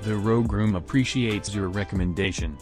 The Rogue Room appreciates your recommendation.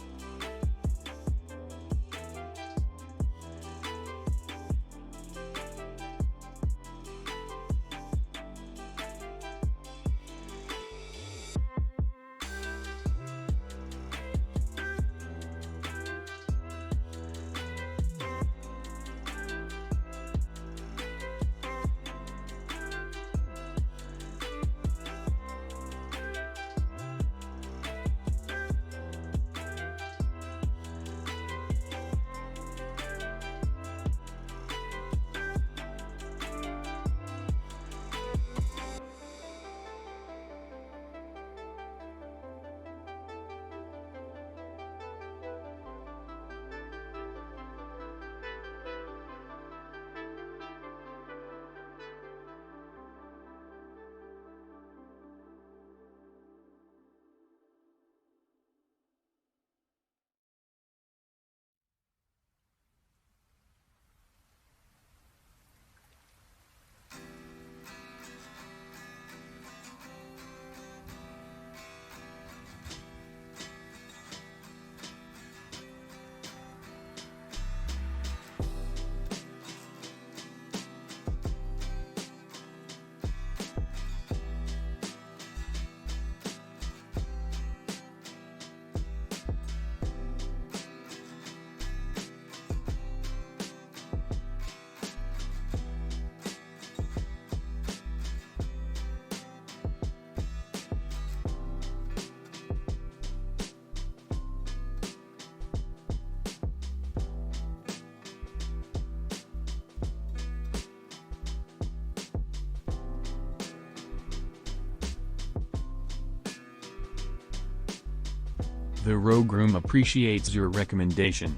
The Rogue Room appreciates your recommendation.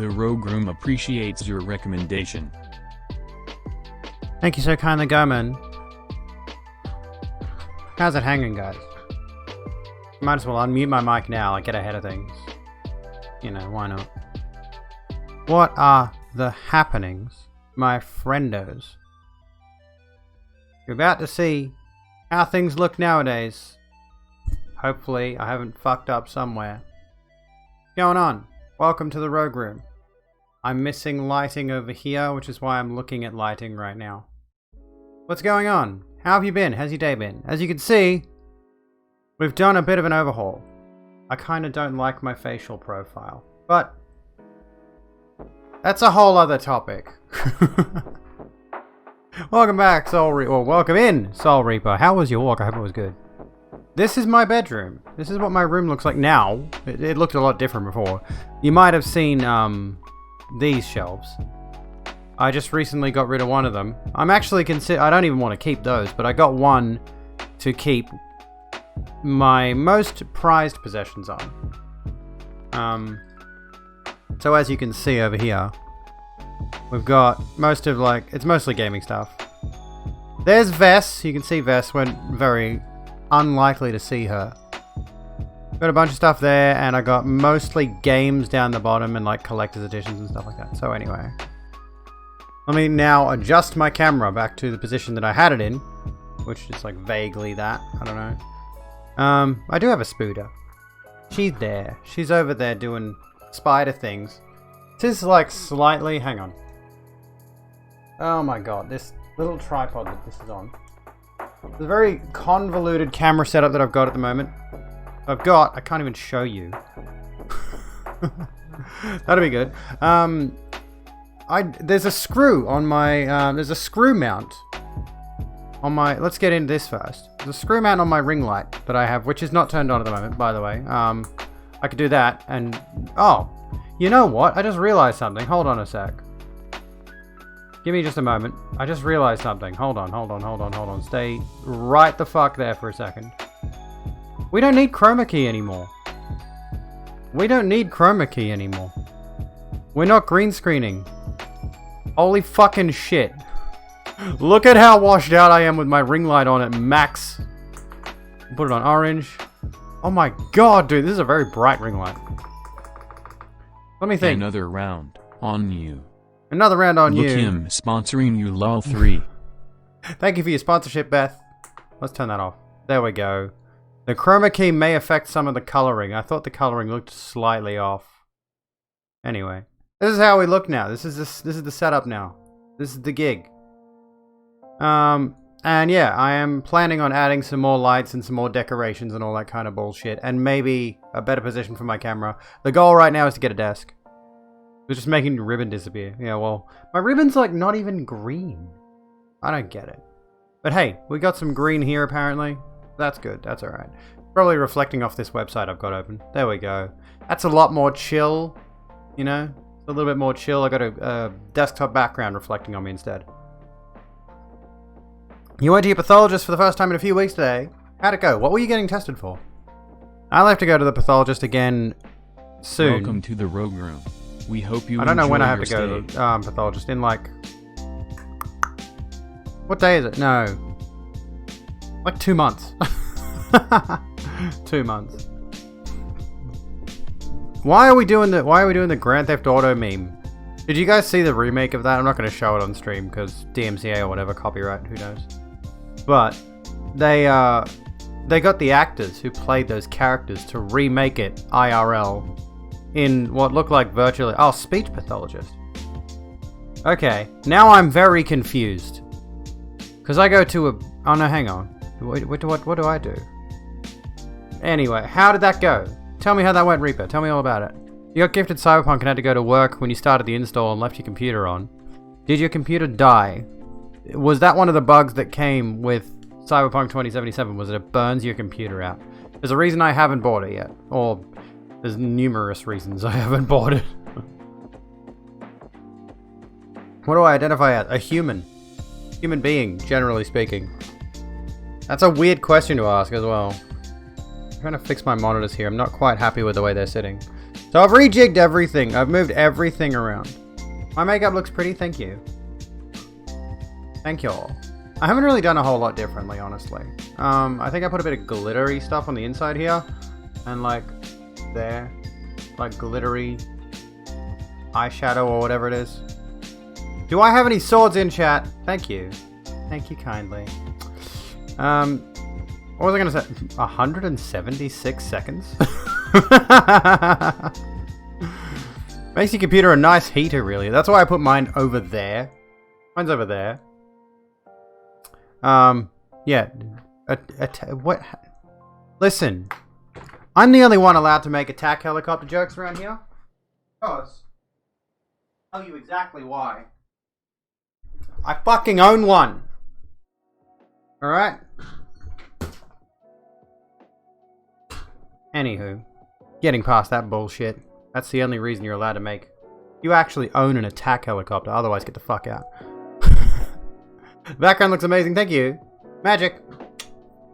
The Rogue Room appreciates your recommendation. Thank you so kindly, Goman. How's it hanging, guys? Might as well unmute my mic now and get ahead of things. You know, why not? What are the happenings, my friendos? You're about to see how things look nowadays. Hopefully, I haven't fucked up somewhere. What's going on? Welcome to the Rogue Room. I'm missing lighting over here, which is why I'm looking at lighting right now. What's going on? How have you been? How's your day been? As you can see, we've done a bit of an overhaul. I kind of don't like my facial profile, but that's a whole other topic. Welcome back, Soul Reaper. Or welcome in, Soul Reaper. How was your walk? I hope it was good. This is my bedroom. This is what my room looks like now. It looked a lot different before. You might have seen these shelves. I just recently got rid of one of them. I'm actually I don't even want to keep those, but I got one to keep my most prized possessions on. So as you can see over here, we've got most of it's mostly gaming stuff. There's Vess. You can see Vess. We're very unlikely to see her. Got a bunch of stuff there, and I got mostly games down the bottom and like collector's editions and stuff like that. So anyway, let me now adjust my camera back to the position that I had it in, which is like vaguely that. I don't know. I do have a Spooder. She's there. She's over there doing spider things. This is like slightly... Hang on. Oh my god, this little tripod that this is on. It's a very convoluted camera setup that I've got at the moment. I can't even show you. That'll be good. There's a screw on my... there's a screw mount on my... Let's get into this first. There's a screw mount on my ring light that I have, which is not turned on at the moment, by the way. I could do that, and... Oh! You know what? I just realized something. Hold on a sec. Give me just a moment. I just realized something. Hold on. Stay right the fuck there for a second. We don't need chroma key anymore. We're not green screening. Holy fucking shit. Look at how washed out I am with my ring light on at max. Put it on orange. Oh my god, dude, this is a very bright ring light. Let me think. Another round on you. Another round on you. Look him sponsoring you, lol 3. Thank you for your sponsorship, Beth. Let's turn that off. There we go. The chroma key may affect some of the coloring. I thought the coloring looked slightly off. Anyway, this is how we look now. This is the setup now. This is the gig. And yeah, I am planning on adding some more lights and some more decorations and all that kind of bullshit, and maybe a better position for my camera. The goal right now is to get a desk. We're just making the ribbon disappear. Yeah, well, my ribbon's like not even green. I don't get it. But hey, we got some green here apparently. That's good. That's alright. Probably reflecting off this website I've got open. There we go. That's a lot more chill, you know? It's a little bit more chill. I got a desktop background reflecting on me instead. You went to your pathologist for the first time in a few weeks today. How'd it go? What were you getting tested for? I'll have to go to the pathologist again soon. Welcome to the Rogue Room. We hope you I don't know when I have enjoy to your go to the pathologist. In like... What day is it? No. Like 2 months. 2 months. Why are we doing the Grand Theft Auto meme? Did you guys see the remake of that? I'm not going to show it on stream because DMCA or whatever, copyright, who knows. But they got the actors who played those characters to remake it IRL in what looked like virtually... Oh, speech pathologist. Okay, now I'm very confused. Because I go to a... Oh no, hang on. What do I do? Anyway, how did that go? Tell me how that went, Reaper. Tell me all about it. You got gifted Cyberpunk and had to go to work when you started the install and left your computer on. Did your computer die? Was that one of the bugs that came with Cyberpunk 2077? Was it burns your computer out? There's a reason I haven't bought it yet. Or there's numerous reasons I haven't bought it. What do I identify as? A human. Human being, generally speaking. That's a weird question to ask as well. I'm trying to fix my monitors here. I'm not quite happy with the way they're sitting. So I've rejigged everything. I've moved everything around. My makeup looks pretty, thank you. Thank you all. I haven't really done a whole lot differently, honestly. I think I put a bit of glittery stuff on the inside here. And like, there. Like glittery eyeshadow or whatever it is. Do I have any swords in chat? Thank you. Thank you kindly. What was I gonna say? 176 seconds? Makes your computer a nice heater, really. That's why I put mine over there. Mine's over there. Yeah. What? Listen. I'm the only one allowed to make attack helicopter jokes around here. Because I'll tell you exactly why. I fucking own one. Alright? Anywho. Getting past that bullshit. That's the only reason you're allowed to make. You actually own an attack helicopter, otherwise get the fuck out. Background looks amazing, thank you. Magic.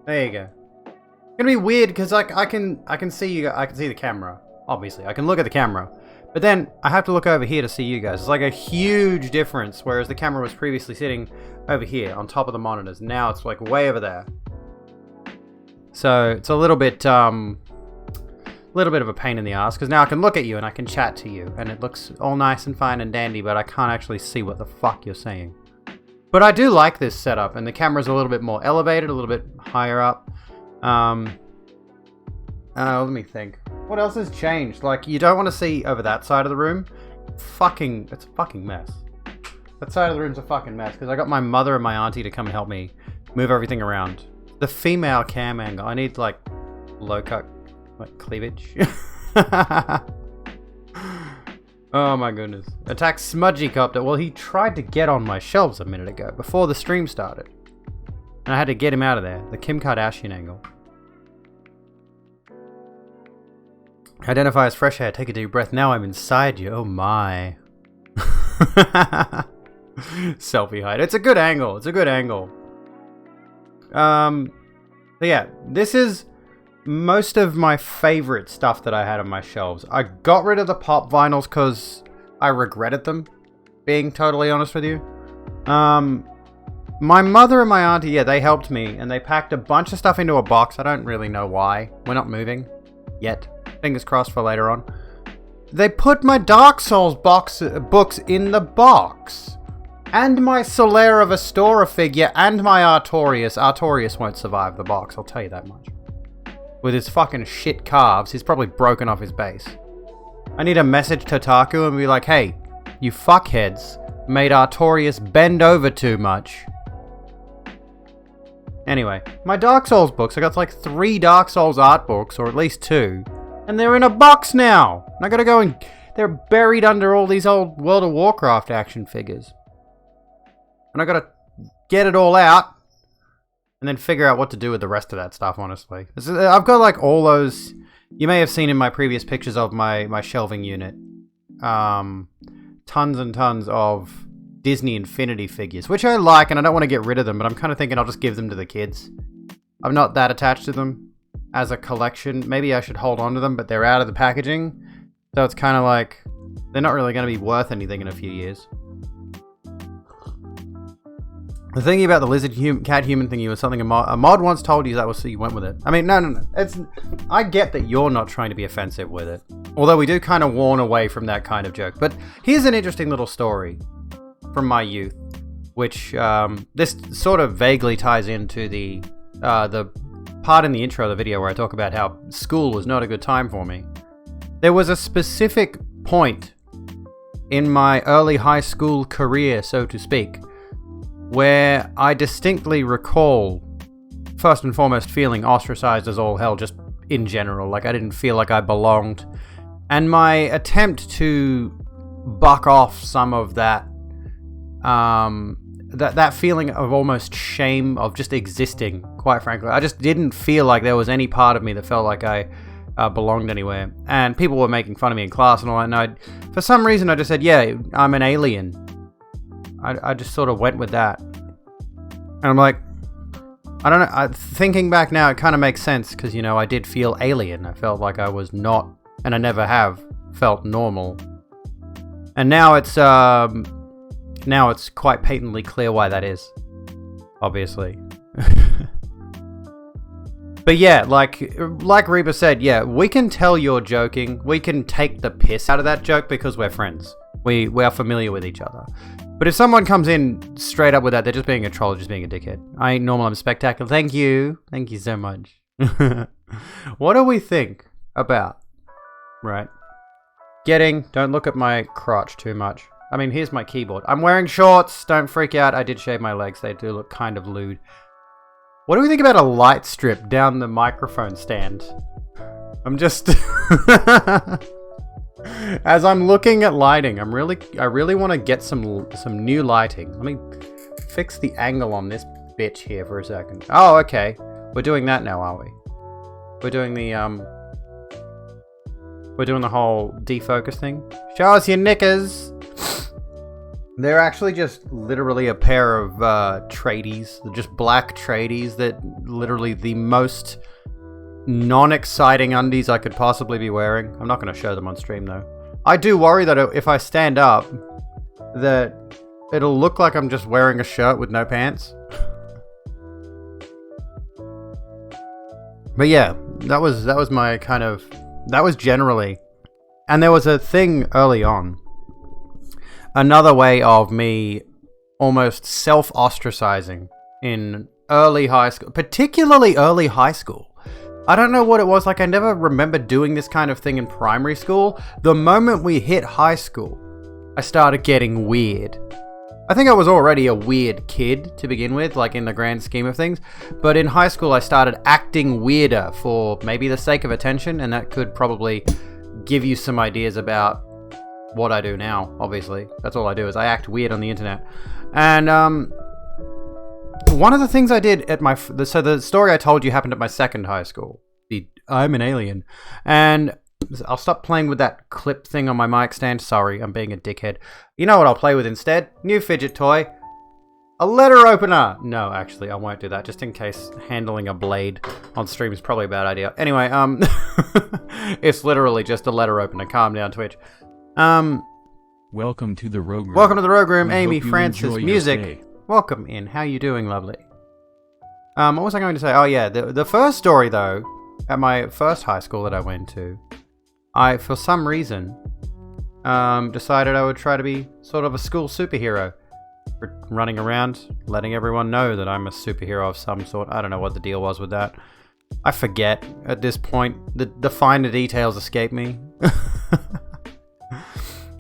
There you go. It's gonna be weird because like I can see you. I can see the camera. Obviously, I can look at the camera, but then I have to look over here to see you guys. It's like a huge difference. Whereas the camera was previously sitting over here on top of the monitors. Now it's like way over there. So it's a little bit of a pain in the ass because now I can look at you and I can chat to you and it looks all nice and fine and dandy, but I can't actually see what the fuck you're saying. But I do like this setup, and the camera's a little bit more elevated, a little bit higher up. Let me think. What else has changed? Like, you don't want to see over that side of the room. It's a fucking mess. That side of the room's a fucking mess, because I got my mother and my auntie to come and help me move everything around. The female cam angle. I need, like, low cut, like, cleavage. Oh my goodness. Attack Smudgy Copter. Well, he tried to get on my shelves a minute ago, before the stream started. And I had to get him out of there. The Kim Kardashian angle. Identify as fresh air. Take a deep breath. Now I'm inside you. Oh my. Selfie height. It's a good angle. It's a good angle. So yeah, this is most of my favorite stuff that I had on my shelves. I got rid of the pop vinyls because I regretted them, being totally honest with you. My mother and my auntie, yeah, they helped me, and they packed a bunch of stuff into a box. I don't really know why. We're not moving yet. Fingers crossed for later on. They put my Dark Souls books in the box. And my Solera of Astora figure, and my Artorias. Artorias won't survive the box, I'll tell you that much. With his fucking shit calves, he's probably broken off his base. I need to message Totaku and be like, hey, you fuckheads made Artorias bend over too much. Anyway, my Dark Souls books, I got like 3 Dark Souls art books, or at least 2. And they're in a box now! And I gotta go and... they're buried under all these old World of Warcraft action figures. And I gotta get it all out. And then figure out what to do with the rest of that stuff, honestly. I've got like all those... you may have seen in my previous pictures of my shelving unit. Tons and tons of Disney Infinity figures. Which I like, and I don't want to get rid of them. But I'm kind of thinking I'll just give them to the kids. I'm not that attached to them as a collection. Maybe I should hold on to them, but they're out of the packaging. So it's kind of like... they're not really going to be worth anything in a few years. The thingy about the lizard cat human thingy was something a mod once told you that was so you went with it. I mean, no. I get that you're not trying to be offensive with it. Although we do kind of warn away from that kind of joke. But here's an interesting little story from my youth, which this sort of vaguely ties into the part in the intro of the video where I talk about how school was not a good time for me. There was a specific point in my early high school career, so to speak, where I distinctly recall, first and foremost, feeling ostracized as all hell, just in general. Like, I didn't feel like I belonged. And my attempt to buck off some of that, that feeling of almost shame of just existing, quite frankly. I just didn't feel like there was any part of me that felt like I belonged anywhere. And people were making fun of me in class and all that, and for some reason I just said, yeah, I'm an alien. I just sort of went with that. And I'm like, I don't know, thinking back now, it kind of makes sense, because, you know, I did feel alien. I felt like I was not, and I never have felt normal. And now it's quite patently clear why that is. Obviously. But yeah, like Reba said, yeah, we can tell you're joking. We can take the piss out of that joke because we're friends. We are familiar with each other. But if someone comes in straight up with that, they're just being a troll, just being a dickhead. I ain't normal, I'm spectacular. Thank you. Thank you so much. What do we think about, right? Don't look at my crotch too much. I mean, here's my keyboard. I'm wearing shorts. Don't freak out. I did shave my legs. They do look kind of lewd. What do we think about a light strip down the microphone stand? I'm just... As I'm looking at lighting, I really want to get some new lighting. Let me fix the angle on this bitch here for a second. Oh, okay. We're doing that now, are we? We're doing the whole defocus thing. Show us your knickers. They're actually just literally a pair of tradies. They're just black tradies that literally the most non-exciting undies I could possibly be wearing. I'm not going to show them on stream though. I do worry that if I stand up, that it'll look like I'm just wearing a shirt with no pants. But yeah, that was my kind of... That was generally... And there was a thing early on. Another way of me almost self-ostracizing in early high school. Particularly early high school. I don't know what it was, like I never remember doing this kind of thing in primary school. The moment we hit high school, I started getting weird. I think I was already a weird kid to begin with, like in the grand scheme of things. But in high school, I started acting weirder for maybe the sake of attention, and that could probably give you some ideas about what I do now, obviously. That's all I do, is I act weird on the internet. And, one of the things I did at so the story I told you happened at my second high school. I'm an alien. And I'll stop playing with that clip thing on my mic stand. Sorry, I'm being a dickhead. You know what I'll play with instead? New fidget toy. A letter opener. No, actually, I won't do that. Just in case handling a blade on stream is probably a bad idea. Anyway, it's literally just a letter opener. Calm down, Twitch. Welcome to the Rogue Room. Welcome to the Rogue Room, We Amy, hope you Francis, enjoy your music. stay. Welcome in. How you doing, lovely? What was I going to say? Oh yeah, the first story though, at my first high school that I went to, I for some reason decided I would try to be sort of a school superhero, running around letting everyone know that I'm a superhero of some sort. I don't know what the deal was with that. I forget at this point. The finer details escape me.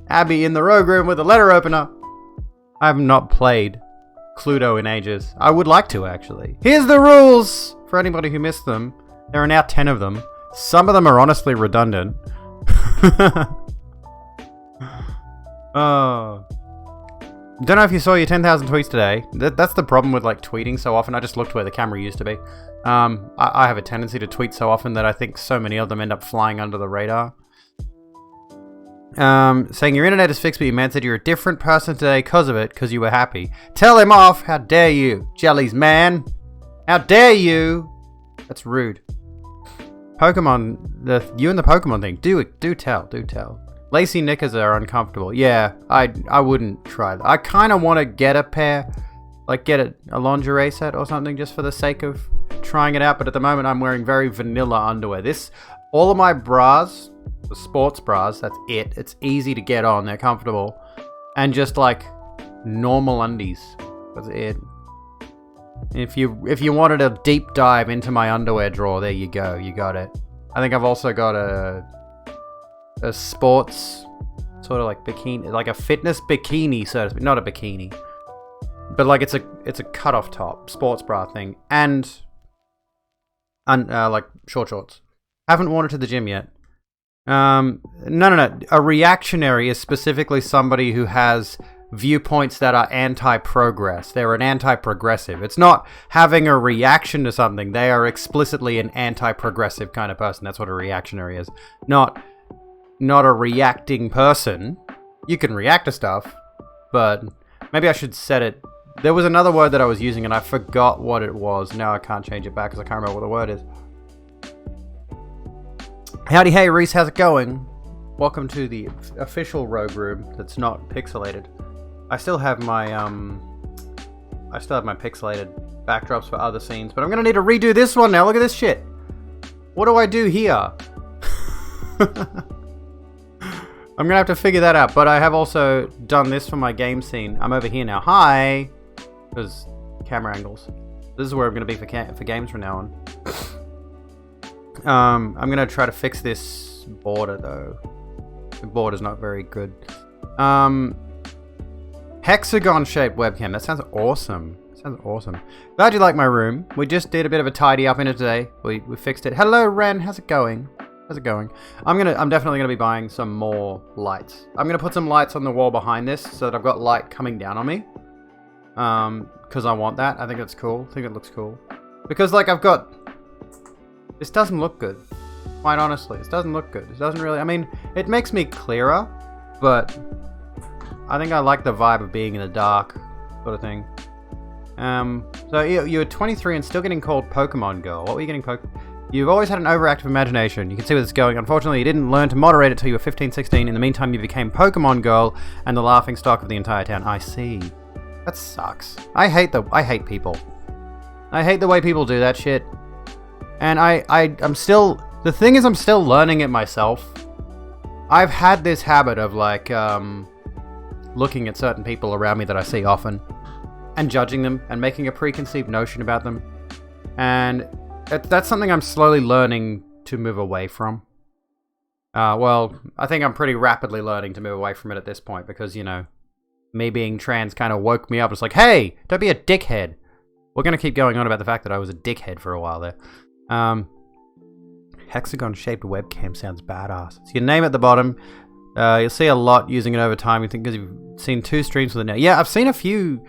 Abby in the Rogue Room with a letter opener. I have not played Cluedo in ages. I would like to, actually. Here's the rules! For anybody who missed them, there are now 10 of them. Some of them are honestly redundant. Oh. Don't know if you saw your 10,000 tweets today. That's the problem with like tweeting so often. I just looked where the camera used to be. I have a tendency to tweet so often that I think so many of them end up flying under the radar. Saying your internet is fixed, but your man said you're a different person today because of it, because you were happy. Tell him off! How dare you! Jellies, man! How dare you! That's rude. Pokemon, you and the Pokemon thing. Do tell. Lacy knickers are uncomfortable. Yeah, I wouldn't try that. I kind of want to get a pair, like get a lingerie set or something just for the sake of trying it out, but at the moment I'm wearing very vanilla underwear. All of my bras, the sports bras, that's it. It's easy to get on, they're comfortable. And just like normal undies. That's it. If you wanted a deep dive into my underwear drawer, there you go. You got it. I think I've also got a sports sort of like bikini, like a fitness bikini, so to speak. Not a bikini, but like it's a cut-off top sports bra thing, and like shorts. Haven't worn it to the gym yet. No. A reactionary is specifically somebody who has viewpoints that are anti-progress. They're an anti-progressive. It's not having a reaction to something. They are explicitly an anti-progressive kind of person. That's what a reactionary is. Not a reacting person. You can react to stuff, but maybe I should set it. There was another word that I was using and I forgot what it was. Now I can't change it back because I can't remember what the word is. Howdy, hey Reese, how's it going? Welcome to the official Rogue Room that's not pixelated. I still have my pixelated backdrops for other scenes, but I'm gonna need to redo this one now. Look at this shit. What do I do here? I'm gonna have to figure that out, but I have also done this for my game scene. I'm over here now. Hi! Because camera angles. This is where I'm gonna be for games from now on. I'm gonna try to fix this border though. The border's not very good. Hexagon-shaped webcam. That sounds awesome. Sounds awesome. Glad you like my room. We just did a bit of a tidy up in it today. We fixed it. Hello, Ren. How's it going? How's it going? I'm definitely gonna be buying some more lights. I'm gonna put some lights on the wall behind this so that I've got light coming down on me. Because I want that. I think that's cool. I think it looks cool. Because like I've got... This doesn't look good. Quite honestly, this doesn't look good. It doesn't really... I mean, it makes me clearer, but I think I like the vibe of being in the dark sort of thing. So you're 23 and still getting called Pokemon Girl. What were you getting You've always had an overactive imagination. You can see where it's going. Unfortunately, you didn't learn to moderate it till you were 15, 16. In the meantime, you became Pokemon Girl and the laughing stock of the entire town. I see. That sucks. I hate people. I hate the way people do that shit. And I'm still... The thing is, I'm still learning it myself. I've had this habit of, like, looking at certain people around me that I see often and judging them and making a preconceived notion about them. And that's something I'm slowly learning to move away from. Well, I think I'm pretty rapidly learning to move away from it at this point because, you know, me being trans kind of woke me up. It's like, hey, don't be a dickhead. We're going to keep going on about the fact that I was a dickhead for a while there. Hexagon-shaped webcam sounds badass. So your name at the bottom. You'll see a lot using it over time. You think because you've seen 2 streams with it now. Yeah, I've seen a few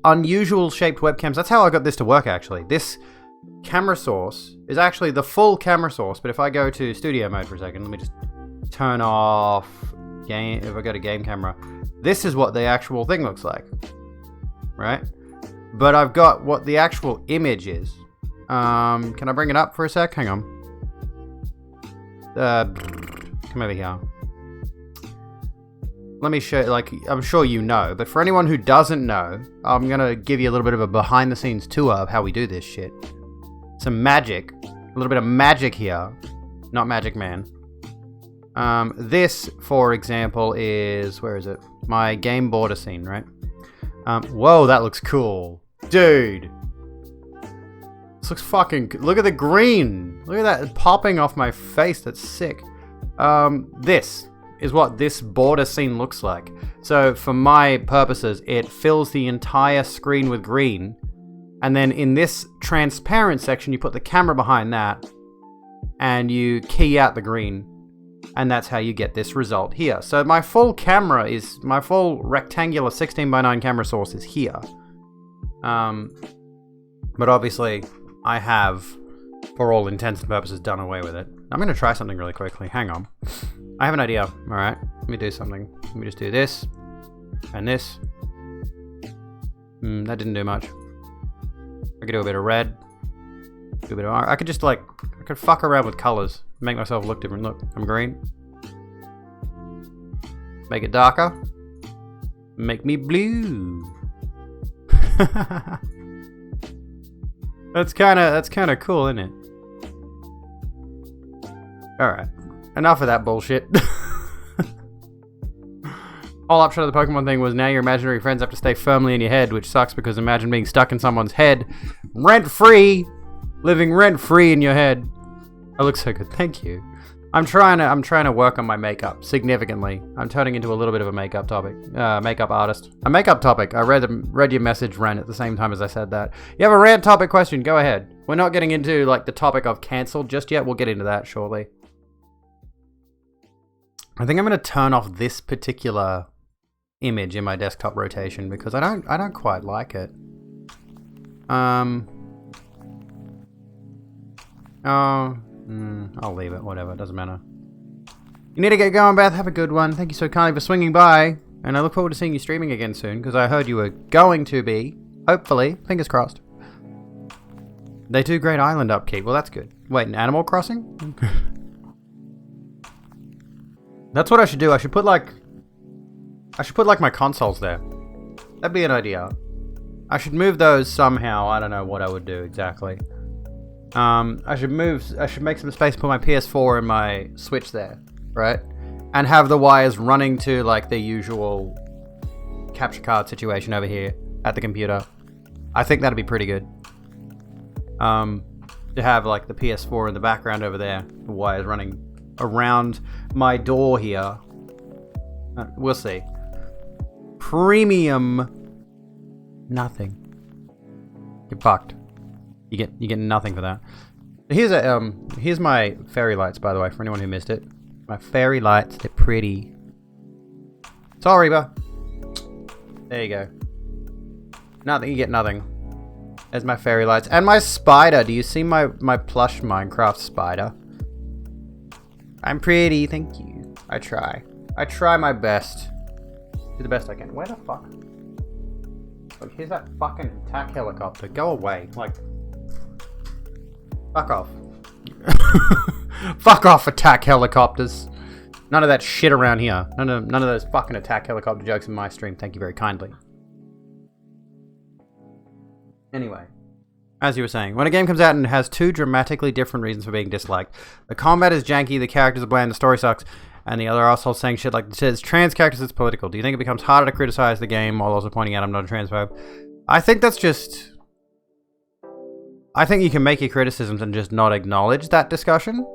unusual shaped webcams. That's how I got this to work, actually. This camera source is actually the full camera source, but if I go to studio mode for a second, let me just turn off game. If I go to game camera, this is what the actual thing looks like, right? But I've got what the actual image is. Can I bring it up for a sec? Hang on. Come over here. Let me show, like, I'm sure you know, but for anyone who doesn't know, I'm gonna give you a little bit of a behind-the-scenes tour of how we do this shit. Some magic. A little bit of magic here. Not Magic Man. This, for example, is... Where is it? My game border scene, right? Whoa, that looks cool. Dude! This looks fucking... Look at the green! Look at that popping off my face. That's sick. This is what this border scene looks like. So, for my purposes, it fills the entire screen with green. And then in this transparent section, you put the camera behind that. And you key out the green. And that's how you get this result here. So my full camera is... My full rectangular 16:9 camera source is here. But obviously, I have, for all intents and purposes, done away with it. I'm going to try something really quickly. Hang on. I have an idea. Alright, let me do something. Let me just do this. And this. That didn't do much. I could do a bit of red. Do a bit of orange. I could just, like... I could fuck around with colors. Make myself look different. Look, I'm green. Make it darker. Make me blue. That's kind of cool, isn't it? Alright. Enough of that bullshit. Whole upshot of the Pokemon thing was now your imaginary friends have to stay firmly in your head, which sucks because imagine being stuck in someone's head, rent-free, living rent-free in your head. That looks so good. Thank you. I'm trying to work on my makeup significantly. I'm turning into a little bit of a makeup artist. A makeup topic. I read your message, Ren, at the same time as I said that. You have a rant topic question. Go ahead. We're not getting into like the topic of cancelled just yet. We'll get into that shortly. I think I'm going to turn off this particular image in my desktop rotation because I don't quite like it. I'll leave it. Whatever. It doesn't matter. You need to get going, Beth. Have a good one. Thank you so kindly for swinging by. And I look forward to seeing you streaming again soon because I heard you were going to be. Hopefully. Fingers crossed. They do great island upkeep. Well, that's good. Wait, an Animal Crossing? That's what I should do. I should put like my consoles there. That'd be an idea. I should move those somehow. I don't know what I would do exactly. I should make some space, put my PS4 and my Switch there, right? And have the wires running to like the usual capture card situation over here at the computer. I think that'd be pretty good. To have like the PS4 in the background over there, the wires running around my door here. We'll see. Premium, nothing. You're fucked. You get nothing for that. Here's my fairy lights, by the way, for anyone who missed it. My fairy lights, they're pretty. Sorry, Reba. There you go. Nothing, you get nothing. There's my fairy lights. And my spider. Do you see my plush Minecraft spider? I'm pretty, thank you. I try. I try my best. Do the best I can. Where the fuck? Look, here's that fucking attack helicopter. Go away. Like, fuck off. Fuck off, attack helicopters. None of that shit around here. None of those fucking attack helicopter jokes in my stream. Thank you very kindly. Anyway, as you were saying, when a game comes out and has two dramatically different reasons for being disliked, the combat is janky, the characters are bland, the story sucks, and the other asshole saying shit like, says trans characters, it's political. Do you think it becomes harder to criticize the game while also pointing out I'm not a transphobe? I think that's just... I think you can make your criticisms and just not acknowledge that discussion.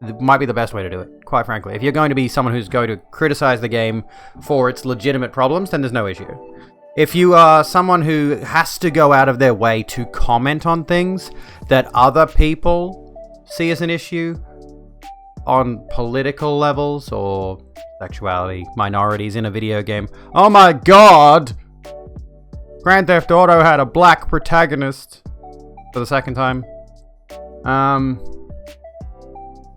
It might be the best way to do it, quite frankly. If you're going to be someone who's going to criticize the game for its legitimate problems, then there's no issue. If you are someone who has to go out of their way to comment on things that other people see as an issue on political levels or sexuality, minorities in a video game. Oh my god! Grand Theft Auto had a black protagonist for the second time.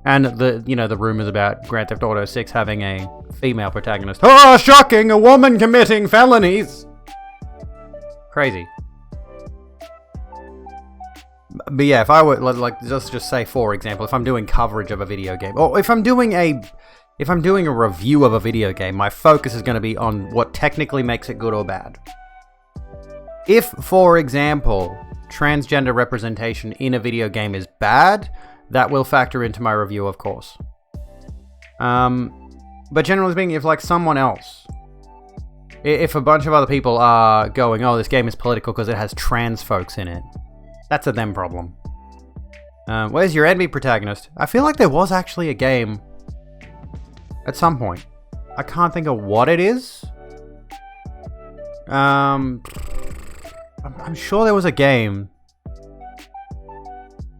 And the rumors about Grand Theft Auto 6 having a female protagonist. Oh, shocking! A woman committing felonies! Crazy. But yeah, if I were like just say, for example, if I'm doing coverage of a video game, or if I'm doing a review of a video game, my focus is going to be on what technically makes it good or bad. If, for example, transgender representation in a video game is bad, that will factor into my review, of course. But generally speaking, if like someone else, if a bunch of other people are going, oh, this game is political because it has trans folks in it, that's a them problem. Where's your enemy protagonist? I feel like there was actually a game at some point. I can't think of what it is. I'm sure there was a game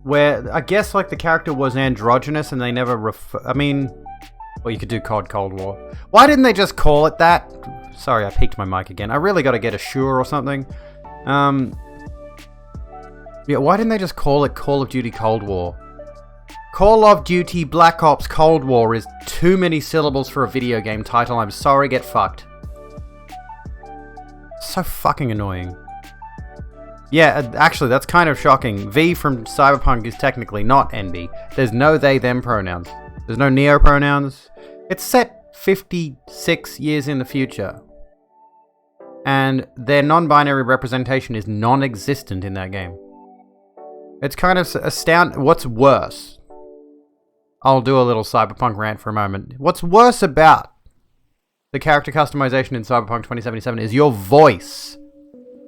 where I guess like the character was androgynous and they never well, you could do COD Cold War. Why didn't they just call it that? Sorry, I peaked my mic again. I really got to get a Shure or something. Yeah, why didn't they just call it Call of Duty Cold War? Call of Duty Black Ops Cold War is too many syllables for a video game title. I'm sorry, get fucked. So fucking annoying. Yeah, actually, that's kind of shocking. V from Cyberpunk is technically not NB. There's no they, them pronouns. There's no neo pronouns. It's set 56 years in the future. And their non-binary representation is non-existent in that game. It's kind of astounding. What's worse? I'll do a little Cyberpunk rant for a moment. What's worse about the character customization in Cyberpunk 2077 is your voice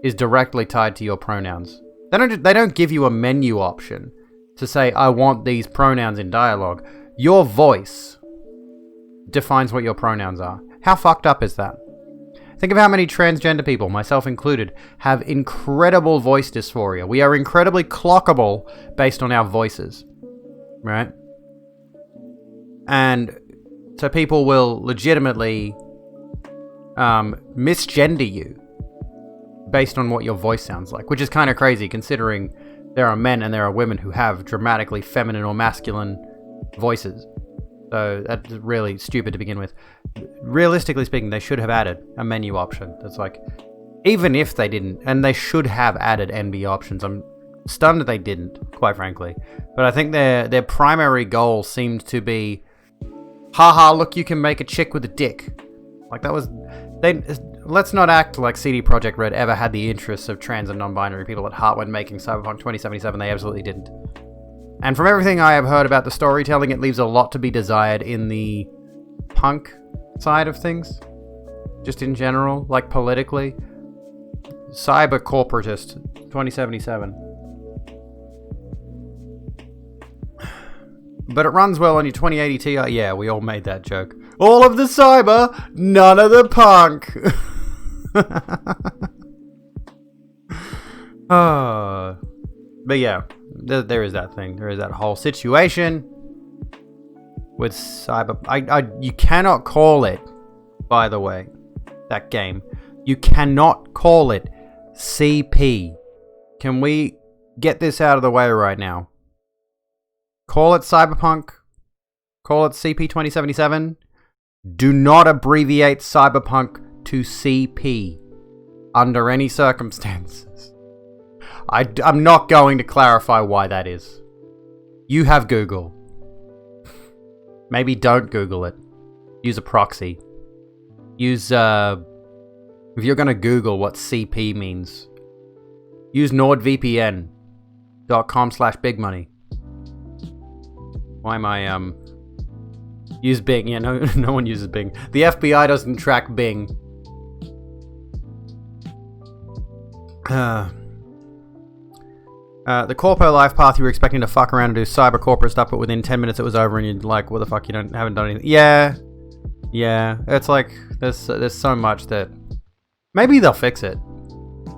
is directly tied to your pronouns. They don't give you a menu option to say, I want these pronouns in dialogue. Your voice defines what your pronouns are. How fucked up is that? Think of how many transgender people, myself included, have incredible voice dysphoria. We are incredibly clockable based on our voices. Right? And so people will legitimately misgender you based on what your voice sounds like, which is kind of crazy considering there are men and there are women who have dramatically feminine or masculine voices. So that's really stupid to begin with. Realistically speaking, they should have added a menu option. That's like, even if they didn't, and they should have added NB options. I'm stunned that they didn't, quite frankly. But I think their primary goal seemed to be haha, look, you can make a chick with a dick. Like, that was... Let's not act like CD Projekt Red ever had the interests of trans and non-binary people at heart when making Cyberpunk 2077. They absolutely didn't. And from everything I have heard about the storytelling, it leaves a lot to be desired in the punk side of things. Just in general, like politically. Cyber corporatist 2077. But it runs well on your 2080 Ti. Yeah, we all made that joke. All of the cyber, none of the punk. But yeah, there is that thing. There is that whole situation with cyber. You cannot call it, by the way, that game. You cannot call it CP. Can we get this out of the way right now? Call it Cyberpunk. Call it CP 2077. Do not abbreviate Cyberpunk to CP under any circumstances. I'm not going to clarify why that is. You have Google. Maybe don't Google it. Use a proxy. Use, if you're going to Google what CP means, use nordvpn.com/bigmoney. Why am I, use Bing. Yeah, no one uses Bing. The FBI doesn't track Bing. The Corpo life path, you were expecting to fuck around and do cyber corporate stuff, but within 10 minutes it was over and you're like, what the fuck, haven't done anything. Yeah. It's like, there's so much that... Maybe they'll fix it.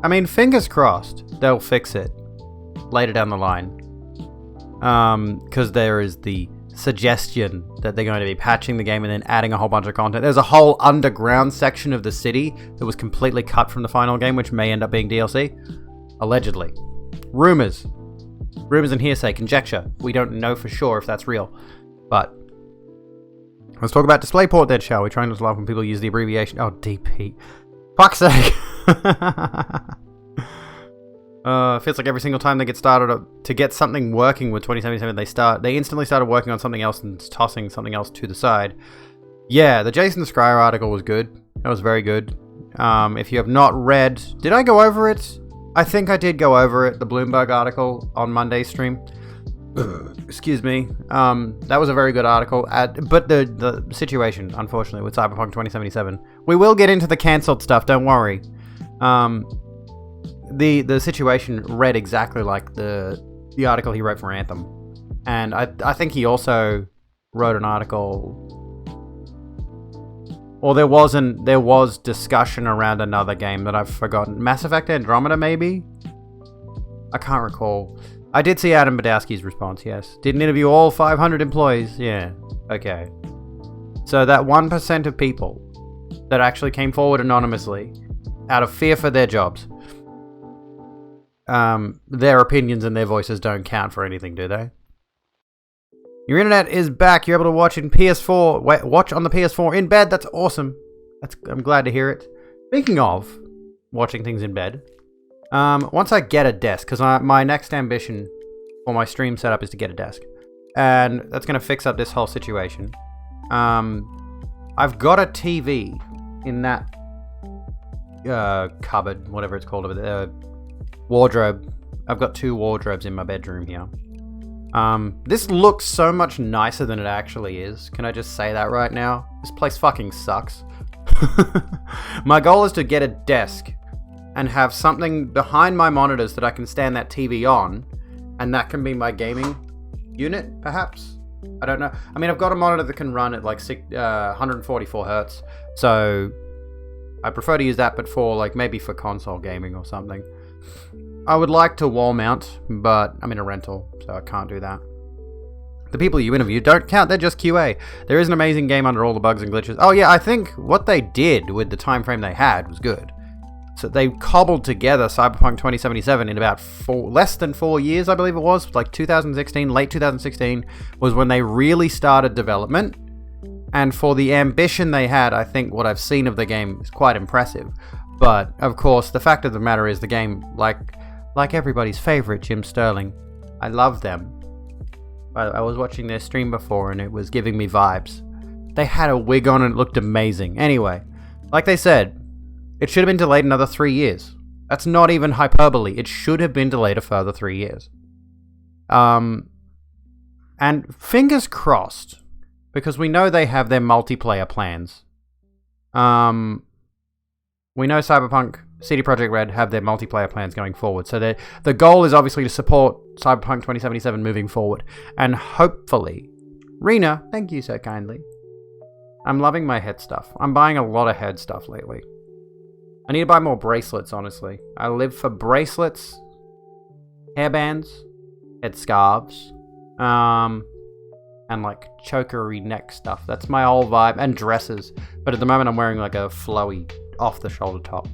I mean, fingers crossed they'll fix it later down the line. Because there is the suggestion that they're going to be patching the game and then adding a whole bunch of content. There's a whole underground section of the city that was completely cut from the final game, which may end up being DLC. Allegedly. Rumors and hearsay, conjecture. We don't know for sure if that's real. But let's talk about DisplayPort then, shall we? Trying not to laugh when people use the abbreviation. Oh, DP. Fuck's sake. Feels like every single time they get started to get something working with 2077, they instantly started working on something else and tossing something else to the side. Yeah, the Jason Schreier article was good. That was very good. If you have not read... Did I go over it? I think I did go over it, the Bloomberg article on Monday's stream. Excuse me. That was a very good article. But the situation, unfortunately, with Cyberpunk 2077. We will get into the cancelled stuff, don't worry. The situation read exactly like the article he wrote for Anthem. And I think he also wrote an article... Or there was discussion around another game that I've forgotten. Mass Effect Andromeda, maybe? I can't recall. I did see Adam Badowski's response, yes. Didn't interview all 500 employees. Yeah, okay. So that 1% of people that actually came forward anonymously out of fear for their jobs, their opinions and their voices don't count for anything, do they? Your internet is back. You're able to watch in PS4. Watch on the PS4 in bed. That's awesome. I'm glad to hear it. Speaking of watching things in bed, once I get a desk, because my next ambition for my stream setup is to get a desk, and that's going to fix up this whole situation. I've got a TV in that cupboard, whatever it's called over there, wardrobe. I've got 2 wardrobes in my bedroom here. This looks so much nicer than it actually is. Can I just say that right now? This place fucking sucks. My goal is to get a desk and have something behind my monitors that I can stand that TV on, and that can be my gaming unit, perhaps? I don't know. I mean, I've got a monitor that can run at like 144 hertz, so I prefer to use that, but for like maybe for console gaming or something. I would like to wall mount, but I'm in a rental, so I can't do that. The people you interview don't count, they're just QA. There is an amazing game under all the bugs and glitches. Oh yeah, I think what they did with the time frame they had was good. So they cobbled together Cyberpunk 2077 in about less than 4 years, I believe it was. Like 2016, late 2016 was when they really started development. And for the ambition they had, I think what I've seen of the game is quite impressive. But, of course, the fact of the matter is the game, like everybody's favorite, Jim Sterling, I love them. I was watching their stream before and it was giving me vibes. They had a wig on and it looked amazing. Anyway, like they said, it should have been delayed another 3 years. That's not even hyperbole. It should have been delayed a further 3 years. And fingers crossed, because we know they have their multiplayer plans. We know Cyberpunk, CD Projekt Red have their multiplayer plans going forward. So the goal is obviously to support Cyberpunk 2077 moving forward. And hopefully... Rena, thank you so kindly. I'm loving my head stuff. I'm buying a lot of head stuff lately. I need to buy more bracelets, honestly. I live for bracelets, hairbands, head scarves, and like chokery neck stuff. That's my whole vibe. And dresses. But at the moment I'm wearing like a flowy off-the-shoulder top.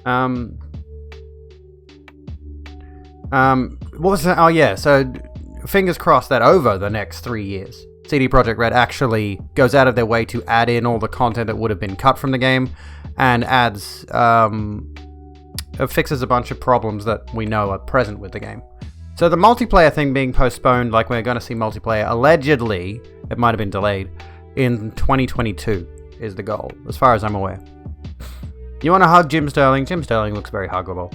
What was that? Oh yeah, so fingers crossed that over the next 3 years, CD Projekt Red actually goes out of their way to add in all the content that would have been cut from the game and adds, fixes a bunch of problems that we know are present with the game. So the multiplayer thing being postponed, like we're going to see multiplayer, allegedly, it might have been delayed, in 2022 is the goal, as far as I'm aware. You want to hug Jim Sterling? Jim Sterling looks very huggable.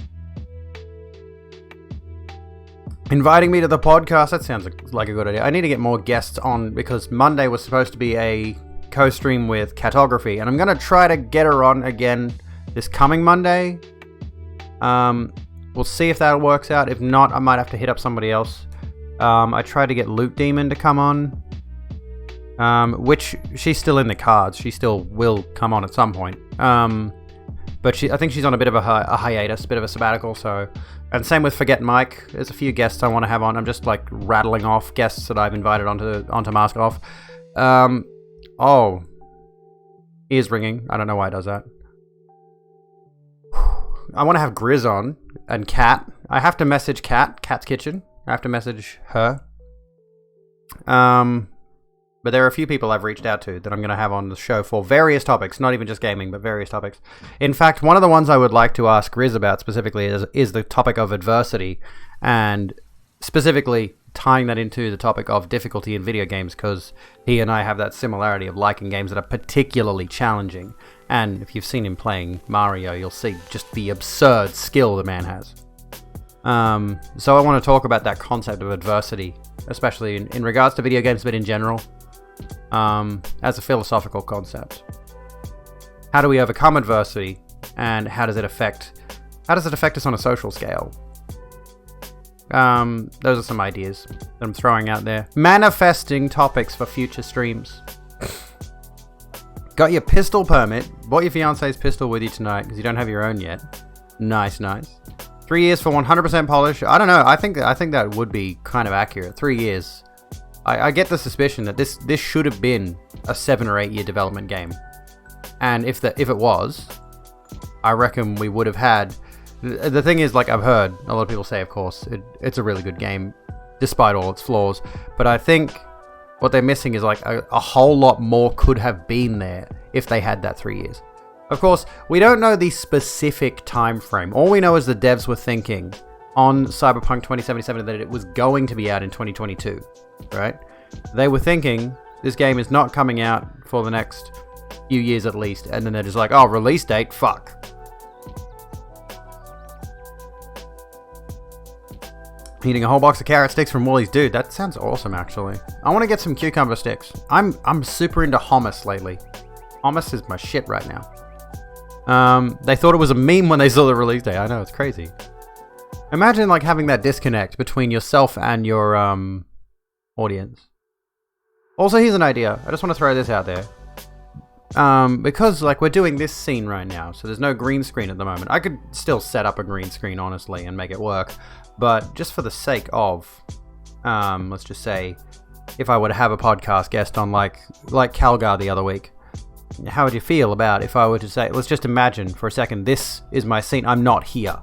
Inviting me to the podcast, that sounds like a good idea. I need to get more guests on because Monday was supposed to be a co-stream with Cartography, and I'm going to try to get her on again this coming Monday. We'll see if that works out. If not, I might have to hit up somebody else. I tried to get Loot Demon to come on, which she's still in the cards. She still will come on at some point. But I think she's on a bit of a hiatus, bit of a sabbatical, so... And same with Forget Mike. There's a few guests I want to have on. I'm just, like, rattling off guests that I've invited onto Mask Off. Oh. Ears ringing. I don't know why it does that. I want to have Grizz on, and Kat. I have to message Kat, Kat's Kitchen. I have to message her. But there are a few people I've reached out to that I'm going to have on the show for various topics, not even just gaming, but various topics. In fact, one of the ones I would like to ask Riz about specifically is the topic of adversity, and specifically tying that into the topic of difficulty in video games, because he and I have that similarity of liking games that are particularly challenging. And if you've seen him playing Mario, you'll see just the absurd skill the man has. So I want to talk about that concept of adversity, especially in regards to video games, but in general. As a philosophical concept. How do we overcome adversity, and how does it affect us on a social scale? Those are some ideas that I'm throwing out there. Manifesting topics for future streams. Got your pistol permit. Bought your fiance's pistol with you tonight because you don't have your own yet. Nice. 3 years for 100% polish. I don't know. I think that would be kind of accurate. 3 years. I get the suspicion that this should have been a 7 or 8 year development game, and if it was, I reckon we would have had. The thing is, like I've heard a lot of people say, of course, it's a really good game, despite all its flaws. But I think what they're missing is like a whole lot more could have been there if they had that 3 years. Of course, we don't know the specific time frame. All we know is the devs were thinking on Cyberpunk 2077 that it was going to be out in 2022. Right? They were thinking this game is not coming out for the next few years at least, and then they're just like, oh, release date, fuck. Eating a whole box of carrot sticks from Woolies. Dude, that sounds awesome, actually. I want to get some cucumber sticks. I'm super into hummus lately. Hummus is my shit right now. They thought it was a meme when they saw the release date. I know, it's crazy. Imagine like having that disconnect between yourself and your audience. Also, here's an idea. I just want to throw this out there. Because like we're doing this scene right now, so there's no green screen at the moment. I could still set up a green screen, honestly, and make it work. But just for the sake of, let's just say, if I were to have a podcast guest on like Calgar the other week, how would you feel about if I were to say, let's just imagine for a second, this is my scene. I'm not here.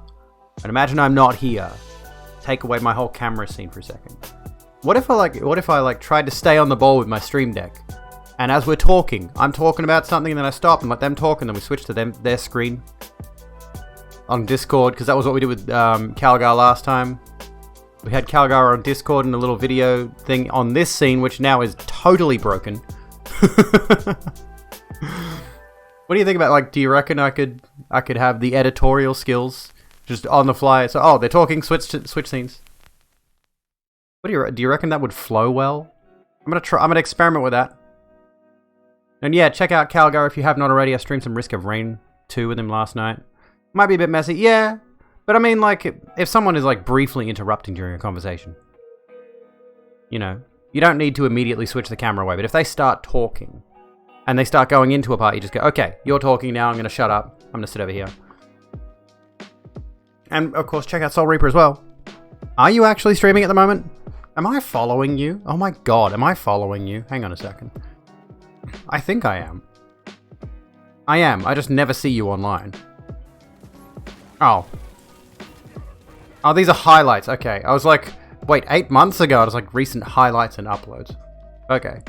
And imagine I'm not here. Take away my whole camera scene for a second. What if I tried to stay on the ball with my stream deck, and as we're talking, I'm talking about something, and then I stop and let them talk, and then we switch to their screen on Discord, because that was what we did with Calgar last time. We had Calgar on Discord and a little video thing on this scene, which now is totally broken. What do you think about, like, do you reckon I could have the editorial skills just on the fly? So, oh, they're talking, switch scenes. What do you reckon that would flow well? I'm gonna experiment with that. And yeah, check out Calgar if you have not already. I streamed some Risk of Rain 2 with him last night. Might be a bit messy, yeah. But I mean, like, if someone is, like, briefly interrupting during a conversation, you know, you don't need to immediately switch the camera away. But if they start talking and they start going into a part, you just go, okay, you're talking now, I'm going to shut up. I'm going to sit over here. And, of course, check out Soul Reaper as well. Are you actually streaming at the moment? Am I following you? Oh my god, am I following you? Hang on a second. I think I am. I am. I just never see you online. Oh. Oh, these are highlights. Okay. I was like, wait, 8 months ago, it was like recent highlights and uploads. Okay.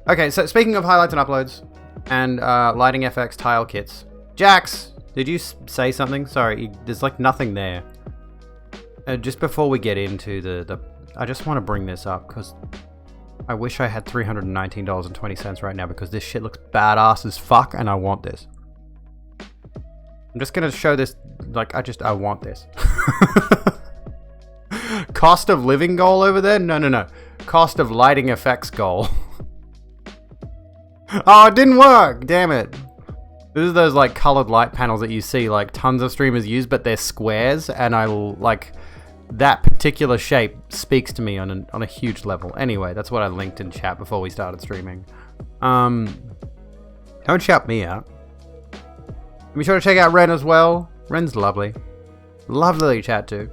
Okay, so speaking of highlights and uploads, and Lighting FX tile kits. Jax, did you say something? Sorry, there's like nothing there. Just before we get into the I just want to bring this up, because I wish I had $319.20 right now, because this shit looks badass as fuck, and I want this. I'm just gonna show this, like, I want this. Cost of living goal over there? No. Cost of lighting effects goal. Oh, it didn't work! Damn it. This is those, like, colored light panels that you see, like, tons of streamers use, but they're squares, and I, like, that particular shape speaks to me on a huge level. Anyway, that's what I linked in chat before we started streaming. Don't shout me out. Be sure to check out Ren as well. Ren's lovely. Lovely to chat to.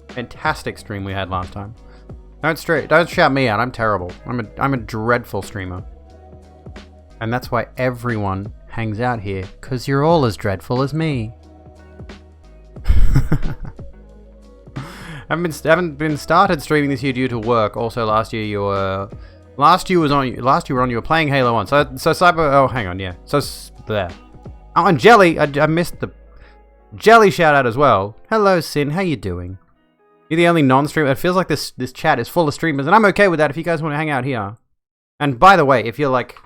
Fantastic stream we had last time. Don't shout me out. I'm terrible. I'm a dreadful streamer. And that's why everyone hangs out here, because you're all as dreadful as me. haven't been started streaming this year due to work. Also, last year you were playing Halo 1. So Cyber. Oh, hang on, yeah. So there. Oh, and Jelly. I missed the Jelly shout out as well. Hello, Sin. How you doing? You're the only non-streamer. It feels like this chat is full of streamers, and I'm okay with that if you guys want to hang out here. And by the way, if you're like,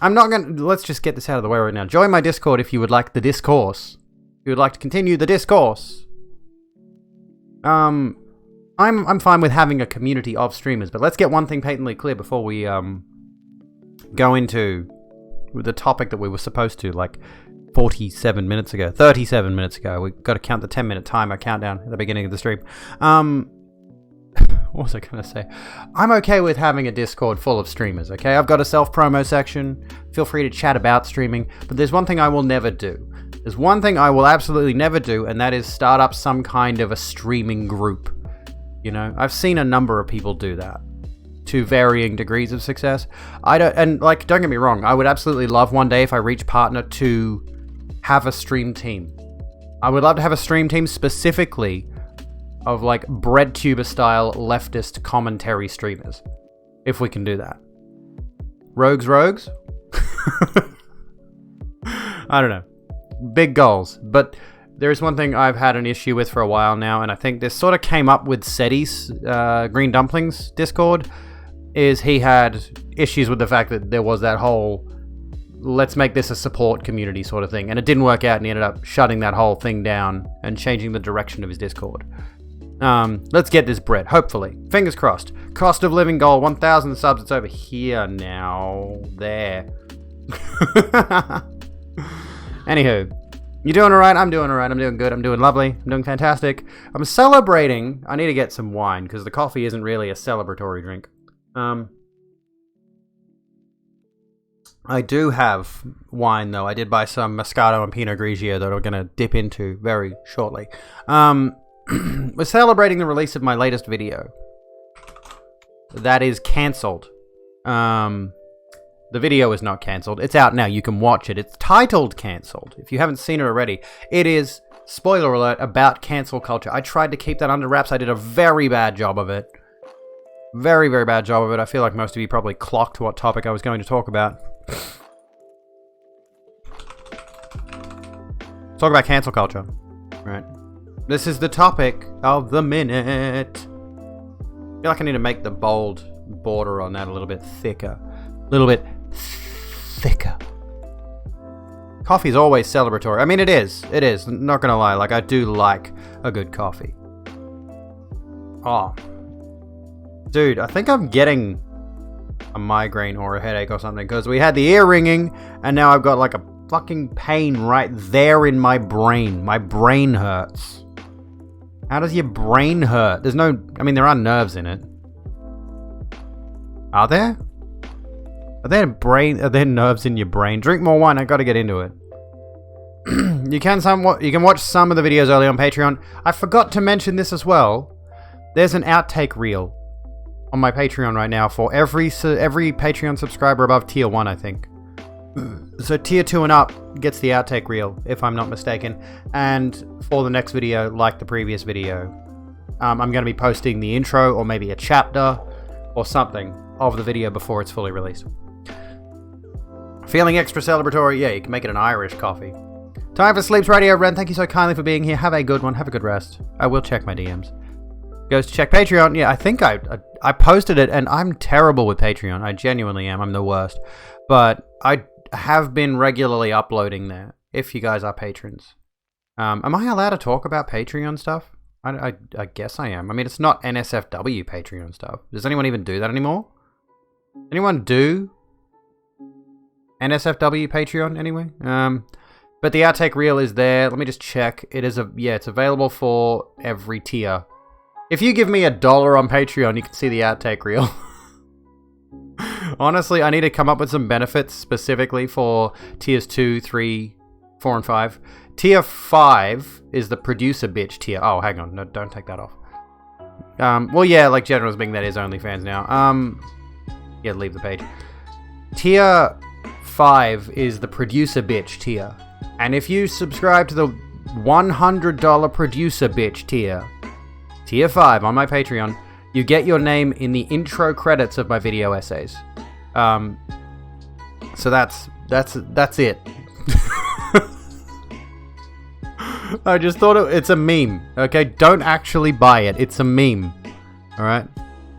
let's just get this out of the way right now. Join my Discord if you would like the discourse. If you would like to continue the discourse. I'm fine with having a community of streamers, but let's get one thing patently clear before we go into the topic that we were supposed to, like 37 minutes ago. We got to count the 10-minute timer countdown at the beginning of the stream. What was I gonna say? I'm okay with having a Discord full of streamers, okay? I've got a self-promo section. Feel free to chat about streaming, but there's one thing I will never do. There's one thing I will absolutely never do, and that is start up some kind of a streaming group. You know, I've seen a number of people do that to varying degrees of success. Don't get me wrong, I would absolutely love one day if I reach partner to have a stream team. I would love to have a stream team specifically of like breadtuber style leftist commentary streamers. If we can do that. Rogues? I don't know. Big goals. But there is one thing I've had an issue with for a while now, and I think this sort of came up with Seti's Green Dumplings Discord, is he had issues with the fact that there was that whole let's make this a support community sort of thing, and it didn't work out, and he ended up shutting that whole thing down and changing the direction of his Discord. Let's get this bread, hopefully. Fingers crossed. Cost of living goal, 1,000 subs. It's over here now. There. Anywho, you doing alright? I'm doing alright. I'm doing good. I'm doing lovely. I'm doing fantastic. I'm celebrating. I need to get some wine, because the coffee isn't really a celebratory drink. I do have wine, though. I did buy some Moscato and Pinot Grigio that I'm going to dip into very shortly. We're celebrating the release of my latest video. That is cancelled. The video is not cancelled. It's out now. You can watch it. It's titled Cancelled. If you haven't seen it already, it is, spoiler alert, about cancel culture. I tried to keep that under wraps. I did a very bad job of it. Very, very bad job of it. I feel like most of you probably clocked what topic I was going to talk about. Talk about cancel culture. Right. This is the topic of the minute. I feel like I need to make the bold border on that a little bit thicker. A little bit thicker. Coffee's always celebratory. I mean, it is. It is. Not gonna lie. Like, I do like a good coffee. Oh. Dude, I think I'm getting a migraine or a headache or something, because we had the ear ringing, and now I've got like a fucking pain right there in my brain. My brain hurts. How does your brain hurt? There's no... I mean, there are nerves in it. Are there? Are there nerves in your brain? Drink more wine. I gotta get into it. You can watch some of the videos early on Patreon. I forgot to mention this as well. There's an outtake reel on my Patreon right now for every Patreon subscriber above tier 1, I think. So tier 2 and up gets the outtake reel, if I'm not mistaken. And for the next video, like the previous video, I'm going to be posting the intro or maybe a chapter or something of the video before it's fully released. Feeling extra celebratory? Yeah, you can make it an Irish coffee. Time for Sleeps Radio. Ren, thank you so kindly for being here. Have a good one. Have a good rest. I will check my DMs. Goes to check Patreon. Yeah, I think I posted it, and I'm terrible with Patreon. I genuinely am. I'm the worst. But I have been regularly uploading there, if you guys are patrons. Am I allowed to talk about Patreon stuff? I guess I am. I mean, it's not NSFW Patreon stuff. Does anyone even do that anymore? Anyone do NSFW Patreon anyway? But the outtake reel is there. Let me just check. It's available for every tier. If you give me $1 on Patreon, you can see the outtake reel. Honestly, I need to come up with some benefits specifically for tiers 2, 3, 4, and 5. Tier 5 is the producer bitch tier. Oh, hang on. No, don't take that off. Well, yeah, like general speaking, that is OnlyFans now. Yeah, leave the page. Tier 5 is the producer bitch tier. And if you subscribe to the $100 producer bitch tier, tier 5 on my Patreon, you get your name in the intro credits of my video essays. So that's it. I just thought it's a meme. Okay, don't actually buy it. It's a meme. All right,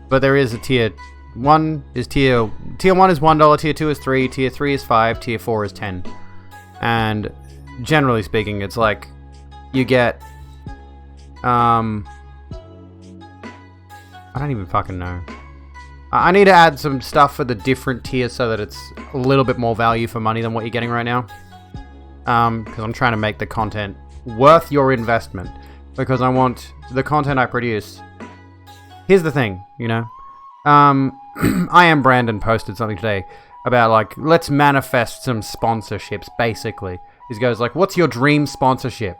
but there is a tier 1 is tier 1 is $1, tier 2 is 3, tier 3 is 5, tier 4 is 10, and generally speaking, it's like you get I don't even fucking know. I need to add some stuff for the different tiers so that it's a little bit more value for money than what you're getting right now. Because I'm trying to make the content worth your investment. Because I want the content I produce. Here's the thing, you know. I Am Brandon posted something today about, like, let's manifest some sponsorships, basically. He goes, like, what's your dream sponsorship?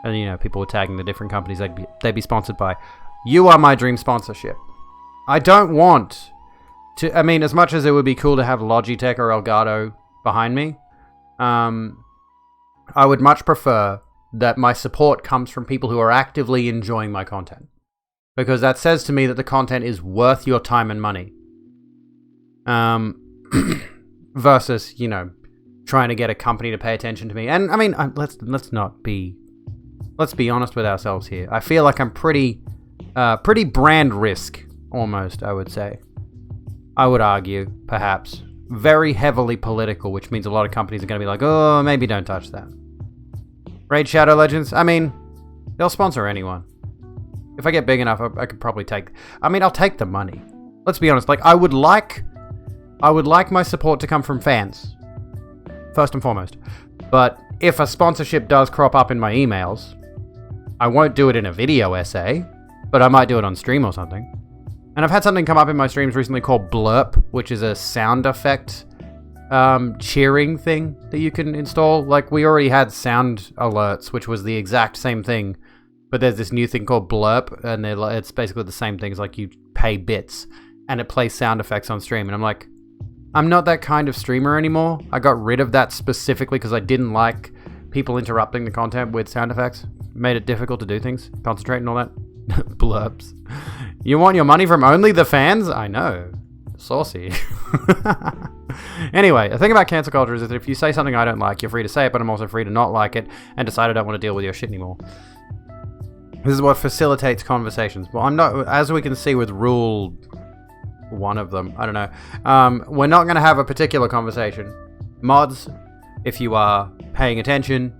And, you know, people were tagging the different companies they'd be sponsored by. You are my dream sponsorship. I don't want to... I mean, as much as it would be cool to have Logitech or Elgato behind me, I would much prefer that my support comes from people who are actively enjoying my content. Because that says to me that the content is worth your time and money. Versus, you know, trying to get a company to pay attention to me. And, I mean, let's be honest with ourselves here. I feel like I'm pretty brand risk, almost, I would say. I would argue, perhaps. Very heavily political, which means a lot of companies are going to be like, oh, maybe don't touch that. Raid Shadow Legends, I mean, they'll sponsor anyone. If I get big enough, I could probably take... I mean, I'll take the money. Let's be honest, like, I would like my support to come from fans. First and foremost. But if a sponsorship does crop up in my emails, I won't do it in a video essay, but I might do it on stream or something. And I've had something come up in my streams recently called Blurp, which is a sound effect cheering thing that you can install. Like, we already had sound alerts, which was the exact same thing, but there's this new thing called Blurp, and it's basically the same thing. It's like you pay bits, and it plays sound effects on stream. And I'm like, I'm not that kind of streamer anymore. I got rid of that specifically because I didn't like people interrupting the content with sound effects. It made it difficult to do things, concentrate and all that. Blurps. You want your money from only the fans? I know. Saucy. Anyway, the thing about cancel culture is that if you say something I don't like, you're free to say it, but I'm also free to not like it and decide I don't want to deal with your shit anymore. This is what facilitates conversations. Well, I'm not, as we can see with Rule one of them. I don't know. We're not going to have a particular conversation. Mods, if you are paying attention,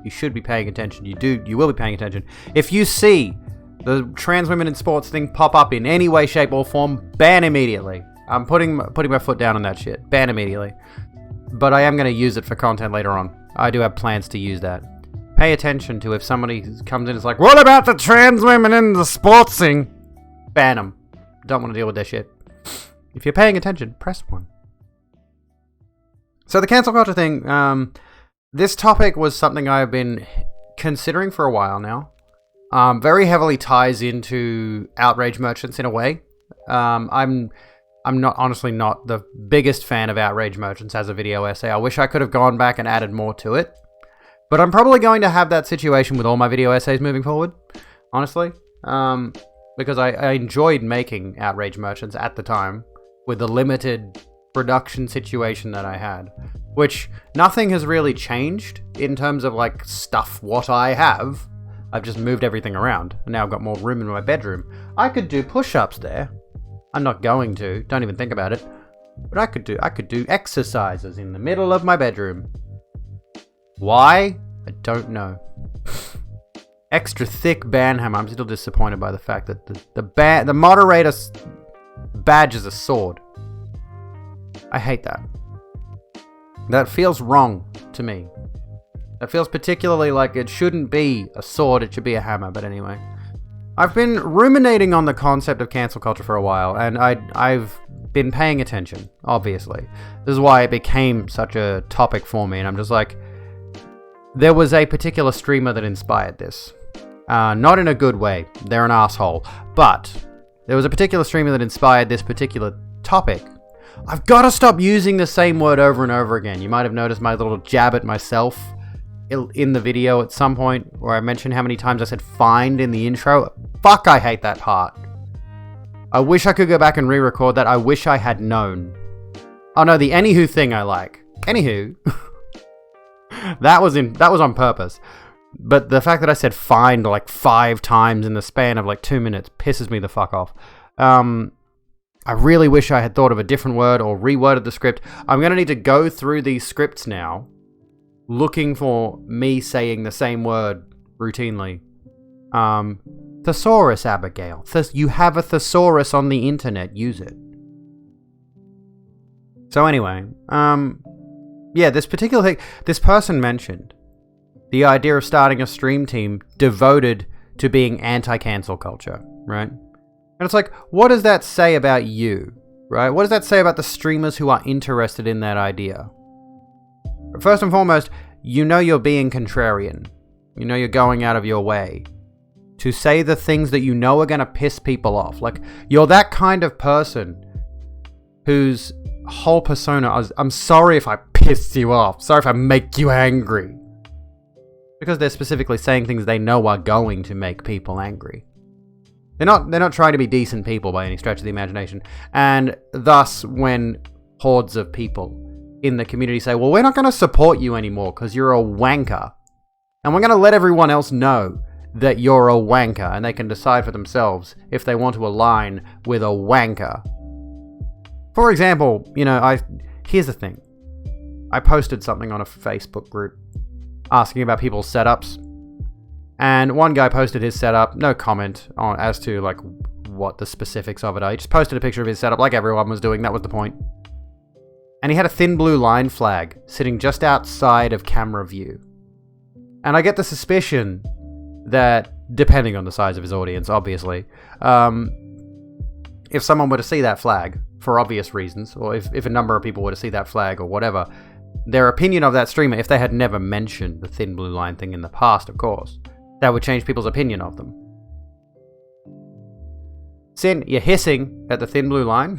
you should be paying attention. You will be paying attention. If you see the trans women in sports thing pop up in any way, shape, or form, ban immediately. I'm putting my foot down on that shit. Ban immediately. But I am going to use it for content later on. I do have plans to use that. Pay attention to if somebody comes in and is like, what about the trans women in the sports thing? Ban them. Don't want to deal with their shit. If you're paying attention, press 1. So the cancel culture thing, this topic was something I've been considering for a while now. Very heavily ties into outrage merchants in a way. I'm honestly not the biggest fan of outrage merchants as a video essay. I wish I could have gone back and added more to it. But I'm probably going to have that situation with all my video essays moving forward, honestly. Because I enjoyed making outrage merchants at the time with the limited production situation that I had. Which, nothing has really changed in terms of, like, what I have. I've just moved everything around. And now I've got more room in my bedroom. I could do push-ups there. I'm not going to. Don't even think about it. But I could do exercises in the middle of my bedroom. Why? I don't know. Extra thick banhammer. I'm still disappointed by the fact that the moderator badge is a sword. I hate that. That feels wrong to me. That feels particularly like it shouldn't be a sword, it should be a hammer, but anyway. I've been ruminating on the concept of cancel culture for a while, and I've been paying attention, obviously. This is why it became such a topic for me, and I'm just like, there was a particular streamer that inspired this. Not in a good way, they're an asshole, but there was a particular streamer that inspired this particular topic. I've got to stop using the same word over and over again. You might have noticed my little jab at myself in the video at some point, where I mentioned how many times I said find in the intro. Fuck, I hate that part. I wish I could go back and re-record that. I wish I had known. Oh no, the anywho thing I like. Anywho. that was on purpose. But the fact that I said find like 5 times in the span of like 2 minutes pisses me the fuck off. I really wish I had thought of a different word or reworded the script. I'm going to need to go through these scripts now, looking for me saying the same word routinely. Thesaurus, Abigail. You have a thesaurus on the internet. Use it. So anyway, yeah, this particular thing, this person mentioned the idea of starting a stream team devoted to being anti-cancel culture, right? And it's like, what does that say about you, right? What does that say about the streamers who are interested in that idea? First and foremost, you know you're being contrarian. You know you're going out of your way to say the things that you know are going to piss people off. Like, you're that kind of person whose whole persona is, I'm sorry if I pissed you off. Sorry if I make you angry. Because they're specifically saying things they know are going to make people angry. They're not trying to be decent people by any stretch of the imagination. And thus, when hordes of people in the community say, well, we're not going to support you anymore because you're a wanker. And we're going to let everyone else know that you're a wanker. And they can decide for themselves if they want to align with a wanker. For example, you know, here's the thing. I posted something on a Facebook group asking about people's setups. And one guy posted his setup, no comment on as to like what the specifics of it are. He just posted a picture of his setup like everyone was doing, that was the point. And he had a thin blue line flag sitting just outside of camera view. And I get the suspicion that, depending on the size of his audience, obviously, if someone were to see that flag, for obvious reasons, or if a number of people were to see that flag or whatever, their opinion of that streamer, if they had never mentioned the thin blue line thing in the past, of course, that would change people's opinion of them. Sin, you're hissing at the thin blue line.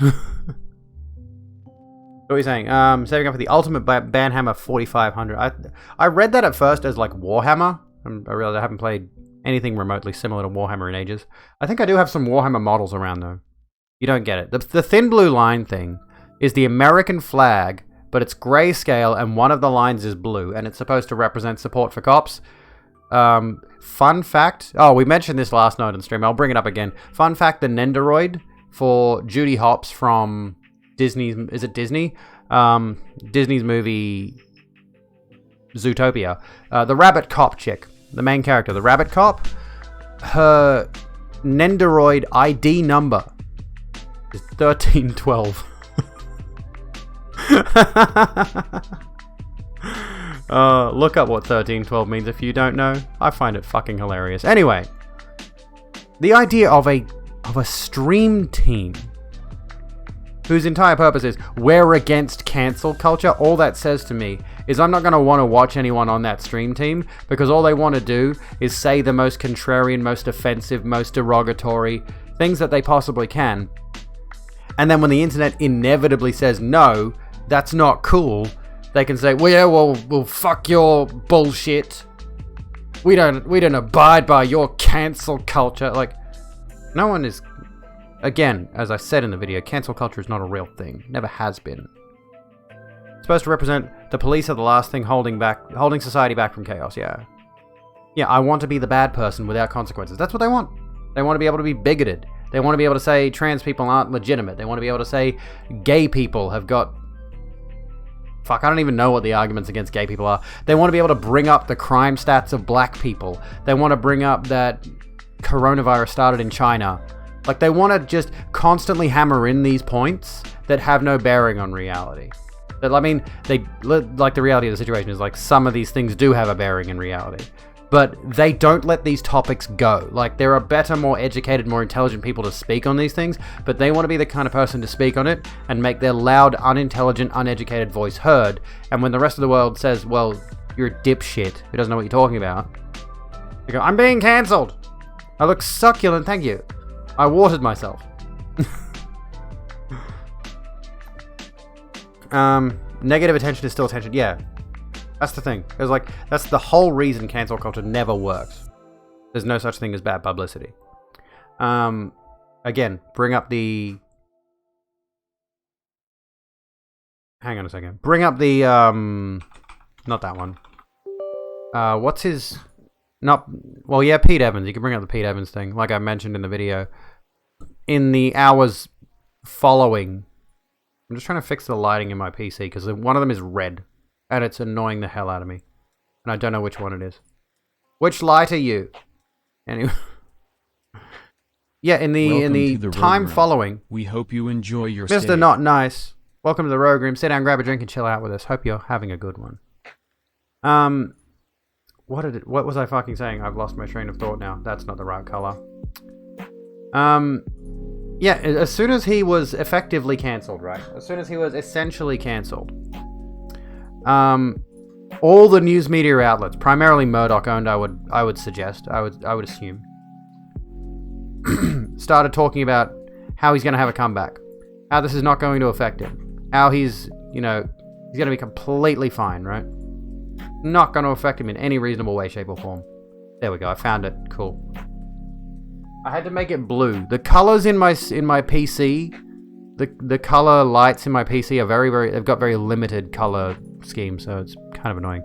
What are you saying? Saving up for the ultimate Banhammer 4500. I read that at first as like Warhammer. I realized I haven't played anything remotely similar to Warhammer in ages. I think I do have some Warhammer models around though. You don't get it. The thin blue line thing is the American flag, but it's grayscale and one of the lines is blue, and it's supposed to represent support for cops. Fun fact. Oh, we mentioned this last night on stream. I'll bring it up again. Fun fact, the Nendoroid for Judy Hopps from Disney's... Is it Disney? Disney's movie Zootopia. The rabbit cop chick. The main character, the rabbit cop. Her Nendoroid ID number is 1312. Look up what 1312 means if you don't know. I find it fucking hilarious. Anyway, the idea of a stream team whose entire purpose is we're against cancel culture, all that says to me is I'm not going to want to watch anyone on that stream team because all they want to do is say the most contrarian, most offensive, most derogatory things that they possibly can. And then when the internet inevitably says no, that's not cool, they can say, well, yeah, well, fuck your bullshit. We don't abide by your cancel culture. Like, no one is... Again, as I said in the video, cancel culture is not a real thing. Never has been. It's supposed to represent the police are the last thing holding society back from chaos, yeah. Yeah, I want to be the bad person without consequences. That's what they want. They want to be able to be bigoted. They want to be able to say trans people aren't legitimate. They want to be able to say gay people have got... Fuck, I don't even know what the arguments against gay people are. They want to be able to bring up the crime stats of black people. They want to bring up that coronavirus started in China. Like, they want to just constantly hammer in these points that have no bearing on reality. I mean, the reality of the situation is, like, some of these things do have a bearing in reality. But they don't let these topics go. Like, there are better, more educated, more intelligent people to speak on these things, but they want to be the kind of person to speak on it and make their loud, unintelligent, uneducated voice heard. And when the rest of the world says, well, you're a dipshit who doesn't know what you're talking about, you go, I'm being cancelled. I look succulent, thank you. I watered myself. Negative attention is still attention. Yeah. That's the thing. It's like, that's the whole reason cancel culture never works. There's no such thing as bad publicity. Again, bring up the... Hang on a second. Bring up the, not that one. What's his... Not... Well, yeah, Pete Evans. You can bring up the Pete Evans thing, like I mentioned in the video. In the hours following... I'm just trying to fix the lighting in my PC, because one of them is red. And it's annoying the hell out of me. And I don't know which one it is. Which light are you? Anyway. Yeah, in the time following... We hope you enjoy your stay. Mr. Not Nice. Welcome to the Rogue Room. Sit down, grab a drink, and chill out with us. Hope you're having a good one. What was I fucking saying? I've lost my train of thought now. That's not the right color. Yeah, as soon as he was effectively cancelled, right? As soon as he was essentially cancelled, all the news media outlets, primarily Murdoch owned, I would suggest, I would assume, started talking about how he's going to have a comeback, how this is not going to affect him, how he's going to be completely fine, right? Not going to affect him in any reasonable way, shape, or form. There we go. I found it. Cool. I had to make it blue. The colors in my PC, the color lights in my PC are they've got very limited color scheme, so it's kind of annoying.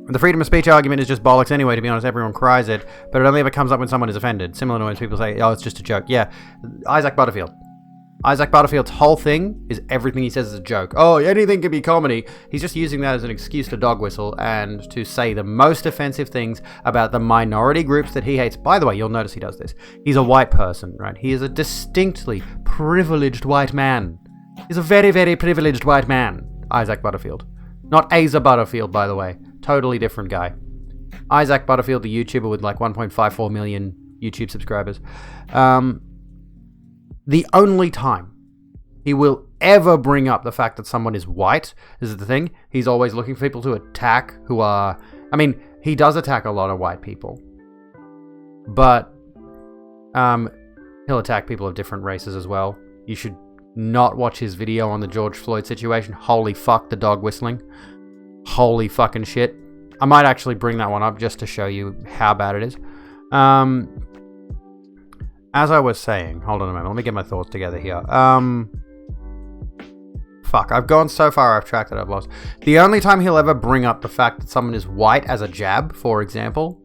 The freedom of speech argument is just bollocks anyway, to be honest. Everyone cries it, but it only ever comes up when someone is offended. Similar to when people say, oh, it's just a joke. Yeah, Isaac Butterfield. Isaac Butterfield's whole thing is everything he says is a joke. Oh, anything can be comedy. He's just using that as an excuse to dog whistle and to say the most offensive things about the minority groups that he hates. By the way, you'll notice he does this. He's a white person, right? He is a distinctly privileged white man. He's a very, very privileged white man, Isaac Butterfield. Not Asa Butterfield, by the way. Totally different guy. Isaac Butterfield, the YouTuber with like 1.54 million YouTube subscribers. The only time he will ever bring up the fact that someone is white is the thing. He's always looking for people to attack who are... I mean, he does attack a lot of white people. But he'll attack people of different races as well. You should not watch his video on the George Floyd situation. Holy fuck, the dog whistling. Holy fucking shit. I might actually bring that one up just to show you how bad it is. As I was saying, hold on a moment, let me get my thoughts together here. Fuck, I've gone so far off track that I've lost. The only time he'll ever bring up the fact that someone is white as a jab, for example,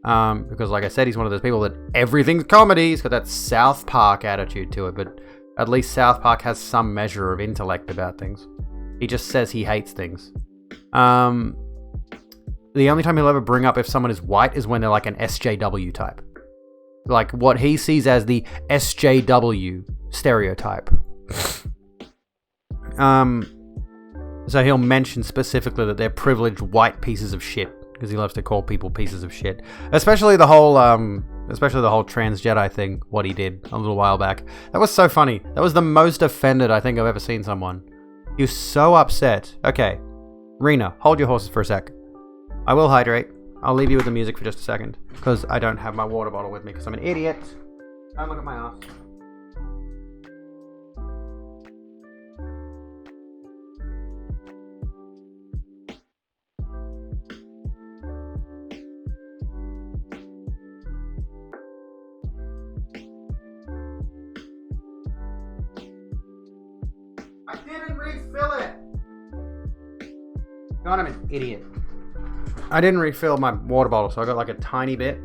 Because like I said, he's one of those people that everything's comedy. He's got that South Park attitude to it, but at least South Park has some measure of intellect about things. He just says he hates things. The only time he'll ever bring up if someone is white is when they're like an SJW type. Like what he sees as the SJW stereotype. So he'll mention specifically that they're privileged white pieces of shit, because he loves to call people pieces of shit. Especially the whole trans Jedi thing, what he did a little while back. That was so funny. That was the most offended I think I've ever seen someone. He was so upset. Okay, Rena, hold your horses for a sec. I will hydrate. I'll leave you with the music for just a second, because I don't have my water bottle with me, because I'm an idiot. Don't look at my ass. I didn't refill it! God, I'm an idiot. I didn't refill my water bottle, so I got like a tiny bit.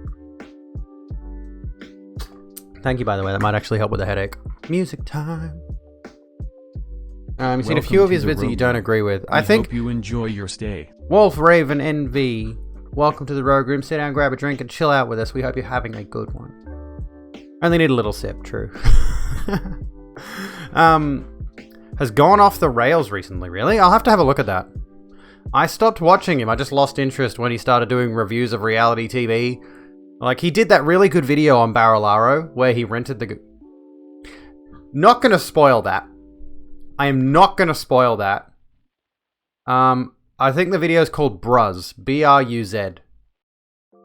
Thank you, by the way. That might actually help with the headache. Music time. You've seen a few of his vids that you don't agree with. I think hope you enjoy your stay. Wolf Raven NV. Welcome to the Rogue Room. Sit down, grab a drink, and chill out with us. We hope you're having a good one. Only need a little sip, true. Has gone off the rails recently, really? I'll have to have a look at that. I stopped watching him. I just lost interest when he started doing reviews of reality TV. Like, he did that really good video on Barilaro where he rented the... Not gonna spoil that. I am not gonna spoil that. I think the video is called Bruz. B-R-U-Z.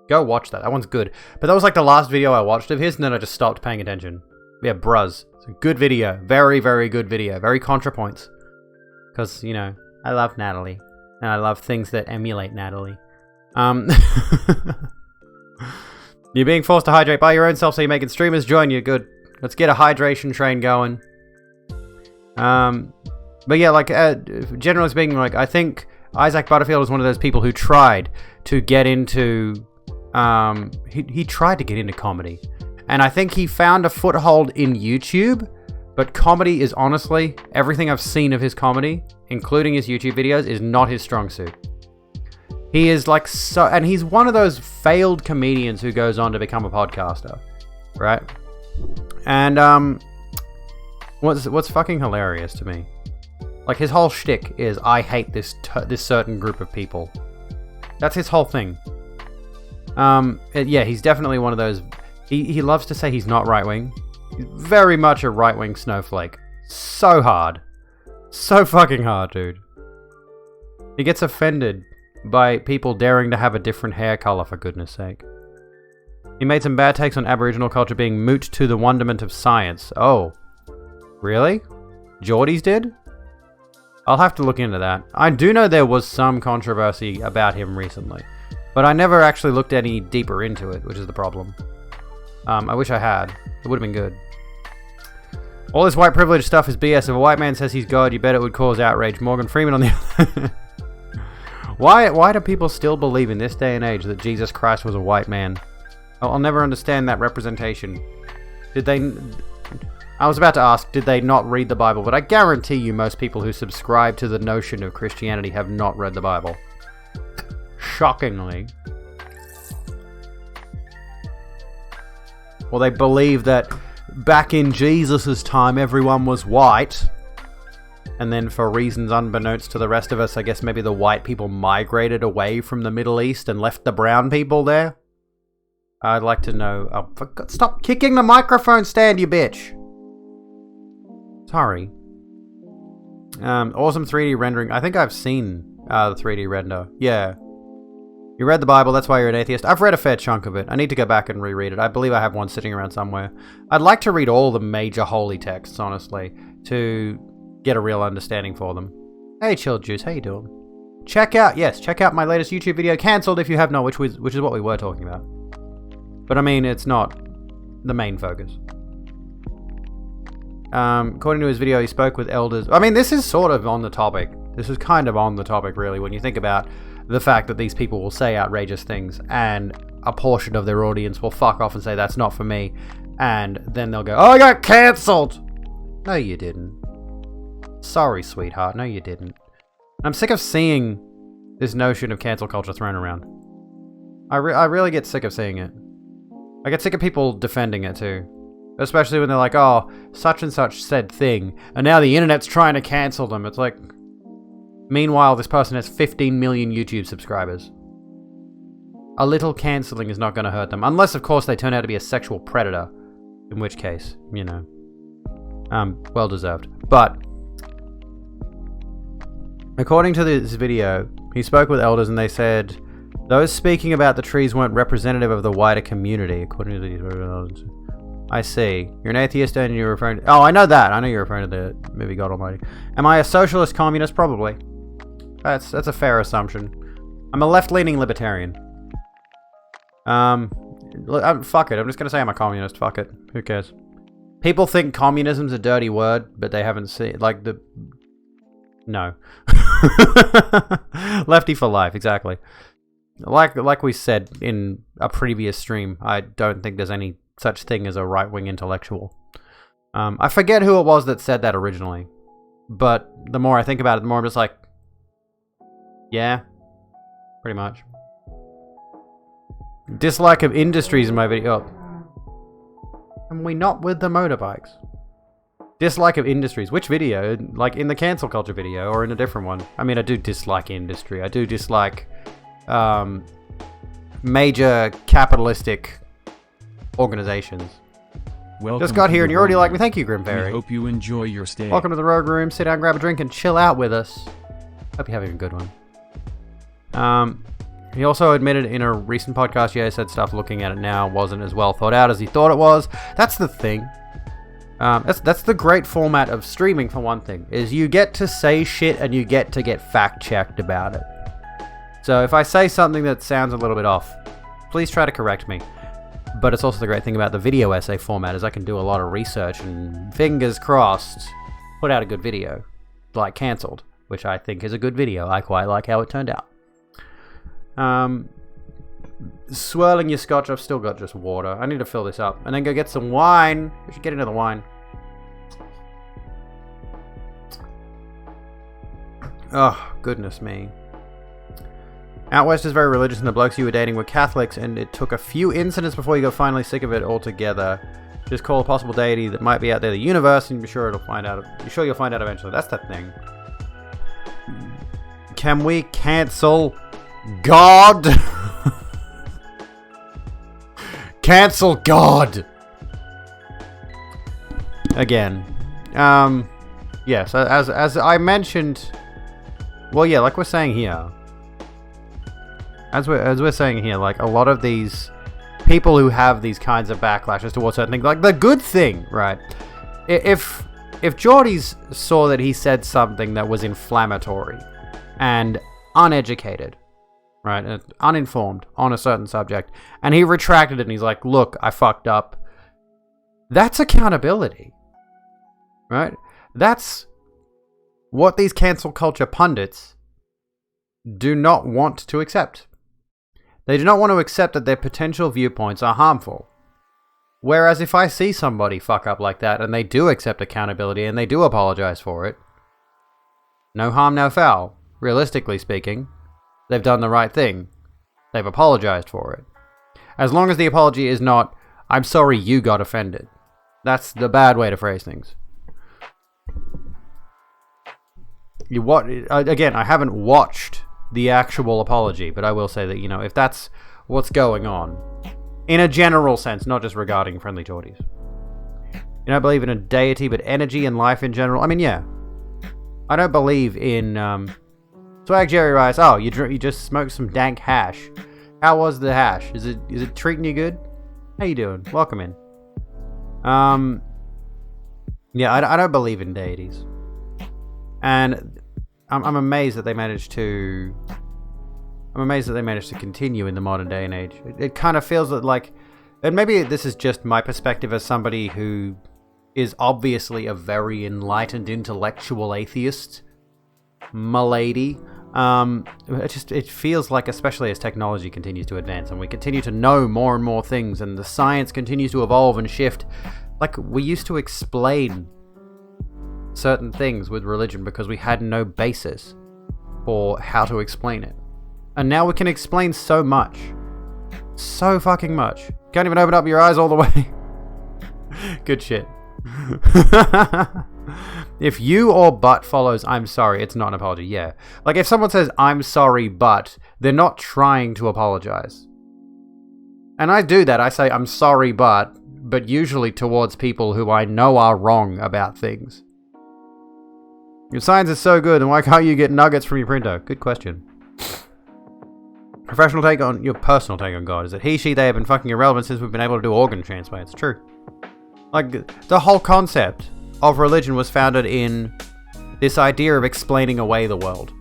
Go watch that. That one's good. But that was like the last video I watched of his, and then I just stopped paying attention. Yeah, Bruz. It's a good video. Very, very good video. Very ContraPoints. Because, you know, I love Natalie. And I love things that emulate Natalie. You're being forced to hydrate by your own self, so you're making streamers join you. Good. Let's get a hydration train going. But yeah, like, generally speaking, like, I think Isaac Butterfield is one of those people who tried to get into... he tried to get into comedy. And I think he found a foothold in YouTube. But comedy is honestly, everything I've seen of his comedy, including his YouTube videos, is not his strong suit. He is like so, and he's one of those failed comedians who goes on to become a podcaster, right? And what's fucking hilarious to me, like his whole shtick is I hate this certain group of people. That's his whole thing. Yeah, he's definitely one of those. He loves to say he's not right wing. He's very much a right-wing snowflake. So hard. So fucking hard, dude. He gets offended by people daring to have a different hair color, for goodness sake. He made some bad takes on Aboriginal culture being moot to the wonderment of science. Oh. Really? Geordies did? I'll have to look into that. I do know there was some controversy about him recently, but I never actually looked any deeper into it, which is the problem. I wish I had. It would have been good. All this white privilege stuff is BS. If a white man says he's God, you bet it would cause outrage. Morgan Freeman on the other... Why do people still believe in this day and age that Jesus Christ was a white man? I'll never understand that representation. Did they... I was about to ask, did they not read the Bible? But I guarantee you most people who subscribe to the notion of Christianity have not read the Bible. Shockingly. Well, they believe that back in Jesus' time, everyone was white. And then for reasons unbeknownst to the rest of us, I guess maybe the white people migrated away from the Middle East and left the brown people there. I'd like to know... Oh, for God, stop kicking the microphone stand, you bitch! Sorry. Awesome 3D rendering. I think I've seen the 3D render. Yeah. You read the Bible, that's why you're an atheist. I've read a fair chunk of it. I need to go back and reread it. I believe I have one sitting around somewhere. I'd like to read all the major holy texts, honestly, to get a real understanding for them. Hey, Chill Juice, how you doing? Check out my latest YouTube video, cancelled if you have not, which is what we were talking about. But I mean, it's not the main focus. According to his video, he spoke with elders. I mean, this is sort of on the topic. This is kind of on the topic, really, when you think about the fact that these people will say outrageous things and a portion of their audience will fuck off and say that's not for me, and then they'll go, oh, I got cancelled. No, you didn't. Sorry, sweetheart. No, you didn't. I'm sick of seeing this notion of cancel culture thrown around. I really get sick of seeing it. I get sick of people defending it too. Especially when they're like, oh, such and such said thing, and now the internet's trying to cancel them. It's like, meanwhile, this person has 15 million YouTube subscribers. A little cancelling is not going to hurt them. Unless, of course, they turn out to be a sexual predator. In which case, you know, well deserved. But according to this video, he spoke with elders and they said, those speaking about the trees weren't representative of the wider community, according to these. I see. You're an atheist and you're referring to... Oh, I know that. I know you're referring to the movie God Almighty. Am I a socialist communist? Probably. That's a fair assumption. I'm a left-leaning libertarian. Fuck it. I'm just gonna say I'm a communist. Fuck it. Who cares? People think communism's a dirty word, but they haven't seen... Like, the... No. Lefty for life, exactly. Like we said in a previous stream, I don't think there's any such thing as a right-wing intellectual. I forget who it was that said that originally, but the more I think about it, the more I'm just like, yeah, pretty much. Dislike of industries in my video. Oh. Am we not with the motorbikes? Dislike of industries. Which video? Like in the cancel culture video or in a different one? I mean, I do dislike industry. I do dislike major capitalistic organizations. Welcome just got here and you already like me. Thank you, Grim We Fairy. hope you enjoy your stay. Welcome to the Rogue Room. Sit down, grab a drink, and chill out with us. Hope you're having a good one. He also admitted in a recent podcast, yeah, he said stuff looking at it now wasn't as well thought out as he thought it was. That's the thing. That's the great format of streaming, for one thing, is you get to say shit and you get to get fact-checked about it. So if I say something that sounds a little bit off, please try to correct me. But it's also the great thing about the video essay format is I can do a lot of research and, fingers crossed, put out a good video. Like Cancelled, which I think is a good video. I quite like how it turned out. Swirling your scotch. I've still got just water. I need to fill this up. And then go get some wine. We should get into the wine. Oh, goodness me. Out west is very religious and the blokes you were dating were Catholics, and it took a few incidents before you got finally sick of it altogether. Just call a possible deity that might be out there, the universe, and you're sure you'll find out eventually. That's the thing. Can we cancel God? Cancel God! Again. Yes, as I mentioned... Well, yeah, like we're saying here... As we're saying here, like, a lot of these people who have these kinds of backlashes towards certain things, like, the good thing, right? If Geordies saw that he said something that was inflammatory and uneducated, right, uninformed on a certain subject, and he retracted it and he's like, look, I fucked up, that's accountability, right? That's what these cancel culture pundits do not want to accept. They do not want to accept that their potential viewpoints are harmful. Whereas if I see somebody fuck up like that and they do accept accountability and they do apologize for it, no harm, no foul. Realistically speaking, they've done the right thing. They've apologized for it. As long as the apology is not, I'm sorry you got offended. That's the bad way to phrase things. Again, I haven't watched the actual apology, but I will say that, you know, if that's what's going on, in a general sense, not just regarding Friendly Geordies. You don't believe in a deity, but energy and life in general. I mean, yeah. I don't believe in, Swag Jerry Rice. Oh, you just smoked some dank hash. How was the hash? Is it treating you good? How you doing? Welcome in. Yeah, I don't believe in deities. And I'm amazed that they managed to... I'm amazed that they managed to continue in the modern day and age. It kind of feels like... And maybe this is just my perspective as somebody who is obviously a very enlightened intellectual atheist, m'lady. It feels like, especially as technology continues to advance and we continue to know more and more things and the science continues to evolve and shift, like we used to explain certain things with religion because we had no basis for how to explain it. And now we can explain so much. So fucking much. Can't even open up your eyes all the way. Good shit. If you or but follows I'm sorry, it's not an apology. Yeah. Like if someone says I'm sorry but, they're not trying to apologize. And I do that. I say I'm sorry but usually towards people who I know are wrong about things. Your science is so good, and why can't you get nuggets from your printer? Good question. Your personal take on God is that he, she, they have been fucking irrelevant since we've been able to do organ transplants. True. Like, the whole concept of religion was founded in this idea of explaining away the world.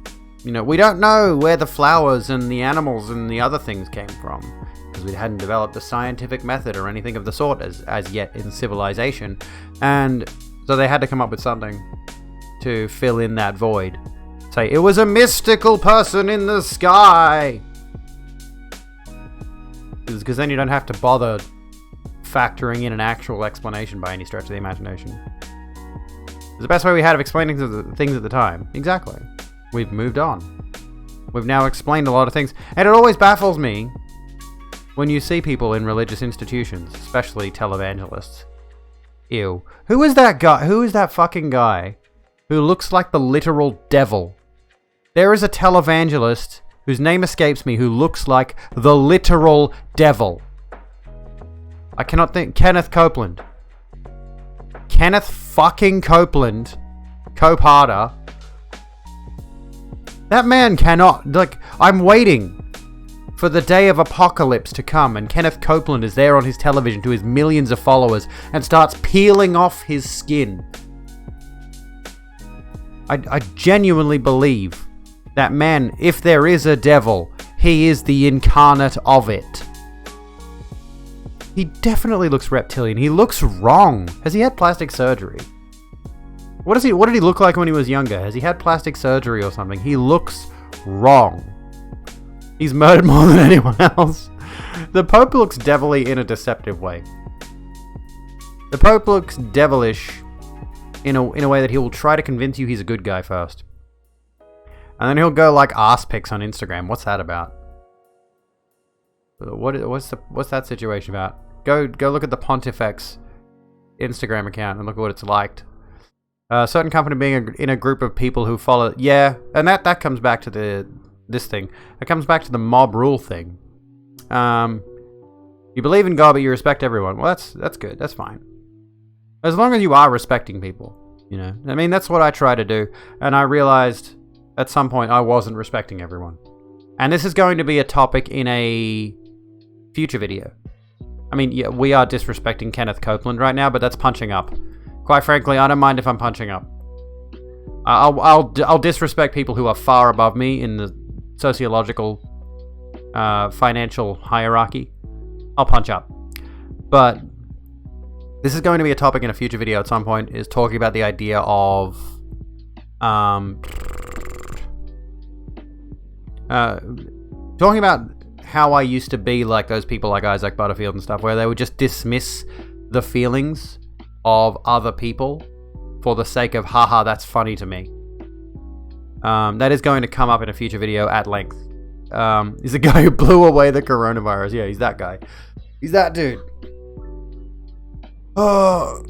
You know, we don't know where the flowers and the animals and the other things came from, because we hadn't developed a scientific method or anything of the sort as yet in civilization. And so they had to come up with something to fill in that void. Say, it was a mystical person in the sky! Because then you don't have to bother factoring in an actual explanation by any stretch of the imagination. It's the best way we had of explaining things at the time. Exactly. We've moved on. We've now explained a lot of things. And it always baffles me when you see people in religious institutions, especially televangelists. Ew. Who is that guy? Who is that fucking guy who looks like the literal devil? There is a televangelist whose name escapes me who looks like the literal devil. I cannot think. Kenneth Copeland. Kenneth fucking Copeland. Cope-harder. That man cannot... Like, I'm waiting for the day of apocalypse to come and Kenneth Copeland is there on his television to his millions of followers and starts peeling off his skin. I genuinely believe that man, if there is a devil, he is the incarnate of it. He definitely looks reptilian. He looks wrong. Has he had plastic surgery? What did he look like when he was younger? Has he had plastic surgery or something? He looks wrong. He's murdered more than anyone else. The Pope looks devilly in a deceptive way. The Pope looks devilish in a way that he will try to convince you he's a good guy first. And then he'll go like ass pics on Instagram. What's that about? What's that situation about? Go look at the Pontifex Instagram account and look at what it's liked. A certain company being in a group of people who follow... Yeah, and that comes back to this thing. It comes back to the mob rule thing. You believe in God, but you respect everyone. Well, that's good. That's fine. As long as you are respecting people, you know. I mean, that's what I try to do. And I realized at some point I wasn't respecting everyone. And this is going to be a topic in a future video. I mean, yeah, we are disrespecting Kenneth Copeland right now, but that's punching up. Quite frankly, I don't mind if I'm punching up. I'll disrespect people who are far above me in the sociological, financial hierarchy. I'll punch up. But this is going to be a topic in a future video at some point, is talking about the idea of talking about how I used to be like those people like Isaac Butterfield and stuff, where they would just dismiss the feelings of other people for the sake of, haha, that's funny to me. That is going to come up in a future video at length. He's the guy who blew away the coronavirus. Yeah, he's that guy. He's that dude. Oh,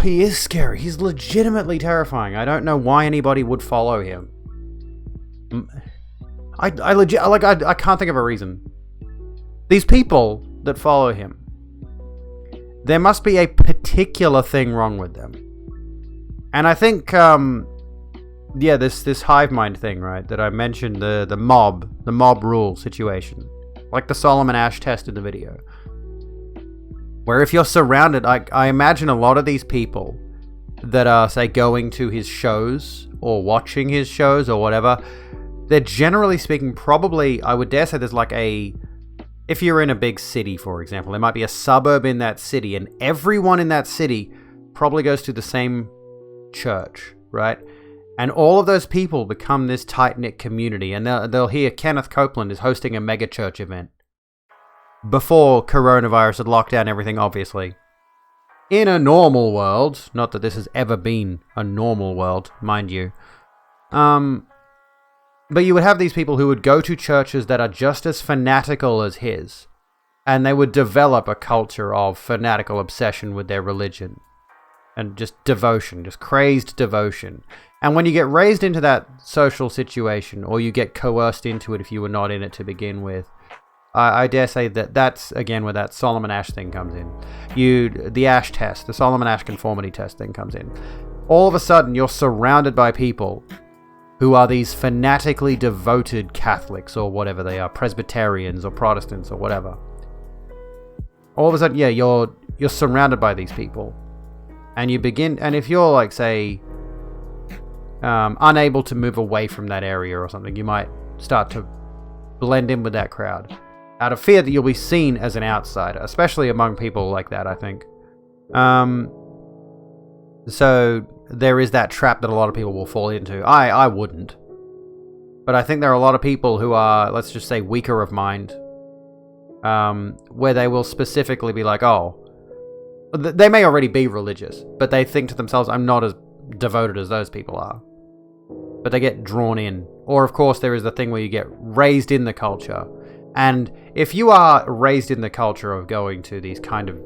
he is scary. He's legitimately terrifying. I don't know why anybody would follow him. I can't think of a reason. These people that follow him, there must be a particular thing wrong with them. And I think, yeah, this hive mind thing, right, that I mentioned, the mob rule situation, like the Solomon Ash test in the video, where if you're surrounded, I imagine a lot of these people that are, say, going to his shows or watching his shows or whatever, they're generally speaking probably, I would dare say there's like if you're in a big city, for example, there might be a suburb in that city, and everyone in that city probably goes to the same church, right? And all of those people become this tight-knit community, and they'll hear Kenneth Copeland is hosting a mega church event. Before coronavirus had locked down everything, obviously. In a normal world, not that this has ever been a normal world, mind you. But you would have these people who would go to churches that are just as fanatical as his, and they would develop a culture of fanatical obsession with their religion. And just devotion, just crazed devotion. And when you get raised into that social situation, or you get coerced into it if you were not in it to begin with, I dare say that that's, again, where that Solomon Asch thing comes in. The Asch test, the Solomon Asch conformity test thing comes in. All of a sudden, you're surrounded by people who are these fanatically devoted Catholics, or whatever they are, Presbyterians, or Protestants, or whatever. All of a sudden, yeah, you're surrounded by these people. And you begin, and if you're, like, say, unable to move away from that area or something, you might start to blend in with that crowd out of fear that you'll be seen as an outsider, especially among people like that, I think. So there is that trap that a lot of people will fall into. I wouldn't. But I think there are a lot of people who are, let's just say, weaker of mind, where they will specifically be like, oh, they may already be religious, but they think to themselves, I'm not as devoted as those people are. But they get drawn in. Or, of course, there is the thing where you get raised in the culture. And if you are raised in the culture of going to these kind of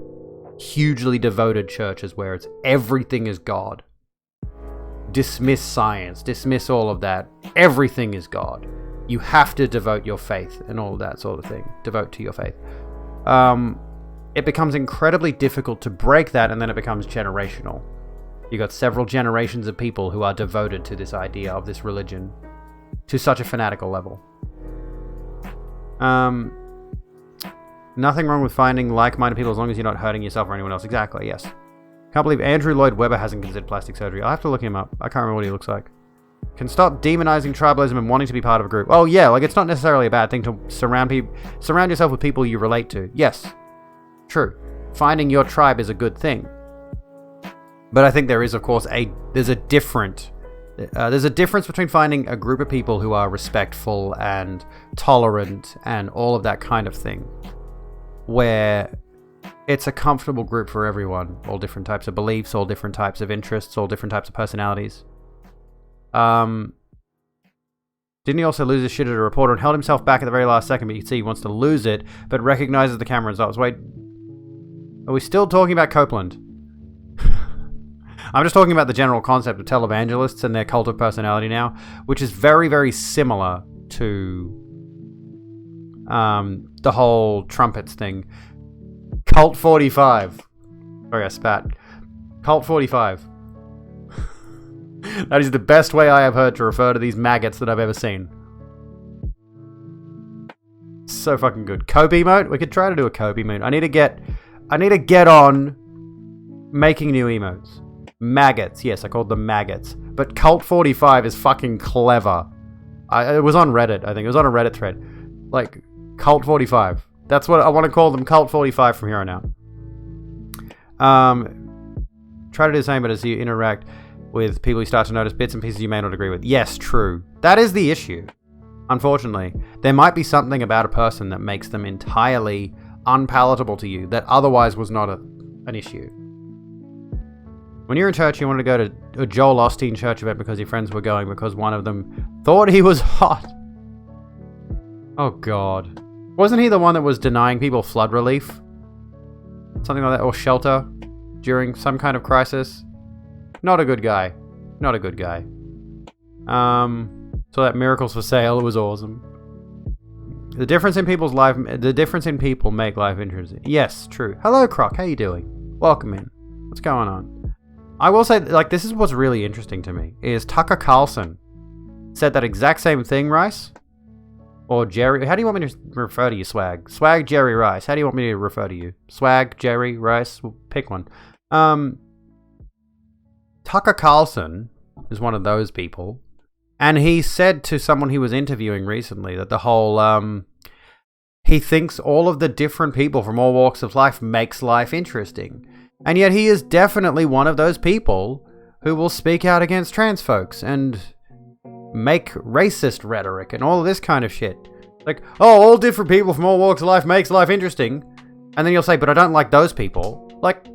hugely devoted churches where it's everything is God, dismiss science, dismiss all of that, everything is God, you have to devote your faith and all of that sort of thing, devote to your faith, it becomes incredibly difficult to break that, and then it becomes generational. You got several generations of people who are devoted to this idea of this religion to such a fanatical level. Nothing wrong with finding like-minded people as long as you're not hurting yourself or anyone else. Exactly, yes. Can't believe Andrew Lloyd Webber hasn't considered plastic surgery. I'll have to look him up. I can't remember what he looks like. Can stop demonizing tribalism and wanting to be part of a group. Oh yeah, like it's not necessarily a bad thing to surround yourself with people you relate to. Yes, true. Finding your tribe is a good thing. But I think there is, of course, there's a difference between finding a group of people who are respectful and tolerant and all of that kind of thing, where it's a comfortable group for everyone, all different types of beliefs, all different types of interests, all different types of personalities. Didn't he also lose his shit at a reporter and held himself back at the very last second, but you can see he wants to lose it, but recognizes the camera and stops. Wait, are we still talking about Copeland? I'm just talking about the general concept of televangelists and their cult of personality now, which is very, very similar to the whole trumpets thing. Cult 45. Sorry, I spat. Cult 45. That is the best way I have heard to refer to these maggots that I've ever seen. So fucking good. Kobe mode? We could try to do a Kobe mode. I need to get on making new emotes. Maggots. Yes, I called them maggots. But Cult 45 is fucking clever. It was on Reddit, I think. It was on a Reddit thread. Like, Cult 45. That's what I want to call them, Cult 45 from here on out. Try to do the same, but as you interact with people, you start to notice bits and pieces you may not agree with. Yes, true. That is the issue. Unfortunately, there might be something about a person that makes them entirely unpalatable to you that otherwise was not an issue. When you're in church, you want to go to a Joel Osteen church event because your friends were going because one of them thought he was hot. Oh god. Wasn't he the one that was denying people flood relief? Something like that, or shelter during some kind of crisis? Not a good guy. Not a good guy. So that Miracles for Sale, it was awesome. The difference in people make life interesting. Yes, true. Hello, Croc. How you doing? Welcome in. What's going on? I will say, like, this is what's really interesting to me, is Tucker Carlson said that exact same thing, Rice? Or Jerry, how do you want me to refer to you, Swag? Swag, Jerry, Rice. How do you want me to refer to you? Swag, Jerry, Rice? Well, pick one. Tucker Carlson is one of those people, and he said to someone he was interviewing recently that the whole, he thinks all of the different people from all walks of life makes life interesting. And yet he is definitely one of those people who will speak out against trans folks and make racist rhetoric and all this kind of shit. Like, oh, all different people from all walks of life makes life interesting. And then you'll say, but I don't like those people. Like,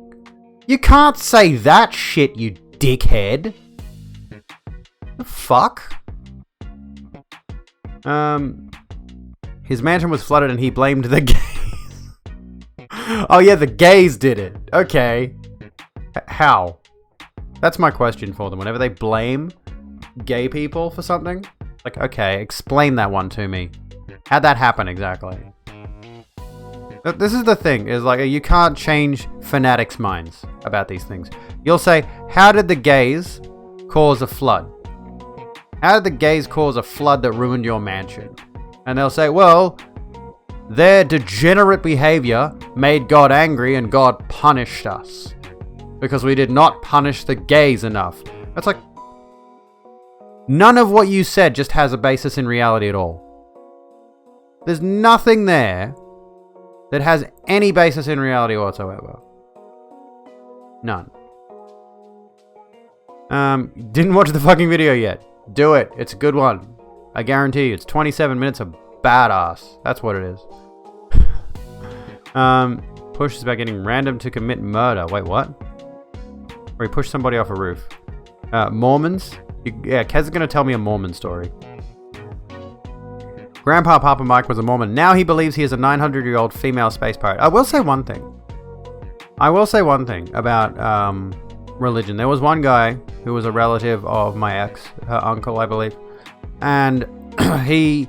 you can't say that shit, you dickhead. The fuck? His mansion was flooded and he blamed the gays. Oh yeah, the gays did it. Okay. How? That's my question for them. Whenever they blame gay people for something, like, okay, explain that one to me. How'd that happen exactly? This is the thing, is like, you can't change fanatics' minds about these things. You'll say, how did the gays cause a flood? How did the gays cause a flood that ruined your mansion? And they'll say, well, their degenerate behavior made God angry and God punished us because we did not punish the gays enough. That's like, none of what you said just has a basis in reality at all. There's nothing there that has any basis in reality whatsoever. None. Didn't watch the fucking video yet. Do it. It's a good one. I guarantee you. It's 27 minutes of badass. That's what it is. Push is about getting random to commit murder. Wait, what? Or he pushed somebody off a roof. Mormons? Yeah, Kez is going to tell me a Mormon story. Grandpa Papa Mike was a Mormon. Now he believes he is a 900-year-old female space pirate. I will say one thing about religion. There was one guy who was a relative of my ex, her uncle, I believe, and he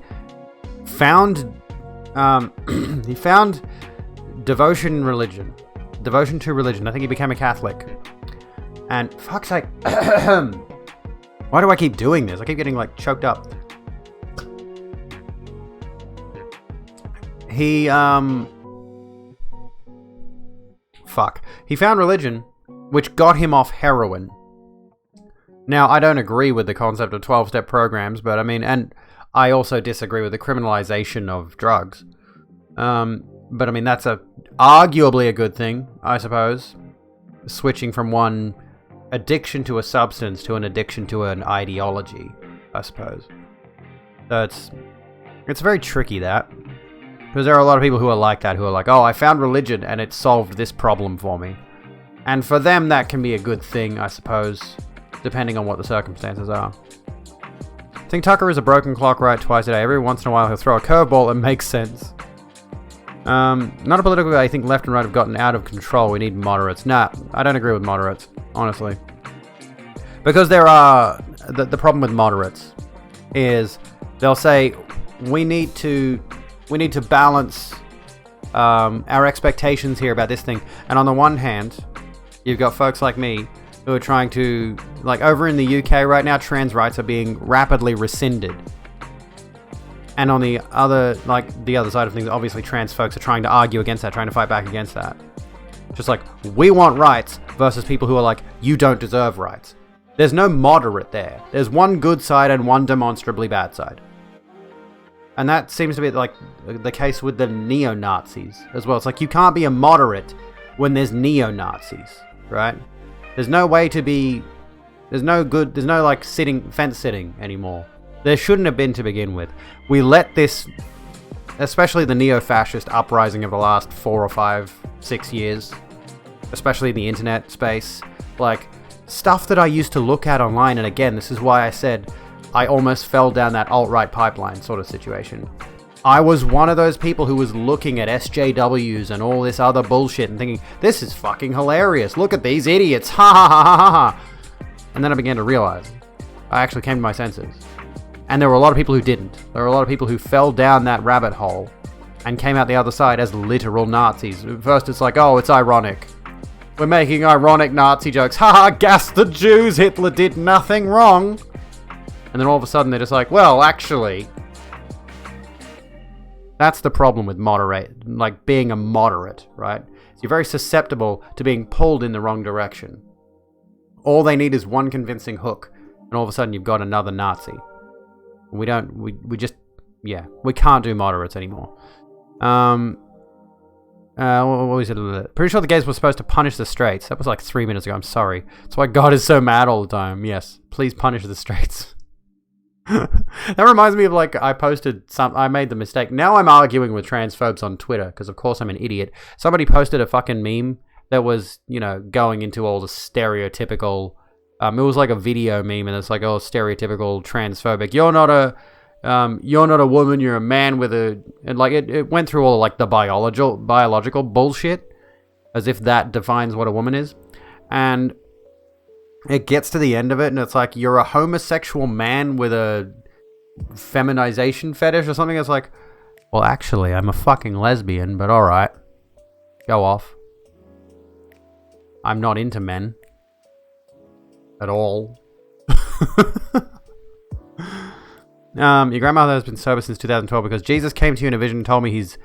found devotion to religion. I think he became a Catholic. And fuck's sake, why do I keep doing this? I keep getting like choked up. He found religion, which got him off heroin. Now, I don't agree with the concept of 12-step programs, but I mean, and I also disagree with the criminalization of drugs. But I mean, that's arguably a good thing, I suppose. Switching from one addiction to a substance to an addiction to an ideology, I suppose. So it's very tricky, that. Because there are a lot of people who are like that, who are like, oh, I found religion and it solved this problem for me. And for them, that can be a good thing, I suppose, depending on what the circumstances are. I think Tucker is a broken clock right twice a day. Every once in a while, he'll throw a curveball that makes sense. Not a political guy. I think left and right have gotten out of control. We need moderates. Nah, I don't agree with moderates, honestly. Because there are... The problem with moderates is they'll say, we need to balance our expectations here about this thing. And on the one hand, you've got folks like me who are trying to, like, over in the UK right now, trans rights are being rapidly rescinded. And on the other side of things, obviously trans folks are trying to argue against that, trying to fight back against that. Just like, we want rights versus people who are like, you don't deserve rights. There's no moderate there. There's one good side and one demonstrably bad side. And that seems to be like the case with the neo-Nazis as well. It's like, you can't be a moderate when there's neo-Nazis, right? There's no way to be... There's no like fence sitting anymore. There shouldn't have been to begin with. We let this, especially the neo-fascist uprising of the last 4 or 5, 6 years, especially in the internet space, like, stuff that I used to look at online, and again, this is why I said I almost fell down that alt-right pipeline sort of situation. I was one of those people who was looking at SJWs and all this other bullshit and thinking, this is fucking hilarious, look at these idiots, ha ha ha ha ha. And then I began to realize, I actually came to my senses. And there were a lot of people who didn't. There were a lot of people who fell down that rabbit hole and came out the other side as literal Nazis. At first it's like, oh, it's ironic. We're making ironic Nazi jokes. Haha, gas the Jews, Hitler did nothing wrong. And then all of a sudden they're just like, well, actually... That's the problem with like being a moderate, right? So you're very susceptible to being pulled in the wrong direction. All they need is one convincing hook, and all of a sudden you've got another Nazi. We can't do moderates anymore. What was it? Pretty sure the gays were supposed to punish the straights. That was like 3 minutes ago. I'm sorry. That's why God is so mad all the time. Yes, please punish the straights. That reminds me of like I made the mistake. Now I'm arguing with transphobes on Twitter because of course I'm an idiot. Somebody posted a fucking meme that was, you know, going into all the stereotypical. It was like a video meme, and it's like, oh, stereotypical transphobic. You're not a woman. You're a man with a, and like it went through all like the biological bullshit, as if that defines what a woman is, and it gets to the end of it, and it's like you're a homosexual man with a feminization fetish or something. It's like, well, actually, I'm a fucking lesbian, but all right, go off. I'm not into men. At all. Your grandmother has been sober since 2012 because Jesus came to you in a vision and told me he's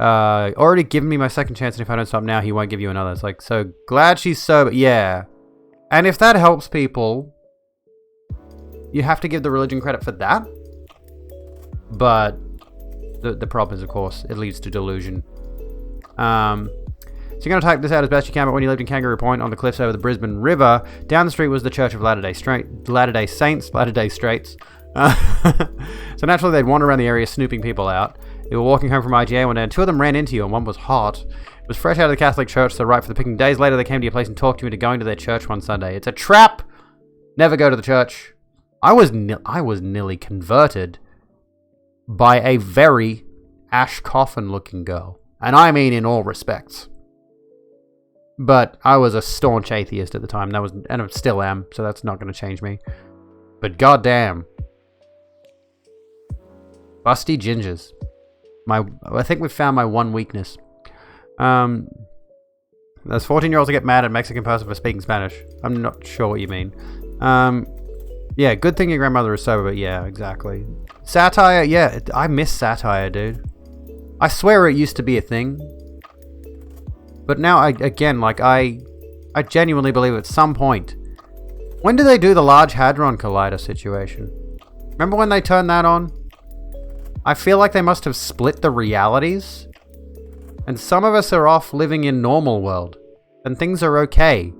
already given me my second chance, and if I don't stop now, he won't give you another. It's like, so glad she's sober. Yeah. And if that helps people, you have to give the religion credit for that. But the problem is, of course, it leads to delusion. So you're going to type this out as best you can, but when you lived in Kangaroo Point on the cliffs over the Brisbane River, down the street was the Church of Latter-day Saints, Latter-day Straights. So naturally they'd wander around the area snooping people out. You were walking home from IGA one day and two of them ran into you and one was hot. It was fresh out of the Catholic Church, so right for the picking. Days later they came to your place and talked you into going to their church one Sunday. It's a trap! Never go to the church. I was nearly converted by a very Ash Coffin looking girl. And I mean in all respects. But I was a staunch atheist at the time. And I still am, so that's not going to change me. But goddamn, busty gingers. I think we've found my one weakness. There's 14-year-olds that get mad at a Mexican person for speaking Spanish. I'm not sure what you mean. Yeah, good thing your grandmother is sober, but yeah, exactly. Satire, yeah, I miss satire, dude. I swear it used to be a thing. But now, I genuinely believe at some point. When do they do the Large Hadron Collider situation? Remember when they turned that on? I feel like they must have split the realities. And some of us are off living in normal world. And things are okay.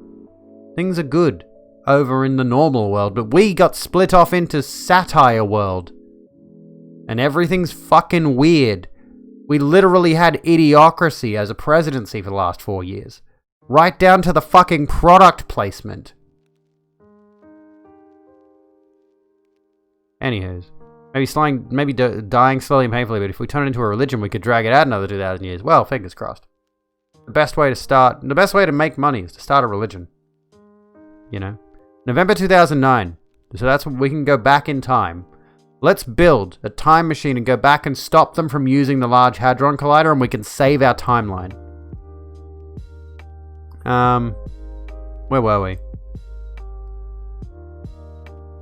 Things are good over in the normal world. But we got split off into satire world. And everything's fucking weird. We literally had Idiocracy as a presidency for the last 4 years. Right down to the fucking product placement. Anywho's. Maybe dying slowly and painfully, but if we turn it into a religion, we could drag it out another 2,000 years. Well, fingers crossed. The best way to make money is to start a religion. You know? November 2009. So that's when we can go back in time. Let's build a time machine and go back and stop them from using the Large Hadron Collider, and we can save our timeline. Where were we?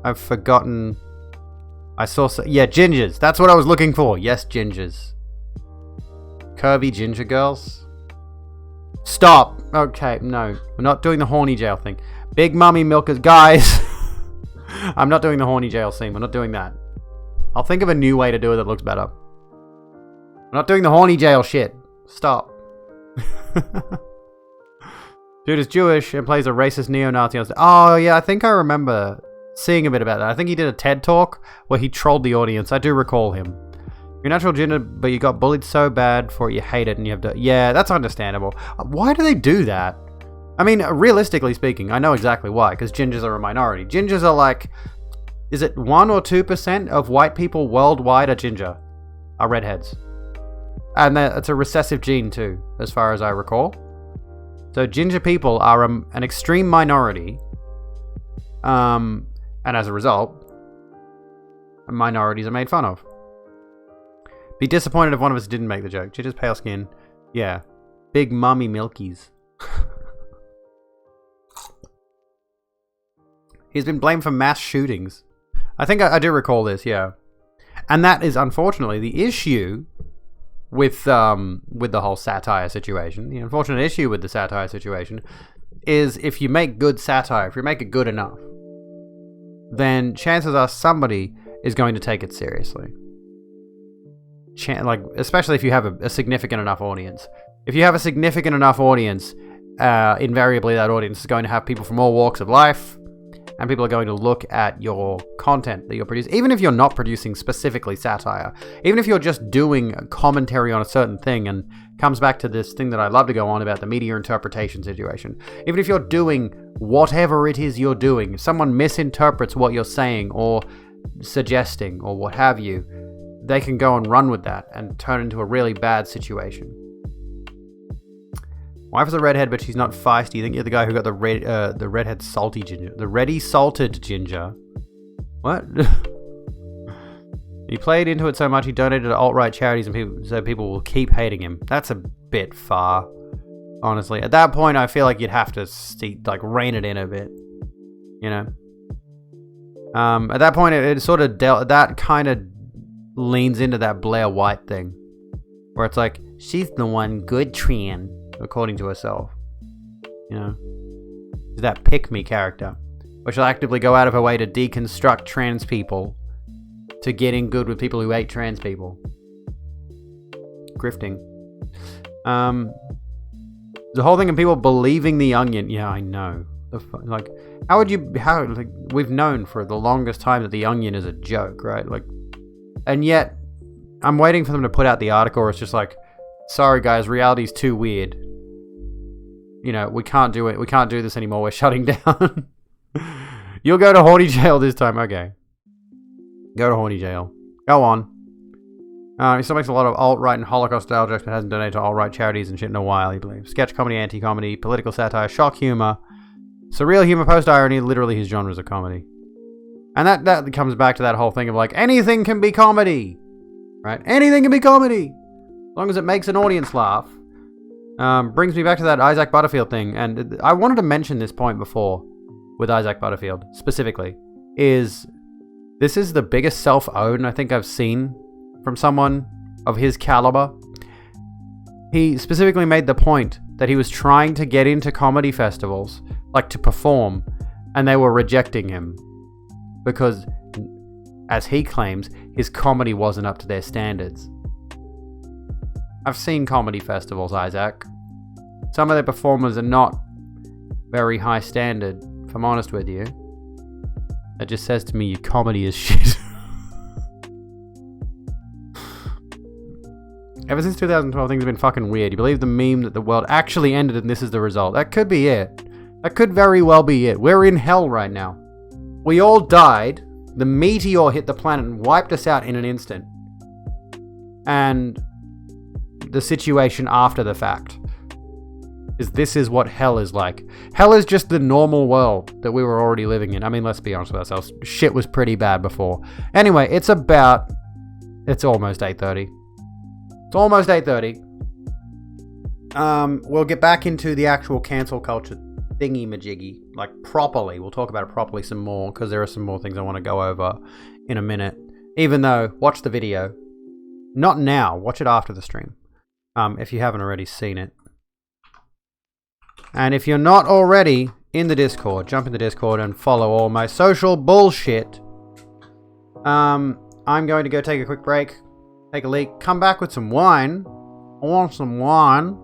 I've forgotten. I saw yeah, gingers. That's what I was looking for. Yes, gingers. Curvy ginger girls. Stop. Okay, no. We're not doing the horny jail thing. Big mummy milkers. Guys. I'm not doing the horny jail scene. We're not doing that. I'll think of a new way to do it that looks better. We're not doing the horny jail shit. Stop. Dude is Jewish and plays a racist neo-Nazi. Oh, yeah, I think I remember seeing a bit about that. I think he did a TED Talk where he trolled the audience. I do recall him. You're a natural ginger, but you got bullied so bad for it you hate it and you have to... Yeah, that's understandable. Why do they do that? I mean, realistically speaking, I know exactly why, because gingers are a minority. Gingers are like... Is it 1 or 2% of white people worldwide are ginger? Are redheads. And it's a recessive gene too, as far as I recall. So ginger people are an extreme minority. And as a result, minorities are made fun of. Be disappointed if one of us didn't make the joke. Ginger's pale skin. Yeah. Big mummy milkies. He's been blamed for mass shootings. I think I do recall this, yeah. And that is unfortunately the issue with the whole satire situation. The unfortunate issue with the satire situation is if you make good satire, if you make it good enough, then chances are somebody is going to take it seriously. Especially if you have a significant enough audience. If you have a significant enough audience, invariably that audience is going to have people from all walks of life, and people are going to look at your content that you're producing. Even if you're not producing specifically satire, even if you're just doing a commentary on a certain thing, and comes back to this thing that I love to go on about, the media interpretation situation. Even if you're doing whatever it is you're doing, if someone misinterprets what you're saying or suggesting or what have you, they can go and run with that and turn it into a really bad situation. Wife is a redhead, but she's not feisty. You think you're the guy who got the redhead salty ginger, the ready salted ginger? What? He played into it so much he donated to alt-right charities, and people will keep hating him. That's a bit far, honestly. At that point, I feel like you'd have to rein it in a bit, you know. At that point, it sort of that kind of leans into that Blair White thing, where it's like she's the one good Tran, according to herself, you know. That pick-me character, which will actively go out of her way to deconstruct trans people to get in good with people who hate trans people. Grifting. The whole thing of people believing the Onion. Yeah, I know. We've known for the longest time that the Onion is a joke, right? And yet, I'm waiting for them to put out the article where it's just like, sorry guys, reality's too weird. You know, we can't do it. We can't do this anymore. We're shutting down. You'll go to horny jail this time. Okay. Go to horny jail. Go on. He still makes a lot of alt-right and Holocaust-style jokes, but hasn't donated to alt-right charities and shit in a while, he believes. Sketch comedy, anti-comedy, political satire, shock humor, surreal humor, post-irony, literally his genres of comedy. And that comes back to that whole thing of like, anything can be comedy! Right? Anything can be comedy! As long as it makes an audience laugh. Brings me back to that Isaac Butterfield thing, and I wanted to mention this point before with Isaac Butterfield, specifically, this is the biggest self-own I think I've seen from someone of his caliber. He specifically made the point that he was trying to get into comedy festivals, like to perform, and they were rejecting him because, as he claims, his comedy wasn't up to their standards. I've seen comedy festivals, Isaac. Some of their performers are not very high standard, if I'm honest with you. That just says to me your comedy is shit. Ever since 2012, things have been fucking weird. You believe the meme that the world actually ended and this is the result? That could be it. That could very well be it. We're in hell right now. We all died. The meteor hit the planet and wiped us out in an instant. And the situation after the fact this is what hell is like. Hell is just the normal world that we were already living in. I mean, let's be honest with ourselves. Shit was pretty bad before. Anyway, it's almost 8:30. It's almost 8:30. We'll get back into the actual cancel culture thingy-majiggy, like properly. We'll talk about it properly some more, because there are some more things I want to go over in a minute. Even though, watch the video. Not now. Watch it after the stream. If you haven't already seen it. And if you're not already in the Discord, jump in the Discord and follow all my social bullshit. I'm going to go take a quick break, take a leak, come back with some wine. I want some wine.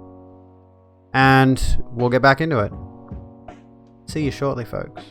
And we'll get back into it. See you shortly, folks.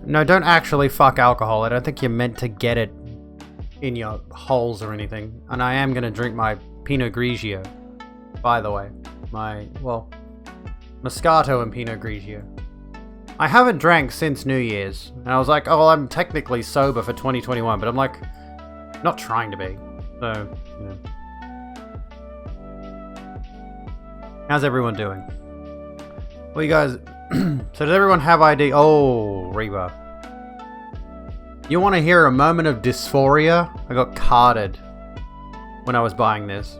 No, don't actually fuck alcohol. I don't think you're meant to get it in your holes or anything. And I am gonna drink my Pinot Grigio, by the way. Well, Moscato and Pinot Grigio. I haven't drank since New Year's. And I was like, oh, well, I'm technically sober for 2021, but I'm like, not trying to be. So, you know. How's everyone doing? Well, you guys... So does everyone have ID? Oh, Reba. You want to hear a moment of dysphoria? I got carded when I was buying this.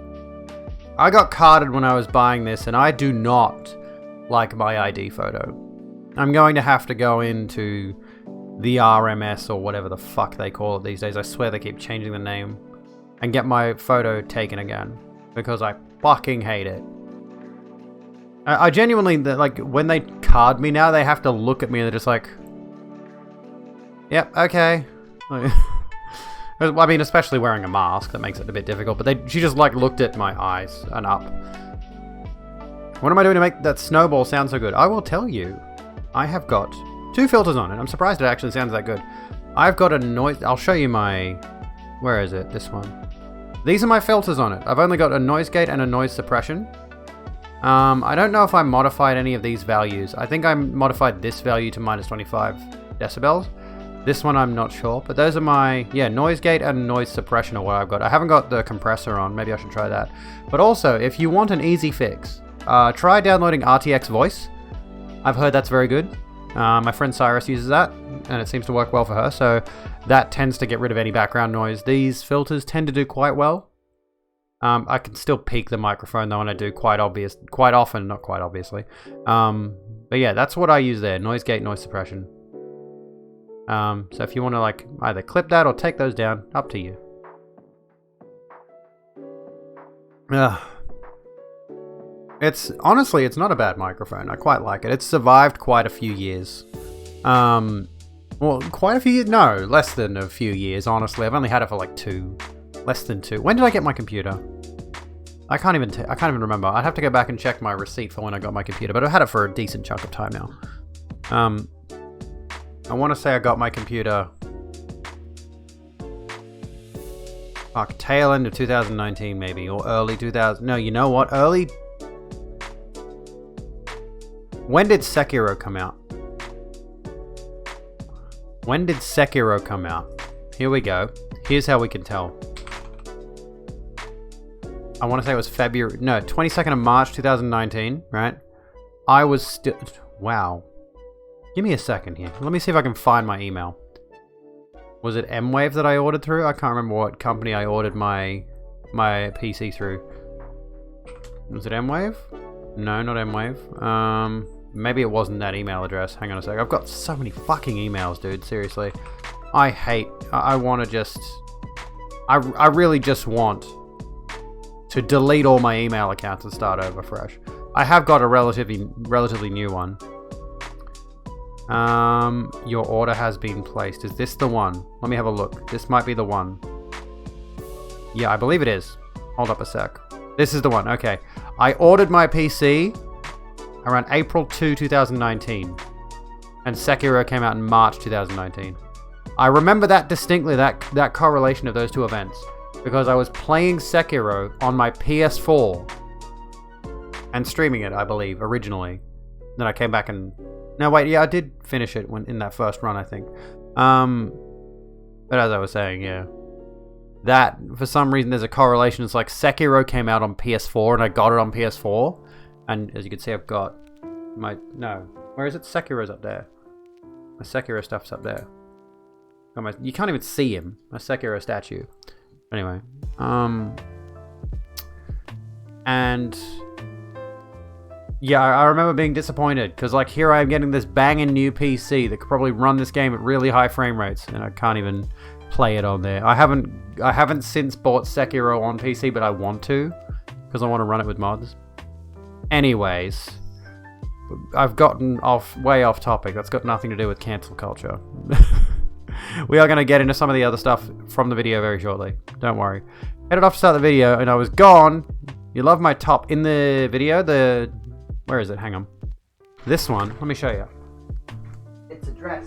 I got carded when I was buying this, and I do not like my ID photo. I'm going to have to go into the RMS or whatever the fuck they call it these days. I swear they keep changing the name. And get my photo taken again. Because I fucking hate it. I genuinely, like, when they card me now, they have to look at me and they're just like... Yep, okay. I mean, especially wearing a mask, that makes it a bit difficult. But she just, like, looked at my eyes and up. What am I doing to make that snowball sound so good? I will tell you. I have got 2 filters on it. I'm surprised it actually sounds that good. I've got a noise... I'll show you my... Where is it? This one. These are my filters on it. I've only got a noise gate and a noise suppression. I don't know if I modified any of these values. I think I modified this value to minus 25 decibels. This one I'm not sure, but those are my, yeah, noise gate and noise suppression are what I've got. I haven't got the compressor on, maybe I should try that. But also, if you want an easy fix, try downloading RTX Voice. I've heard that's very good. My friend Cyrus uses that, and it seems to work well for her, so that tends to get rid of any background noise. These filters tend to do quite well. I can still peak the microphone though, and I do quite often, not quite obviously. But yeah, that's what I use there, noise gate, noise suppression. So if you want to like either clip that or take those down, up to you. Honestly, it's not a bad microphone. I quite like it. It's survived quite a few years. Well, quite a few years? No, less than a few years, honestly. I've only had it for like 2. Less than 2. When did I get my computer? I can't even remember. I'd have to go back and check my receipt for when I got my computer, but I've had it for a decent chunk of time now. I want to say I got my computer... Fuck, tail end of 2019 maybe, or early 2000... No, you know what? Early... When did Sekiro come out? When did Sekiro come out? Here we go. Here's how we can tell. I want to say it was February... No, 22nd of March 2019, right? I was still... Wow. Give me a second here. Let me see if I can find my email. Was it M-Wave that I ordered through? I can't remember what company I ordered my PC through. Was it M-Wave? No, not M-Wave. Maybe it wasn't that email address. Hang on a sec. I've got so many fucking emails, dude. Seriously. I want to just... I really just want to delete all my email accounts and start over fresh. I have got a relatively new one. Your order has been placed. Is this the one? Let me have a look. This might be the one. Yeah, I believe it is. Hold up a sec. This is the one. Okay. I ordered my PC around April 2, 2019. And Sekiro came out in March 2019. I remember that distinctly, that correlation of those two events. Because I was playing Sekiro on my PS4. And streaming it, I believe, originally. Then I came back and... No, wait, yeah, I did finish it in that first run, I think. But as I was saying, yeah. That, for some reason, there's a correlation. It's like Sekiro came out on PS4 and I got it on PS4. And as you can see, I've got my... No. Where is it? Sekiro's up there. My Sekiro stuff's up there. You can't even see him. My Sekiro statue. Anyway. And... Yeah, I remember being disappointed, because like here I am getting this banging new PC that could probably run this game at really high frame rates, and I can't even play it on there. I haven't since bought Sekiro on PC, but I want to, because I want to run it with mods. Anyways, I've gotten way off topic. That's got nothing to do with cancel culture. We are going to get into some of the other stuff from the video very shortly. Don't worry. Headed off to start the video, and I was gone. You love my top in the video, Where is it? Hang on. This one. Let me show you. It's a dress.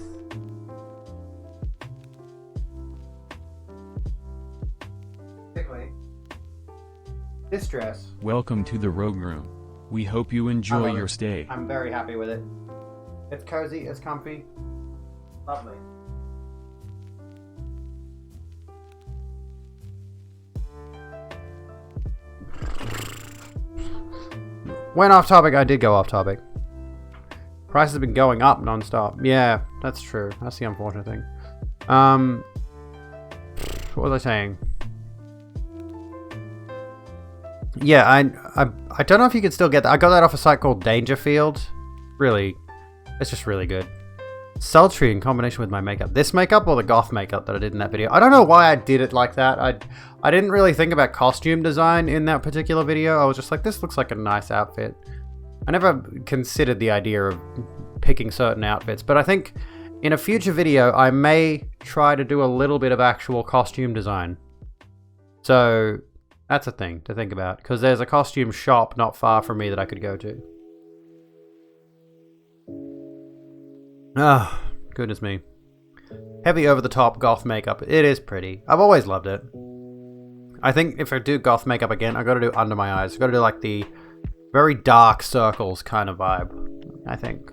This dress. Welcome to the Rogue Room. We hope you I enjoy love your it. stay. I'm very happy with it. It's cozy, it's comfy. Lovely. Went off topic, I did go off topic. Prices have been going up non-stop. Yeah, that's true. That's the unfortunate thing. What was I saying? Yeah, I don't know if you can still get that. I got that off a site called Dangerfield. Really, it's just really good. Sultry in combination with my makeup. This makeup or the goth makeup that I did in that video. I don't know why I did it like that. I didn't really think about costume design in that particular video. I was just like, this looks like a nice outfit. I never considered the idea of picking certain outfits, but I think in a future video, I may try to do a little bit of actual costume design. So that's a thing to think about, because there's a costume shop not far from me that I could go to. Ah, goodness me. Heavy over-the-top goth makeup. It is pretty. I've always loved it. I think if I do goth makeup again, I've got to do under my eyes. I've got to do like the very dark circles kind of vibe, I think.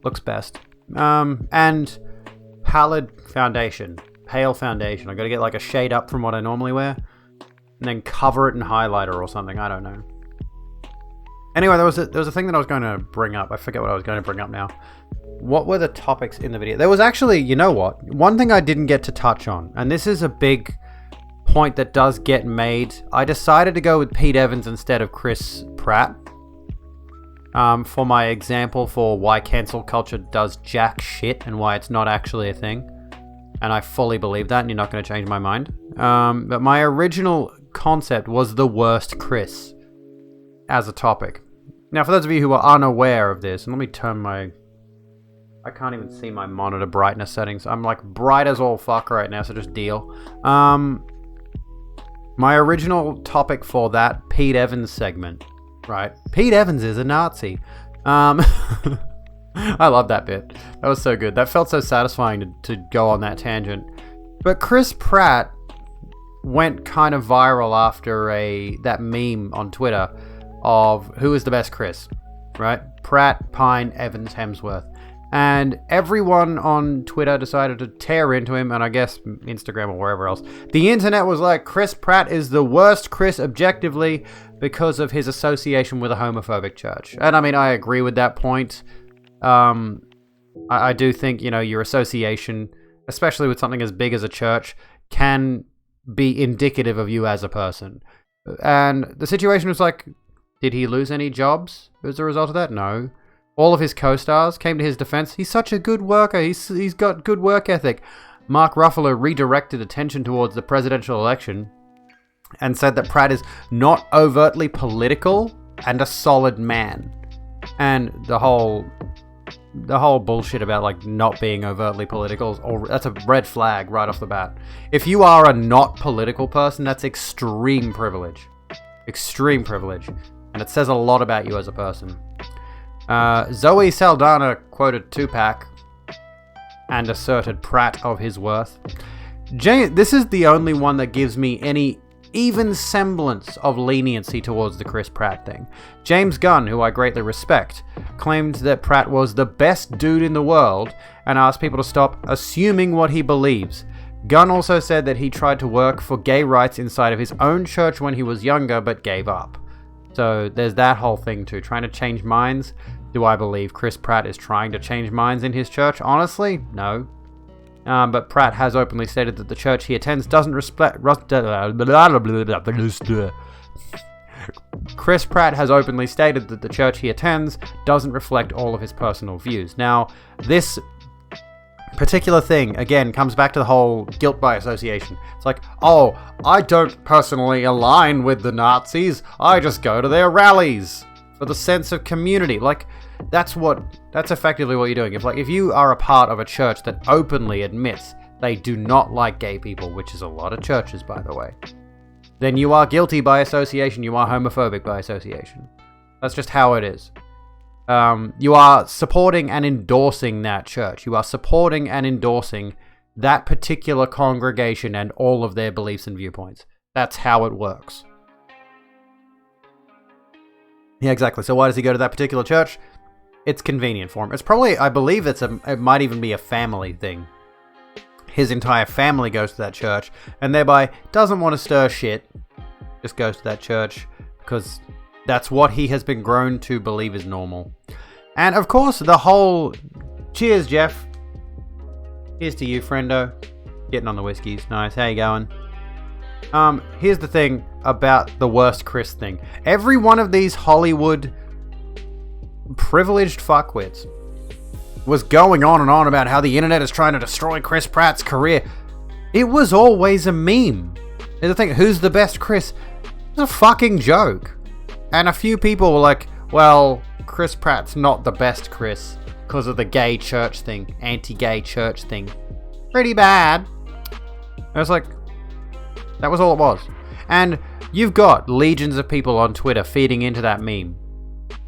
Looks best. And pallid foundation. Pale foundation. I've got to get like a shade up from what I normally wear. And then cover it in highlighter or something. I don't know. Anyway, there was a thing that I was going to bring up. I forget what I was going to bring up now. What were the topics in the video? There was actually, you know what? One thing I didn't get to touch on, and this is a big point that does get made. I decided to go with Pete Evans instead of Chris Pratt. For my example for why cancel culture does jack shit and why it's not actually a thing. And I fully believe that, and you're not going to change my mind. But my original concept was the worst Chris as a topic. Now, for those of you who are unaware of this, and let me turn my... I can't even see my monitor brightness settings. I'm like bright as all fuck right now, so just deal. My original topic for that Pete Evans segment, right? Pete Evans is a Nazi. I love that bit. That was so good. That felt so satisfying to go on that tangent. But Chris Pratt went kind of viral after that meme on Twitter of who is the best Chris, right? Pratt, Pine, Evans, Hemsworth. And everyone on Twitter decided to tear into him, and I guess Instagram or wherever else. The internet was like, Chris Pratt is the worst Chris objectively because of his association with a homophobic church. And I mean, I agree with that point. I do think, you know, your association, especially with something as big as a church, can be indicative of you as a person. And the situation was like, did he lose any jobs as a result of that? No. All of his co-stars came to his defense. He's such a good worker. He's got good work ethic. Mark Ruffalo redirected attention towards the presidential election and said that Pratt is not overtly political and a solid man. And the whole bullshit about like not being overtly political, that's a red flag right off the bat. If you are a not political person, that's extreme privilege. Extreme privilege. And it says a lot about you as a person. Zoe Saldana quoted Tupac and asserted Pratt of his worth. This is the only one that gives me any even semblance of leniency towards the Chris Pratt thing. James Gunn, who I greatly respect, claimed that Pratt was the best dude in the world and asked people to stop assuming what he believes. Gunn also said that he tried to work for gay rights inside of his own church when he was younger but gave up. So there's that whole thing too, trying to change minds. Do I believe Chris Pratt is trying to change minds in his church? Honestly, no. But Pratt has openly stated that the church he attends doesn't respect... Chris Pratt has openly stated that the church he attends doesn't reflect all of his personal views. Now, this particular thing, again, comes back to the whole guilt by association. It's like, oh, I don't personally align with the Nazis. I just go to their rallies for the sense of community. Like, that's effectively what you're doing. If you are a part of a church that openly admits they do not like gay people, which is a lot of churches, by the way, then you are guilty by association. You are homophobic by association. That's just how it is. You are supporting and endorsing that church. You are supporting and endorsing that particular congregation and all of their beliefs and viewpoints. That's how it works. Yeah, exactly. So why does he go to that particular church? It's convenient for him. It's probably, I believe it might even be a family thing. His entire family goes to that church, and thereby doesn't want to stir shit. Just goes to that church because that's what he has been grown to believe is normal. And of course, the whole... Cheers, Jeff. Here's to you, friendo. Getting on the whiskeys. Nice. How you going? Here's the thing about the worst Chris thing. Every one of these Hollywood privileged fuckwits was going on and on about how the internet is trying to destroy Chris Pratt's career. It was always a meme. Here's the thing. Who's the best Chris? It's a fucking joke. And a few people were like, well, Chris Pratt's not the best Chris because of the gay church thing. Anti-gay church thing. Pretty bad. I was like, that was all it was. And you've got legions of people on Twitter feeding into that meme.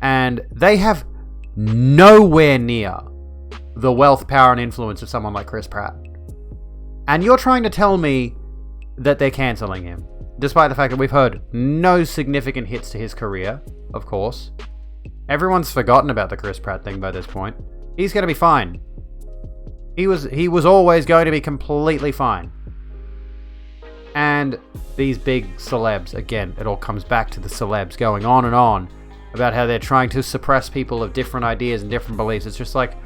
And they have nowhere near the wealth, power, and influence of someone like Chris Pratt. And you're trying to tell me that they're cancelling him. Despite the fact that we've heard no significant hits to his career, of course. Everyone's forgotten about the Chris Pratt thing by this point. He's going to be fine. He was always going to be completely fine. And these big celebs, again, it all comes back to the celebs going on and on about how they're trying to suppress people of different ideas and different beliefs. It's just like,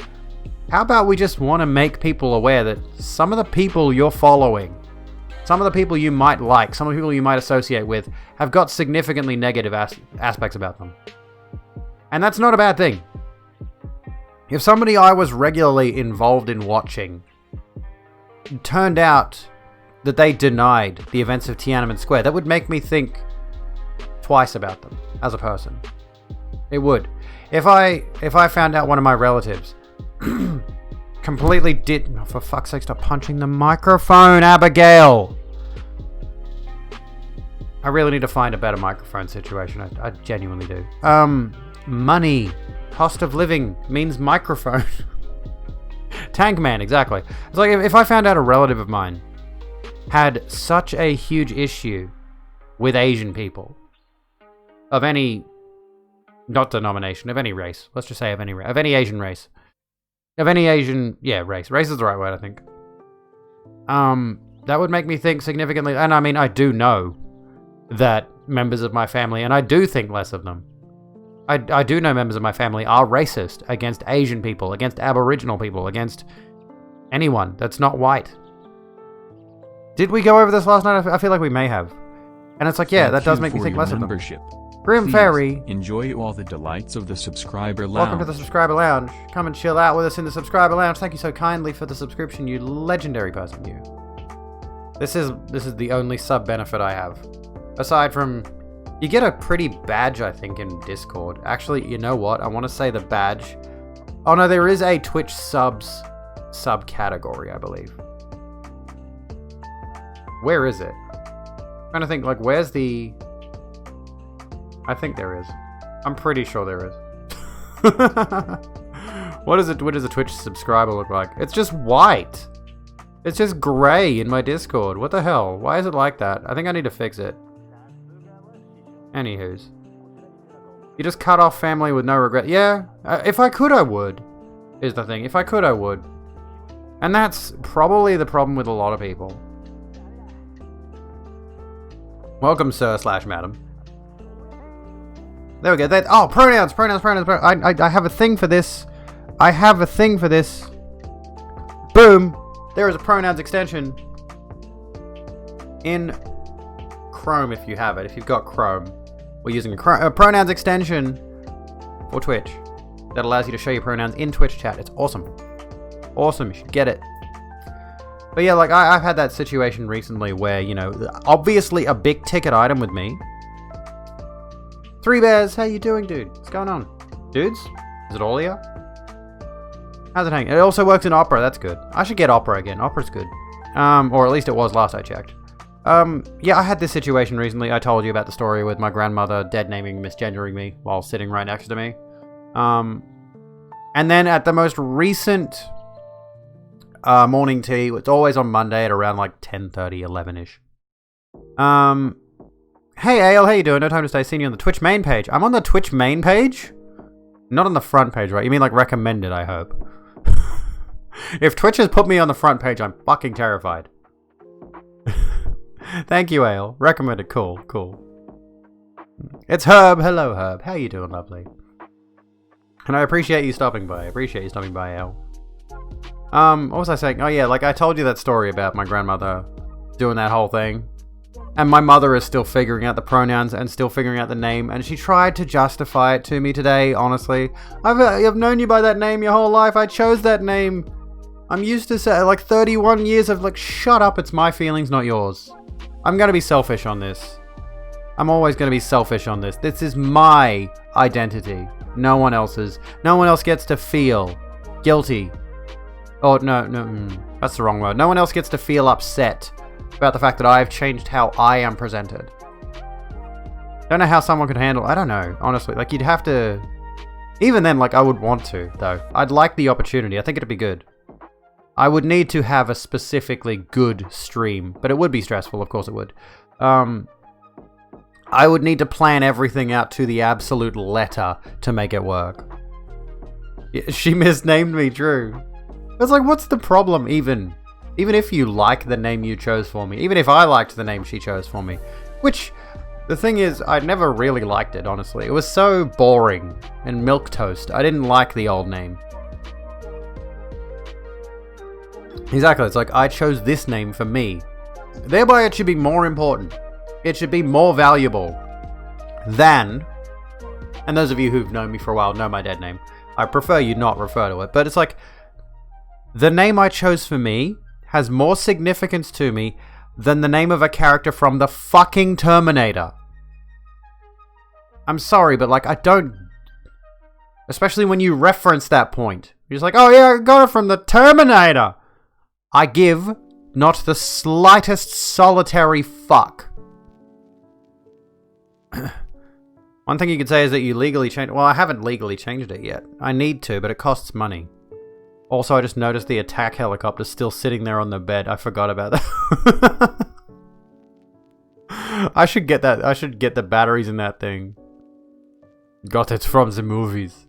how about we just want to make people aware that some of the people you're following, some of the people you might like, some of the people you might associate with, have got significantly negative aspects about them. And that's not a bad thing. If somebody I was regularly involved in watching turned out that they denied the events of Tiananmen Square, that would make me think twice about them as a person. It would. If I found out one of my relatives completely did... Oh, for fuck's sake, stop punching the microphone, Abigail! I really need to find a better microphone situation. I genuinely do. Money. Cost of living means microphone. Tankman, exactly. It's like if I found out a relative of mine had such a huge issue with Asian people of any, not denomination, of any race. Let's just say of any Asian race. Of any Asian, yeah, race. Race is the right word, I think. That would make me think significantly, and I mean, I do know that members of my family, and I do think less of them. I do know members of my family are racist against Asian people, against Aboriginal people, against anyone that's not white. Did we go over this last night? I feel like we may have. And it's like, yeah, that does make me think less of them. Grim Fairy. Enjoy all the delights of the subscriber lounge. Welcome to the subscriber lounge. Come and chill out with us in the subscriber lounge. Thank you so kindly for the subscription, you legendary person, you. This is the only sub benefit I have. Aside from, you get a pretty badge, I think, in Discord. Actually, you know what? I want to say the badge. Oh no, there is a Twitch subcategory, I believe. Where is it? I'm trying to think, like, where's the... I think there is. I'm pretty sure there is. What does a Twitch subscriber look like? It's just white. It's just grey in my Discord. What the hell? Why is it like that? I think I need to fix it. Anywho's. You just cut off family with no regret. Yeah, if I could, I would. Is the thing. If I could, I would. And that's probably the problem with a lot of people. Welcome, sir / madam. There we go. Oh, pronouns. I have a thing for this. Boom. There is a pronouns extension in Chrome if you have it. If you've got Chrome. We're using a pronouns extension for Twitch that allows you to show your pronouns in Twitch chat. It's awesome. Awesome. You should get it. But yeah, like, I've had that situation recently where, you know, obviously a big ticket item with me. Three Bears, how you doing, dude? What's going on? Dudes? Is it all here? How's it hanging? It also works in Opera, that's good. I should get Opera again. Opera's good. Or at least it was last I checked. Yeah, I had this situation recently. I told you about the story with my grandmother dead-naming, misgendering me while sitting right next to me. And then at the most recent morning tea, it's always on Monday at around like 10:30, 11-ish. Hey, Ale, how you doing? No time to stay. Seen you on the Twitch main page. I'm on the Twitch main page? Not on the front page, right? You mean like recommended, I hope. If Twitch has put me on the front page, I'm fucking terrified. Thank you, Ale. Recommended. Cool, cool. It's Herb. Hello, Herb. How you doing, lovely? And I appreciate you stopping by. Ale. What was I saying? Oh yeah, like I told you that story about my grandmother doing that whole thing. And my mother is still figuring out the pronouns and still figuring out the name. And she tried to justify it to me today, honestly. I've known you by that name your whole life. I chose that name. I'm used to say, like 31 years of like, shut up, it's my feelings, not yours. I'm going to be selfish on this. I'm always going to be selfish on this. This is my identity. No one else's. No one else gets to feel guilty. Oh, no, that's the wrong word. No one else gets to feel upset about the fact that I've changed how I am presented. Don't know how someone could handle. I don't know, honestly. Like, you'd have to. Even then, like, I would want to, though. I'd like the opportunity. I think it'd be good. I would need to have a specifically good stream, but it would be stressful. Of course, it would. I would need to plan everything out to the absolute letter to make it work. She misnamed me, Drew. It's like, what's the problem, even? Even if you like the name you chose for me. Even if I liked the name she chose for me. Which, the thing is, I never really liked it, honestly. It was so boring and milquetoast. I didn't like the old name. Exactly, it's like, I chose this name for me. Thereby, it should be more important. It should be more valuable than... And those of you who've known me for a while know my dead name. I prefer you not refer to it. But it's like, the name I chose for me has more significance to me than the name of a character from the fucking Terminator. I'm sorry, but like, I don't... Especially when you reference that point. You're just like, oh yeah, I got it from the Terminator. I give not the slightest solitary fuck. One thing you could say is that you legally changed... Well, I haven't legally changed it yet. I need to, but it costs money. Also, I just noticed the attack helicopter still sitting there on the bed. I forgot about that. I should get that. I should get the batteries in that thing. Got it from the movies.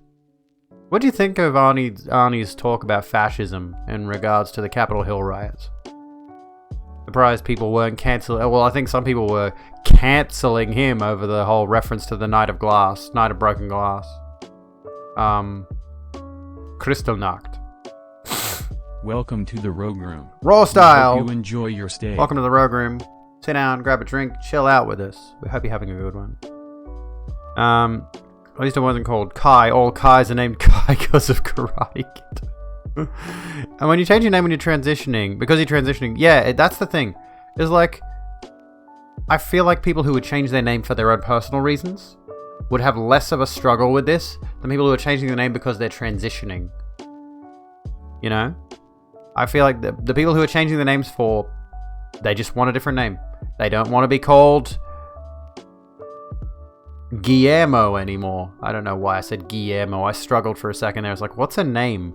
What do you think of Arnie's talk about fascism in regards to the Capitol Hill riots? Surprised people weren't cancelling. Well, I think some people were cancelling him over the whole reference to the Night of Broken Glass. Kristallnacht. Welcome to the Rogue Room. Raw style. We hope you enjoy your stay. Welcome to the Rogue Room. Sit down, grab a drink, chill out with us. We hope you're having a good one. At least it wasn't called Kai. All Kais are named Kai because of Karate Kid. And when you change your name when you're transitioning, because you're transitioning, yeah, that's the thing. It's like, I feel like people who would change their name for their own personal reasons would have less of a struggle with this than people who are changing their name because they're transitioning. You know? I feel like the people who are changing their names for, they just want a different name. They don't want to be called Guillermo anymore. I don't know why I said Guillermo. I struggled for a second there. I was like, what's a name?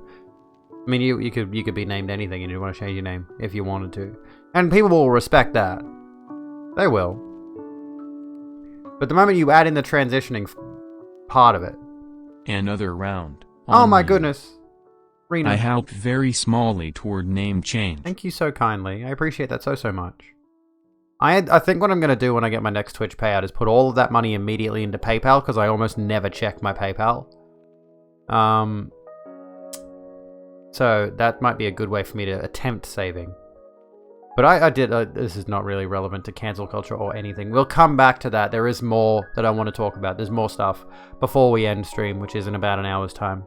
I mean, you could be named anything and you want to change your name if you wanted to. And people will respect that. They will. But the moment you add in the transitioning part of it. Another round. Oh my goodness. Reno. I helped very smallly toward name change. Thank you so kindly. I appreciate that so much. I think what I'm going to do when I get my next Twitch payout is put all of that money immediately into PayPal, because I almost never check my PayPal. So that might be a good way for me to attempt saving. But I did, this is not really relevant to cancel culture or anything. We'll come back to that. There is more that I want to talk about. There's more stuff before we end stream, which is in about an hour's time.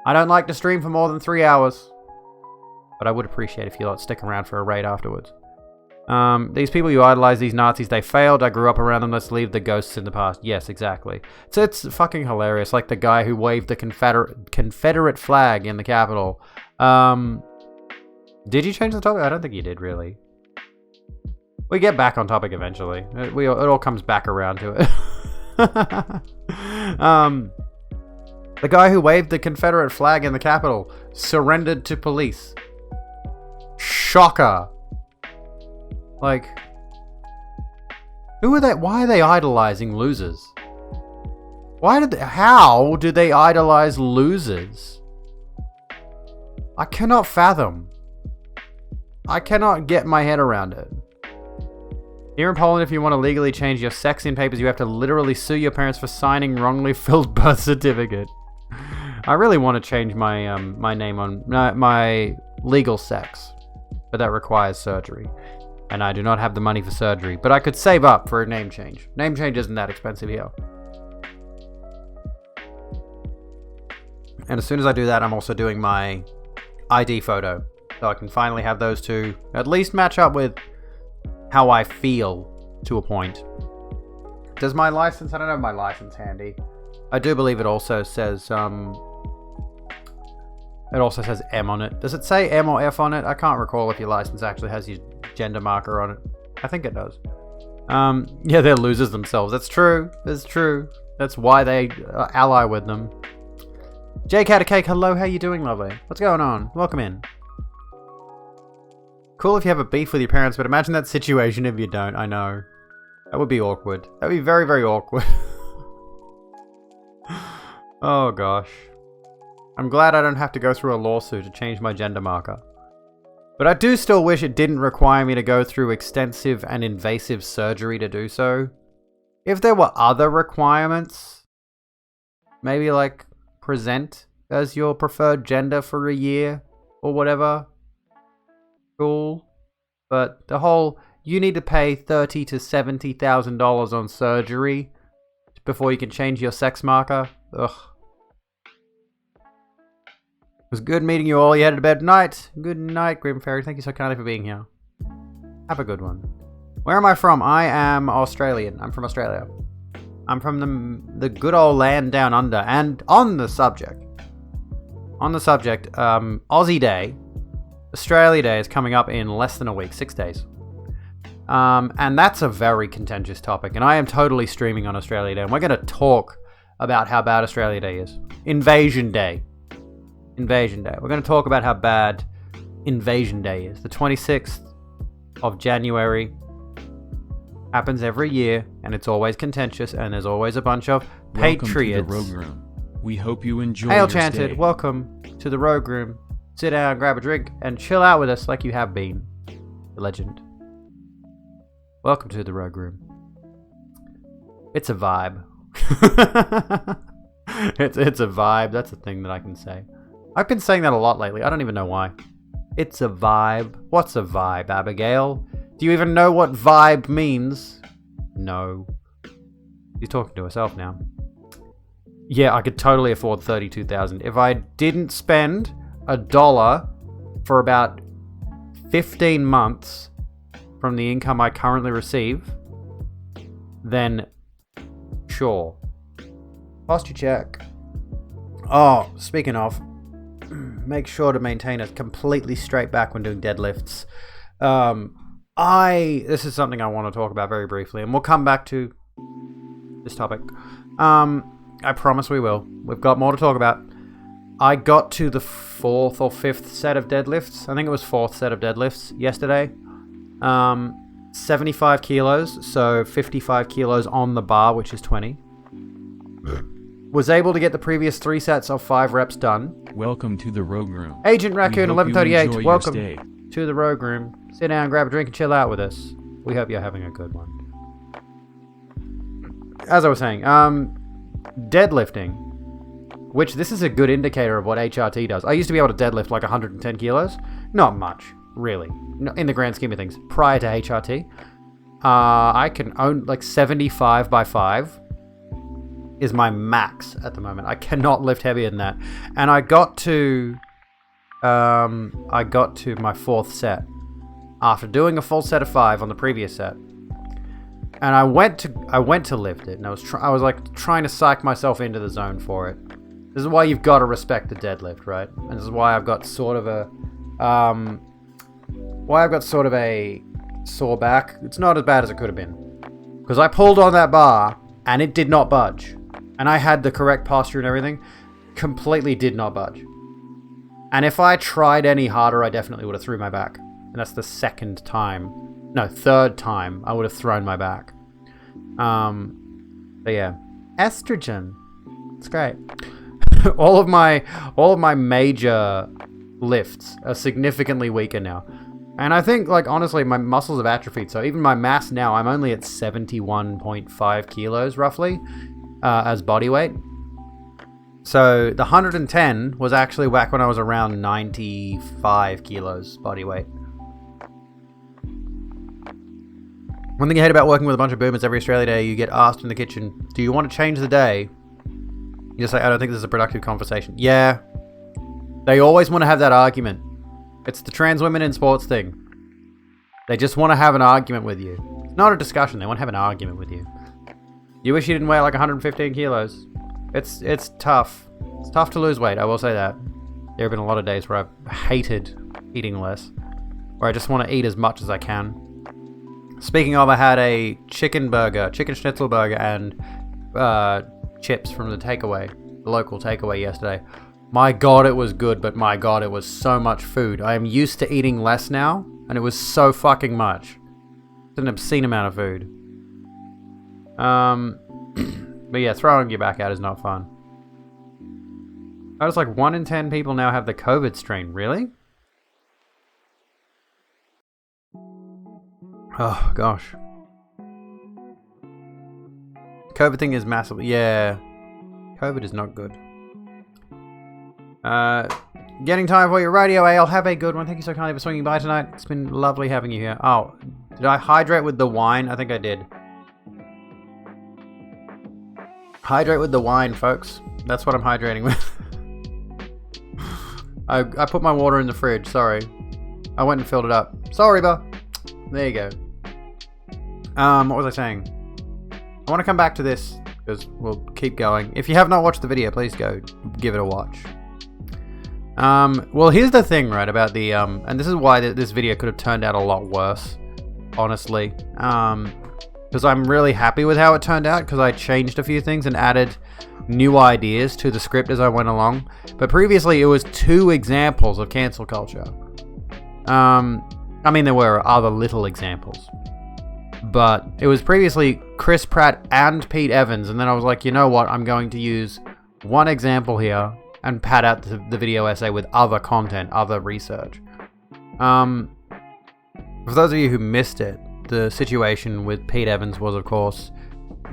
I don't like to stream for more than 3 hours. But I would appreciate if you lot stick around for a raid afterwards. These people you idolize, these Nazis, they failed. I grew up around them. Let's leave the ghosts in the past. Yes, exactly. So it's fucking hilarious. Like the guy who waved the Confederate flag in the Capitol. Did you change the topic? I don't think you did, really. We get back on topic eventually. It all comes back around to it. The guy who waved the Confederate flag in the Capitol surrendered to police. Shocker. Like, Who are they? Why are they idolizing losers? How do they idolize losers? I cannot fathom. I cannot get my head around it. Here in Poland, if you want to legally change your sex in papers, you have to literally sue your parents for signing wrongly filled birth certificate. I really want to change my my name on my legal sex, but that requires surgery, and I do not have the money for surgery. But I could save up for a name change. Name change isn't that expensive here. And as soon as I do that, I'm also doing my ID photo, so I can finally have those two at least match up with how I feel to a point. Does my license? I don't have my license handy. I do believe it also says M on it. Does it say M or F on it? I can't recall if your license actually has your gender marker on it. I think it does. Yeah, they're losers themselves. That's true. That's true. That's why they ally with them. Jake had a cake. Hello, how you doing, lovely? What's going on? Welcome in. Cool if you have a beef with your parents, but imagine that situation if you don't. I know. That would be awkward. That would be very, very awkward. Oh, gosh. I'm glad I don't have to go through a lawsuit to change my gender marker. But I do still wish it didn't require me to go through extensive and invasive surgery to do so. If there were other requirements, maybe like present as your preferred gender for a year or whatever. Cool. But the whole, you need to pay $30,000 to $70,000 on surgery before you can change your sex marker. Ugh. It was good meeting you all. You headed to bed tonight. Good night, Grim Fairy. Thank you so kindly for being here. Have a good one. Where am I from? I am Australian. I'm from Australia. I'm from the good old land down under. And on the subject, Aussie Day, Australia Day is coming up in less than a week, 6 days. And that's a very contentious topic. And I am totally streaming on Australia Day. And we're going to talk about how bad Australia Day is. Invasion Day. Invasion Day. We're going to talk about how bad Invasion Day is. The 26th of January happens every year, and it's always contentious, and there's always a bunch of patriots. Welcome to the Rogue Room. We hope you enjoy Hail your Chanted, stay. welcome to the Rogue Room. Sit down, grab a drink, and chill out with us like you have been. The legend. Welcome to the Rogue Room. It's a vibe. It's a vibe. That's a thing that I can say. I've been saying that a lot lately. I don't even know why. It's a vibe. What's a vibe, Abigail? Do you even know what vibe means? No. She's talking to herself now. Yeah, I could totally afford $32,000 if I didn't spend $1 for about 15 months from the income I currently receive. Then, sure. Posture check. Oh, speaking of, make sure to maintain a completely straight back when doing deadlifts. This is something I want to talk about very briefly, and we'll come back to this topic. I promise we will. We've got more to talk about. I got to the 4th or 5th set of deadlifts. I think it was 4th set of deadlifts yesterday. 75 kilos, so 55 kilos on the bar, which is 20. Was able to get the previous 3 sets of 5 reps done. Welcome to the Rogue Room. Agent Raccoon We hope you 1138, enjoy your welcome stay. to the Rogue Room. Sit down, grab a drink, and chill out with us. We hope you're having a good one. As I was saying, deadlifting, which this is a good indicator of what HRT does. I used to be able to deadlift like 110 kilos. Not much, really, in the grand scheme of things. Prior to HRT, I can own like 75 by 5 is my max at the moment. I cannot lift heavier than that. And I got to my 4th set after doing a full set of 5 on the previous set. And I went to lift it, and I was like trying to psych myself into the zone for it. This is why you've got to respect the deadlift, right? And this is why I've got sort of a sore back. It's not as bad as it could have been, because I pulled on that bar and it did not budge, and I had the correct posture and everything. Completely did not budge. And if I tried any harder, I definitely would have threw my back. And that's the third time I would have thrown my back. But yeah, estrogen. It's great. all of my major lifts are significantly weaker now. And I think, like, honestly, my muscles have atrophied. So even my mass now, I'm only at 71.5 kilos, roughly, as body weight. So the 110 was actually back when I was around 95 kilos body weight. One thing I hate about working with a bunch of boomers every Australia Day, you get asked in the kitchen, do you want to change the day? You just say, I don't think this is a productive conversation. Yeah. They always want to have that argument. It's the trans women in sports thing. They just want to have an argument with you. It's not a discussion. They want to have an argument with you. You wish you didn't weigh like 115 kilos. It's tough. It's tough to lose weight, I will say that. There have been a lot of days where I've hated eating less. Where I just want to eat as much as I can. Speaking of, I had a chicken schnitzel burger, and chips from the local takeaway yesterday. My god, it was good, but my god, it was so much food. I am used to eating less now, and it was so fucking much. It's an obscene amount of food. But yeah, throwing your back out is not fun. I was like, 1 in 10 people now have the COVID strain. Really? Oh, gosh. COVID thing is massively... Yeah. COVID is not good. Getting time for your radio, Ale. Have a good one. Thank you so kindly for swinging by tonight. It's been lovely having you here. Oh, did I hydrate with the wine? I think I did. Hydrate with the wine, folks. That's what I'm hydrating with. I put my water in the fridge. Sorry. I went and filled it up. Sorry, Ba. There you go. What was I saying? I want to come back to this because we'll keep going. If you have not watched the video, please go give it a watch. Well, here's the thing, right, about the, and this is why this video could have turned out a lot worse, honestly. Because I'm really happy with how it turned out, because I changed a few things and added new ideas to the script as I went along. But previously, it was 2 examples of cancel culture. I mean, there were other little examples. But it was previously Chris Pratt and Pete Evans, and then I was like, you know what, I'm going to use one example here and pad out the video essay with other content, other research. For those of you who missed it, the situation with Pete Evans was, of course,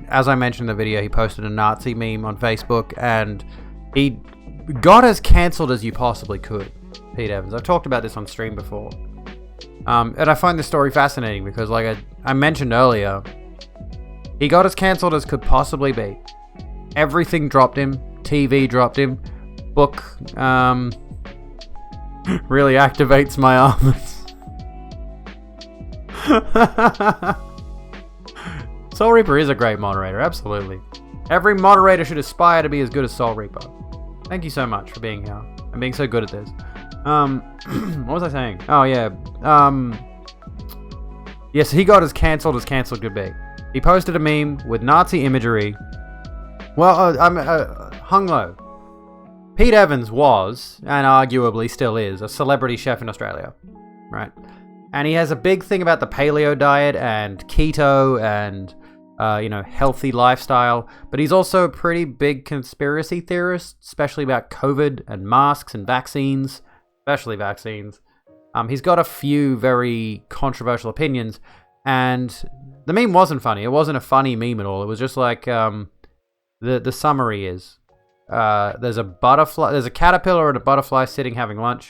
as I mentioned in the video, he posted a Nazi meme on Facebook, and he got as cancelled as you possibly could, Pete Evans. I've talked about this on stream before. And I find this story fascinating because, like I mentioned earlier, he got as cancelled as could possibly be. Everything dropped him. TV dropped him. Book really activates my arms. Soul Reaper is a great moderator, absolutely. Every moderator should aspire to be as good as Soul Reaper. Thank you so much for being here and being so good at this. What was I saying? Oh, yeah. Yes, he got as cancelled could be. He posted a meme with Nazi imagery. Well, hung low. Pete Evans was, and arguably still is, a celebrity chef in Australia, right? And he has a big thing about the paleo diet and keto and, healthy lifestyle. But he's also a pretty big conspiracy theorist, especially about COVID and masks and vaccines, especially vaccines. He's got a few very controversial opinions, and the meme wasn't funny. It wasn't a funny meme at all. It was just like, the summary is, there's a caterpillar and a butterfly sitting having lunch,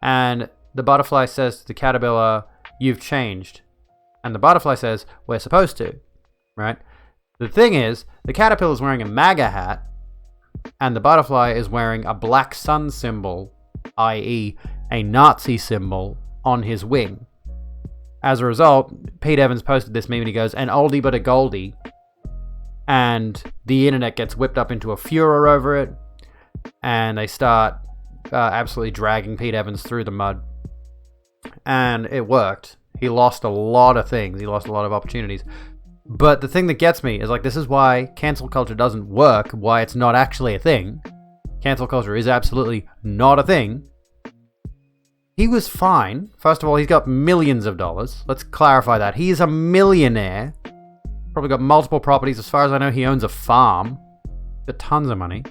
and the butterfly says to the caterpillar, "You've changed." And the butterfly says, "We're supposed to," right? The thing is, the caterpillar is wearing a MAGA hat, and the butterfly is wearing a black sun symbol, i.e. a Nazi symbol, on his wing. As a result, Pete Evans posted this meme and he goes, "An oldie but a goldie." And the internet gets whipped up into a furor over it, and they start absolutely dragging Pete Evans through the mud. And it worked. He lost a lot of things. He lost a lot of opportunities. But the thing that gets me is, like, this is why cancel culture doesn't work, why it's not actually a thing. Cancel culture is absolutely not a thing. He was fine. First of all, he's got millions of dollars. Let's clarify that. He is a millionaire. Probably got multiple properties. As far as I know, he owns a farm. Got tons of money.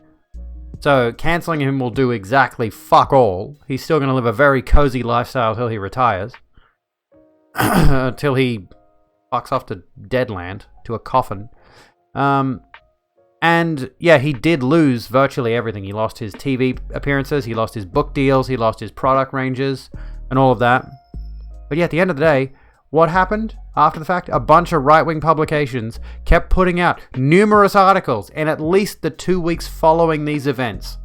So cancelling him will do exactly fuck all. He's still going to live a very cozy lifestyle until he retires. Until he fucks off to Deadland, to a coffin. And yeah, he did lose virtually everything. He lost his TV appearances, he lost his book deals, he lost his product ranges, and all of that. But yeah, at the end of the day, what happened after the fact? A bunch of right-wing publications kept putting out numerous articles in at least the 2 weeks following these events,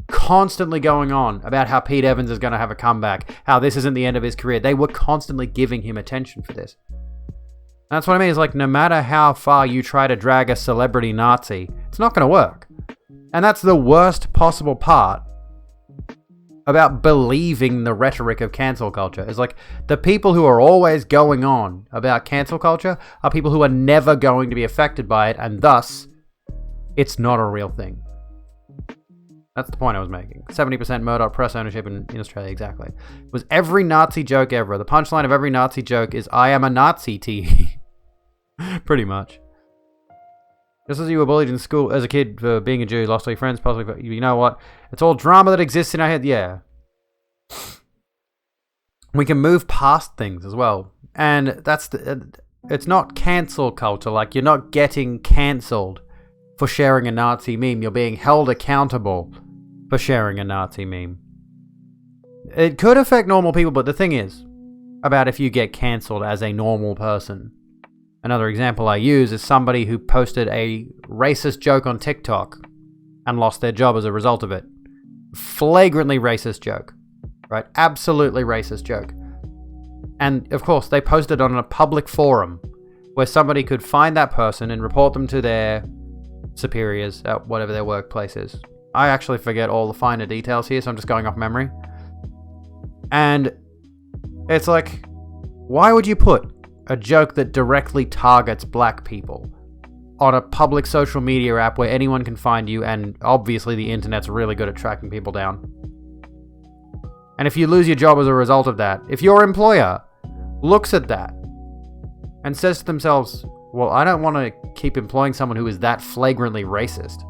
constantly going on about how Pete Evans is going to have a comeback, how this isn't the end of his career. They were constantly giving him attention for this. That's what I mean. Is like, no matter how far you try to drag a celebrity Nazi, it's not going to work. And that's the worst possible part about believing the rhetoric of cancel culture. Is like, the people who are always going on about cancel culture are people who are never going to be affected by it, and thus, it's not a real thing. That's the point I was making. 70% Murdoch press ownership in Australia, exactly. It was every Nazi joke ever. The punchline of every Nazi joke is, I am a Nazi TV. Pretty much. Just as you were bullied in school as a kid for being a Jew, lost all your friends, possibly, you know what? It's all drama that exists in our head. Yeah. We can move past things as well. And that's it's not cancel culture. Like, you're not getting cancelled for sharing a Nazi meme. You're being held accountable for sharing a Nazi meme. It could affect normal people, but the thing is, about if you get cancelled as a normal person. Another example I use is somebody who posted a racist joke on TikTok and lost their job as a result of it. Flagrantly racist joke. Right? Absolutely racist joke. And, of course, they posted on a public forum where somebody could find that person and report them to their superiors at whatever their workplace is. I actually forget all the finer details here, so I'm just going off memory. And it's like, why would you put a joke that directly targets black people on a public social media app where anyone can find you, and obviously the internet's really good at tracking people down? And if you lose your job as a result of that, if your employer looks at that and says to themselves, well, I don't want to keep employing someone who is that flagrantly racist.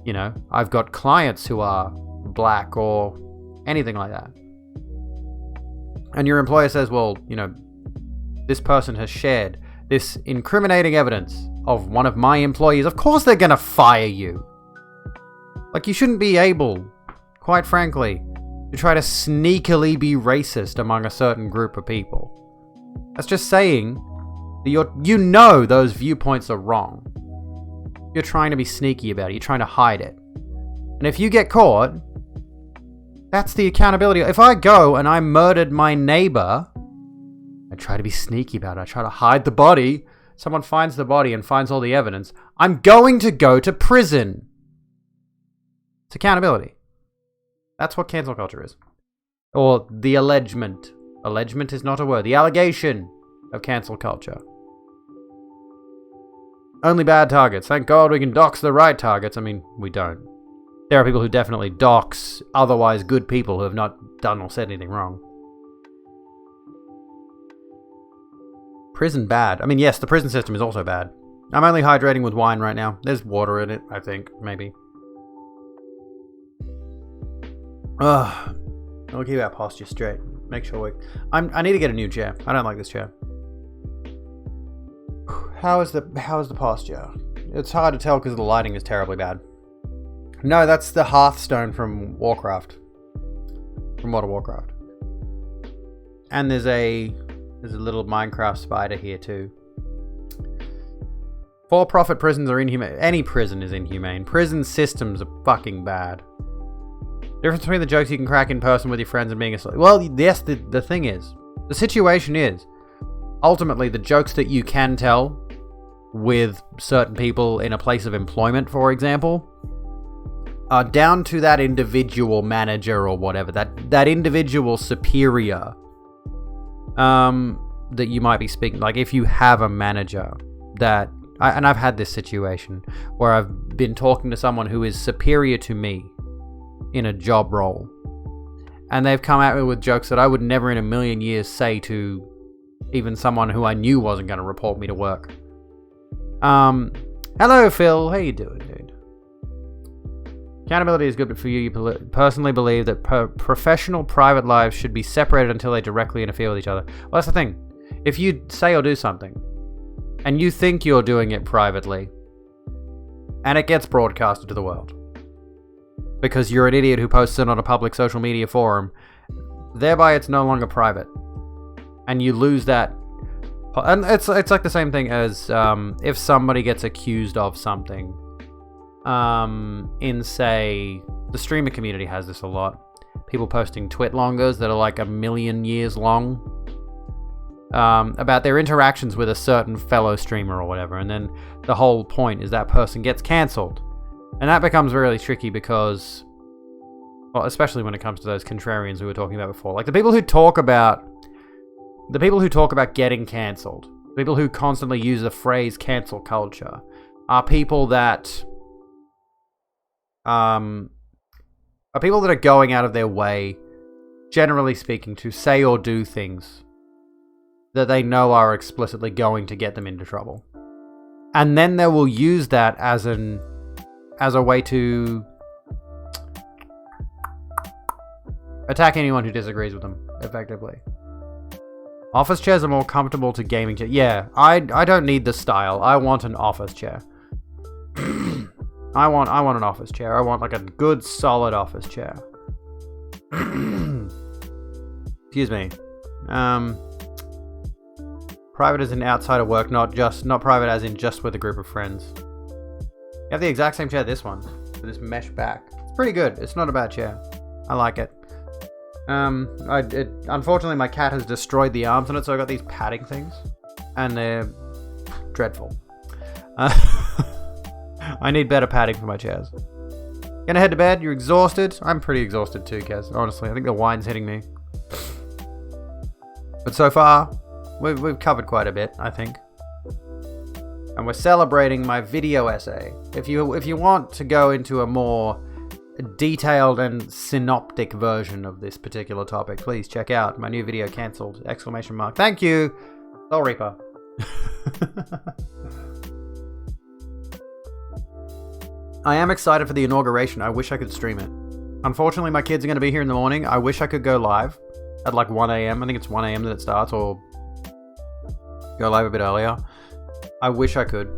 You know, I've got clients who are black or anything like that. And your employer says, well, you know, this person has shared this incriminating evidence of one of my employees. Of course they're going to fire you. Like, you shouldn't be able, quite frankly, to try to sneakily be racist among a certain group of people. That's just saying that you know those viewpoints are wrong. You're trying to be sneaky about it. You're trying to hide it. And if you get caught, that's the accountability. If I go and I murdered my neighbor, I try to be sneaky about it. I try to hide the body. Someone finds the body and finds all the evidence. I'm going to go to prison. It's accountability. That's what cancel culture is. Or the allegement. Allegement is not a word. The allegation of cancel culture. Only bad targets. Thank God we can dox the right targets. I mean, we don't. There are people who definitely dox otherwise good people who have not done or said anything wrong. Prison bad. I mean, yes, the prison system is also bad. I'm only hydrating with wine right now. There's water in it, I think. Maybe. Ugh. We'll keep our posture straight. Make sure we... I need to get a new chair. I don't like this chair. How is the posture? It's hard to tell because the lighting is terribly bad. No, that's the Hearthstone from Warcraft. From World of Warcraft. And there's a little Minecraft spider here too. For-profit prisons are inhumane. Any prison is inhumane. Prison systems are fucking bad. The difference between the jokes you can crack in person with your friends and being a... Well, yes, the thing is. The situation is, ultimately, the jokes that you can tell with certain people in a place of employment, for example, are down to that individual manager or whatever, that individual superior that you might be speaking. Like, if you have a manager that... and I've had this situation where I've been talking to someone who is superior to me in a job role, and they've come at me with jokes that I would never in a million years say to even someone who I knew wasn't going to report me to work. Hello, Phil. How you doing, dude? Accountability is good for you. You personally believe that professional private lives should be separated until they directly interfere with each other. Well, that's the thing. If you say or do something, and you think you're doing it privately, and it gets broadcasted to the world, because you're an idiot who posts it on a public social media forum, thereby it's no longer private. And you lose that. And it's like the same thing as if somebody gets accused of something. In, say, the streamer community has this a lot. People posting twitlongers that are like 1,000,000 years long about their interactions with a certain fellow streamer or whatever. And then the whole point is that person gets cancelled. And that becomes really tricky because, well, especially when it comes to those contrarians we were talking about before. Like the people who talk about getting cancelled, people who constantly use the phrase cancel culture, are people that are going out of their way, generally speaking, to say or do things that they know are explicitly going to get them into trouble. And then they will use that as a way to attack anyone who disagrees with them, effectively. Office chairs are more comfortable to gaming chairs. Yeah, I don't need the style. I want an office chair. I want an office chair. I want like a good solid office chair. Excuse me. Private as in outside of work, not private as in just with a group of friends. You have the exact same chair, this one, with this mesh back. It's pretty good. It's not a bad chair. I like it. Unfortunately, my cat has destroyed the arms on it, so I got these padding things, and they're dreadful. I need better padding for my chairs. Gonna head to bed. You're exhausted. I'm pretty exhausted too, Kez. Honestly, I think the wine's hitting me. But so far, we've covered quite a bit, I think. And we're celebrating my video essay. If you want to go into a more detailed and synoptic version of this particular topic, please check out my new video, Cancelled! ! Thank you, Soul Reaper. I am excited for the inauguration. I wish I could stream it. Unfortunately, my kids are going to be here in the morning. I wish I could go live at like 1 a.m. I think it's 1 a.m. that it starts, or go live a bit earlier. I wish I could.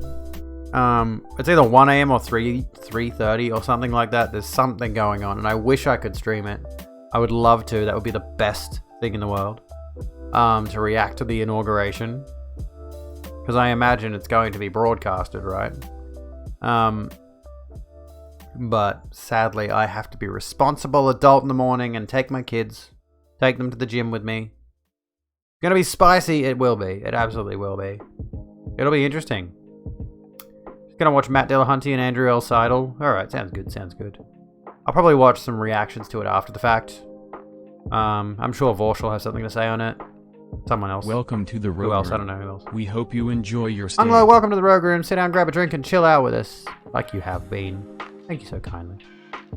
It's either 1 a.m. or 3:30 or something like that. There's something going on, and I wish I could stream it. I would love to. That would be the best thing in the world. To react to the inauguration, because I imagine it's going to be broadcasted, right? But sadly, I have to be a responsible adult in the morning and take my kids, take them to the gym with me. Gonna be spicy. It will be. It absolutely will be. It'll be interesting. Gonna watch Matt Dillahunty and Andrew L. Seidel. Alright, sounds good, sounds good. I'll probably watch some reactions to it after the fact. I'm sure Vorsh will have something to say on it. Someone else. Welcome to the Rogue Who else? Room. I don't know who else. We hope you enjoy your stay. Hello, welcome to the Rogue Room. Sit down, grab a drink, and chill out with us. Like you have been. Thank you so kindly.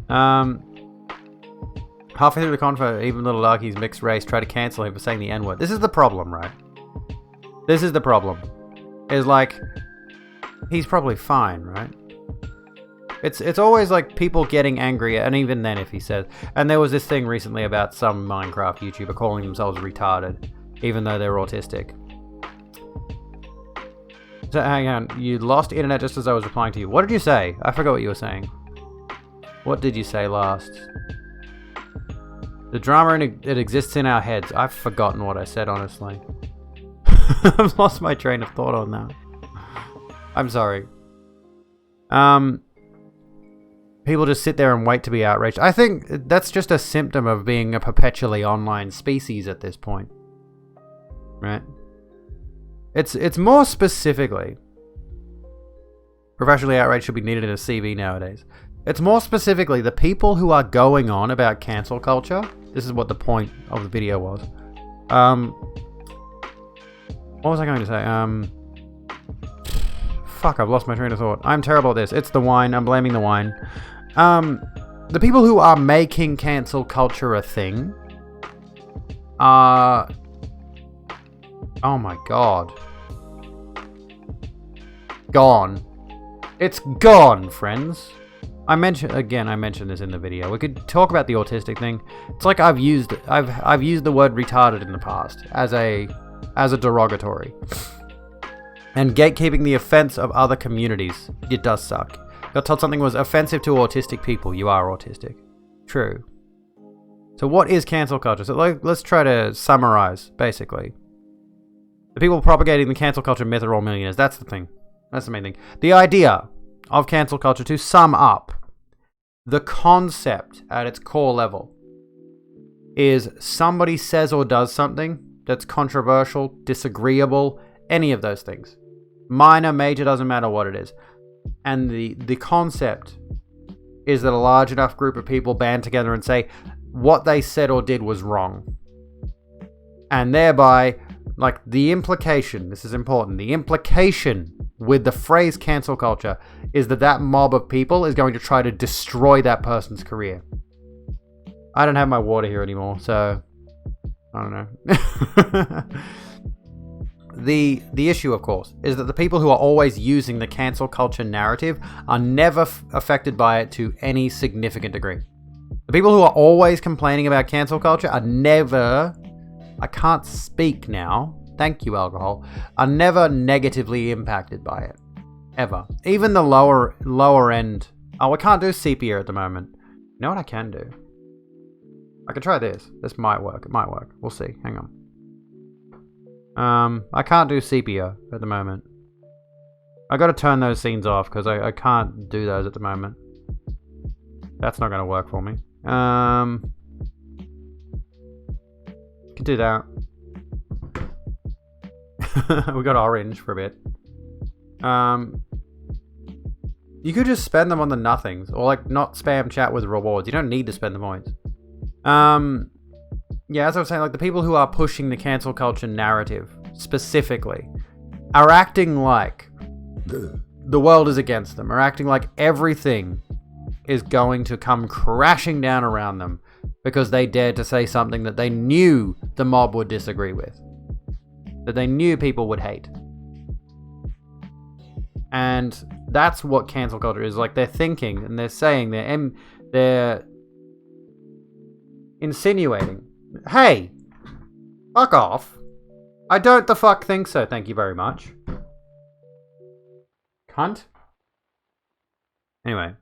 Halfway through the convo, even Little Larky's mixed race tried to cancel him for saying the N-word. This is the problem, right? This is the problem. Is like, he's probably fine, right? It's always like people getting angry, and even then if he says... And there was this thing recently about some Minecraft YouTuber calling themselves retarded, even though they're autistic. So hang on, you lost internet just as I was replying to you. What did you say? I forgot what you were saying. What did you say last? The drama, it exists in our heads. I've forgotten what I said, honestly. I've lost my train of thought on that. I'm sorry. People just sit there and wait to be outraged. I think that's just a symptom of being a perpetually online species at this point. Right? It's more specifically... Professionally outraged should be needed in a CV nowadays. It's more specifically the people who are going on about cancel culture. This is what the point of the video was. What was I going to say? Fuck, I've lost my train of thought. I'm terrible at this. It's the wine. I'm blaming the wine. The people who are making cancel culture a thing are... Oh my god. gone. It's gone, friends. I mentioned this in the video. We could talk about the autistic thing. It's like I've used the word retarded in the past as a derogatory. And gatekeeping the offense of other communities, it does suck. Got told something was offensive to autistic people. You are autistic. True. So what is cancel culture? So let's try to summarize, basically. The people propagating the cancel culture myth are all millionaires. That's the thing. That's the main thing. The idea of cancel culture, to sum up, the concept at its core level is somebody says or does something that's controversial, disagreeable, any of those things. Minor, major, doesn't matter what it is. And the concept is that a large enough group of people band together and say what they said or did was wrong. And thereby, like, the implication, this is important, the implication with the phrase cancel culture is that mob of people is going to try to destroy that person's career. I don't have my water here anymore, so I don't know. The issue, of course, is that the people who are always using the cancel culture narrative are never affected by it to any significant degree. The people who are always complaining about cancel culture are never, I can't speak now, thank you alcohol, are never negatively impacted by it. Ever. Even the lower end. Oh, I can't do sepia at the moment. You know what I can do? I can try this. This might work. It might work. We'll see. Hang on. I can't do sepia at the moment. I gotta turn those scenes off because I can't do those at the moment. That's not gonna work for me. Can do that. We got orange for a bit. You could just spend them on the nothings, or like not spam chat with rewards. You don't need to spend the points. Yeah, as I was saying, like the people who are pushing the cancel culture narrative specifically are acting like the world is against them, are acting like everything is going to come crashing down around them because they dared to say something that they knew the mob would disagree with, that they knew people would hate. And that's what cancel culture is. Like, they're thinking and they're saying, they're insinuating, hey, fuck off. I don't the fuck think so, thank you very much. Cunt. Anyway.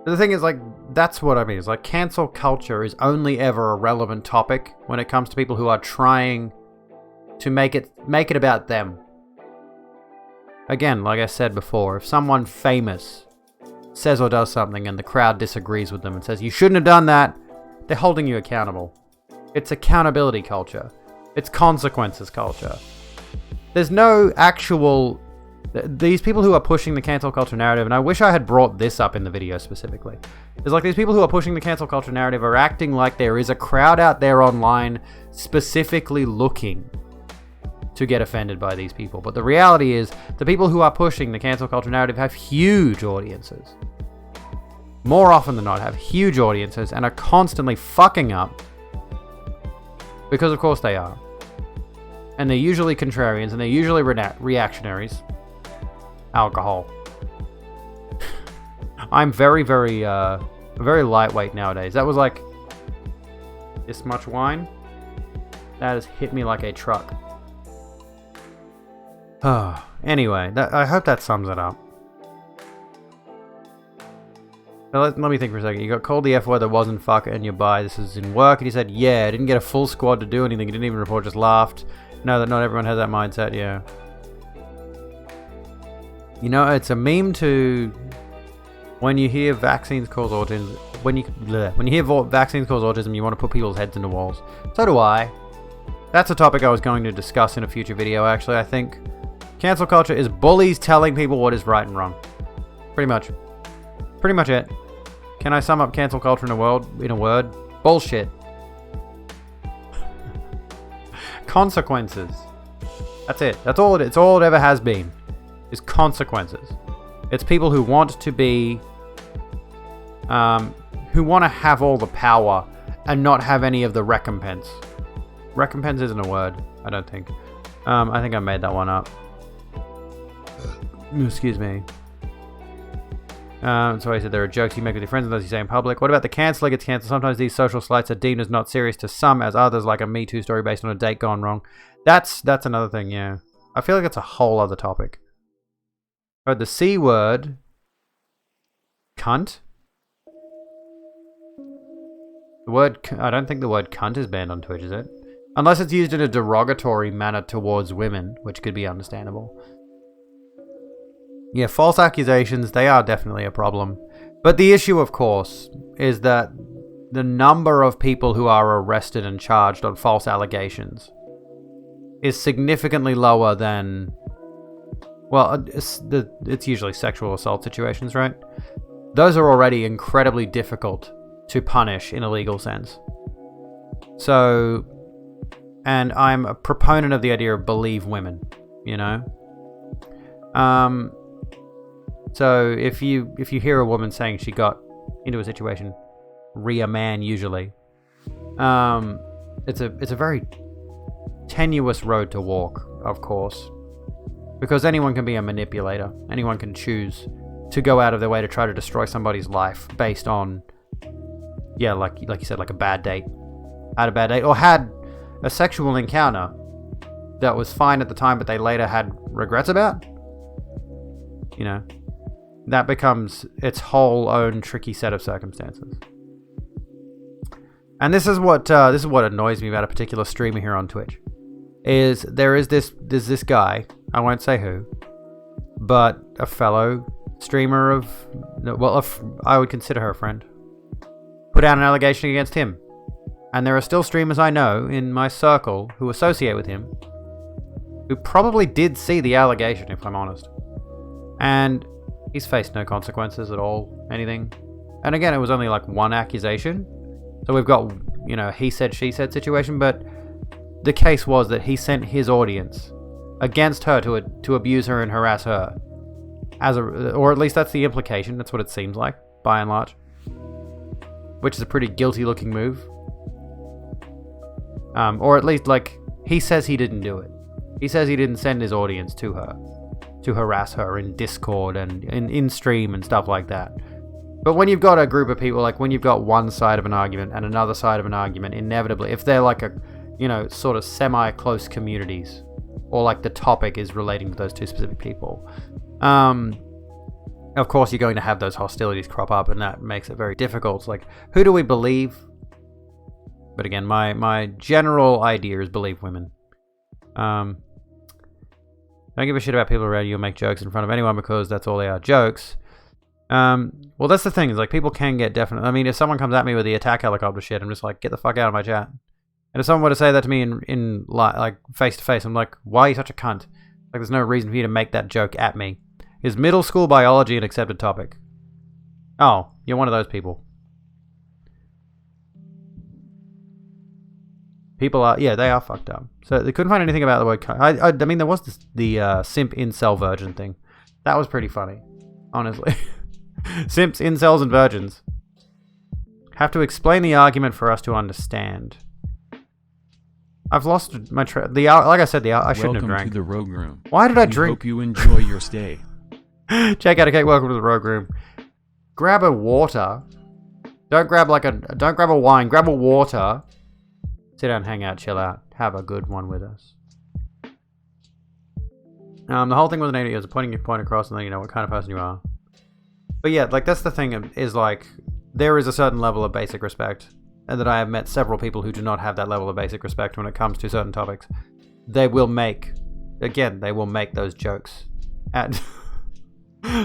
The thing is, like, that's what I mean. It's like cancel culture is only ever a relevant topic when it comes to people who are trying to make it about them. Again, like I said before, if someone famous says or does something and the crowd disagrees with them and says, you shouldn't have done that, they're holding you accountable. It's accountability culture. It's consequences culture. There's no actual... These people who are pushing the cancel culture narrative, and I wish I had brought this up in the video specifically, is like these people who are pushing the cancel culture narrative are acting like there is a crowd out there online specifically looking to get offended by these people. But the reality is, the people who are pushing the cancel culture narrative have huge audiences. More often than not, have huge audiences and are constantly fucking up. Because of course they are. And they're usually contrarians and they're usually reactionaries. Alcohol. I'm very, very lightweight nowadays. That was like this much wine. That has hit me like a truck. Anyway, I hope that sums it up. Let me think for a second. You got called the F word that wasn't fuck and you buy. This is in work, and you said, yeah, didn't get a full squad to do anything. You didn't even report, just laughed. No, that not everyone has that mindset, yeah. You know, it's a meme to when you hear vaccines cause autism. When you hear vaccines cause autism, you want to put people's heads into walls. So do I. That's a topic I was going to discuss in a future video, actually, I think. Cancel culture is bullies telling people what is right and wrong. Pretty much. Pretty much it. Can I sum up cancel culture in a word? Bullshit. Consequences. That's it. That's all it is. It's all it ever has been. Is consequences. It's people who want to be... who want to have all the power and not have any of the recompense. Recompense isn't a word, I don't think. I think I made that one up. Excuse me. So I said there are jokes you make with your friends and those you say in public. What about the canceller gets cancelled? Sometimes these social slights are deemed as not serious to some, as others, like a Me Too story based on a date gone wrong. That's another thing, yeah. I feel like it's a whole other topic. But the C word, cunt. I don't think the word cunt is banned on Twitch, is it? Unless it's used in a derogatory manner towards women, which could be understandable. Yeah, false accusations, they are definitely a problem. But the issue, of course, is that the number of people who are arrested and charged on false allegations is significantly lower than... Well, it's usually sexual assault situations, right? Those are already incredibly difficult to punish in a legal sense. So... And I'm a proponent of the idea of believe women, you know? So if you hear a woman saying she got into a situation, re a man usually, it's a very tenuous road to walk, of course, because anyone can be a manipulator. Anyone can choose to go out of their way to try to destroy somebody's life based on, yeah, like you said, like a bad date, had a bad date, or had a sexual encounter that was fine at the time, but they later had regrets about. You know, that becomes its whole own tricky set of circumstances. And this is what annoys me about a particular streamer here on Twitch. Is there's this guy, I won't say who, but a fellow streamer I would consider her a friend, put out an allegation against him. And there are still streamers I know in my circle who associate with him who probably did see the allegation, if I'm honest. And he's faced no consequences at all, anything. And again, it was only like one accusation. So we've got, you know, he said, she said situation, but the case was that he sent his audience against her to abuse her and harass her. Or at least that's the implication, that's what it seems like, by and large. Which is a pretty guilty looking move. Or at least, like, he says he didn't do it. He says he didn't send his audience to her to harass her in Discord and in stream and stuff like that. But when you've got a group of people, like when you've got one side of an argument and another side of an argument, inevitably, if they're like a, you know, sort of semi-close communities, or like the topic is relating to those two specific people, of course you're going to have those hostilities crop up, and that makes it very difficult. It's like, who do we believe? But again, my general idea is believe women. Don't give a shit about people around you and make jokes in front of anyone because that's all they are, jokes. Well, that's the thing, is like people can get definite. I mean, if someone comes at me with the attack helicopter shit, I'm just like, get the fuck out of my chat. And if someone were to say that to me in like face to face, I'm like, why are you such a cunt? Like, there's no reason for you to make that joke at me. Is middle school biology an accepted topic? Oh, you're one of those people. People are, yeah, they are fucked up. So they couldn't find anything about the word cunt. I mean, there was the simp, incel, virgin thing. That was pretty funny, honestly. Simps, incels, and virgins have to explain the argument for us to understand. I've lost my like I said, I shouldn't have drank. Welcome to the Rogue Room. Why did I We drink? hope you enjoy your stay. Check out okay, welcome to the Rogue Room. Grab a water. Don't grab a wine. Grab a water. Sit down, hang out, chill out. Have a good one with us. The whole thing with an idiot is pointing your point across and then you know what kind of person you are. But yeah, like that's the thing, is like there is a certain level of basic respect, and that I have met several people who do not have that level of basic respect when it comes to certain topics. They will make those jokes. And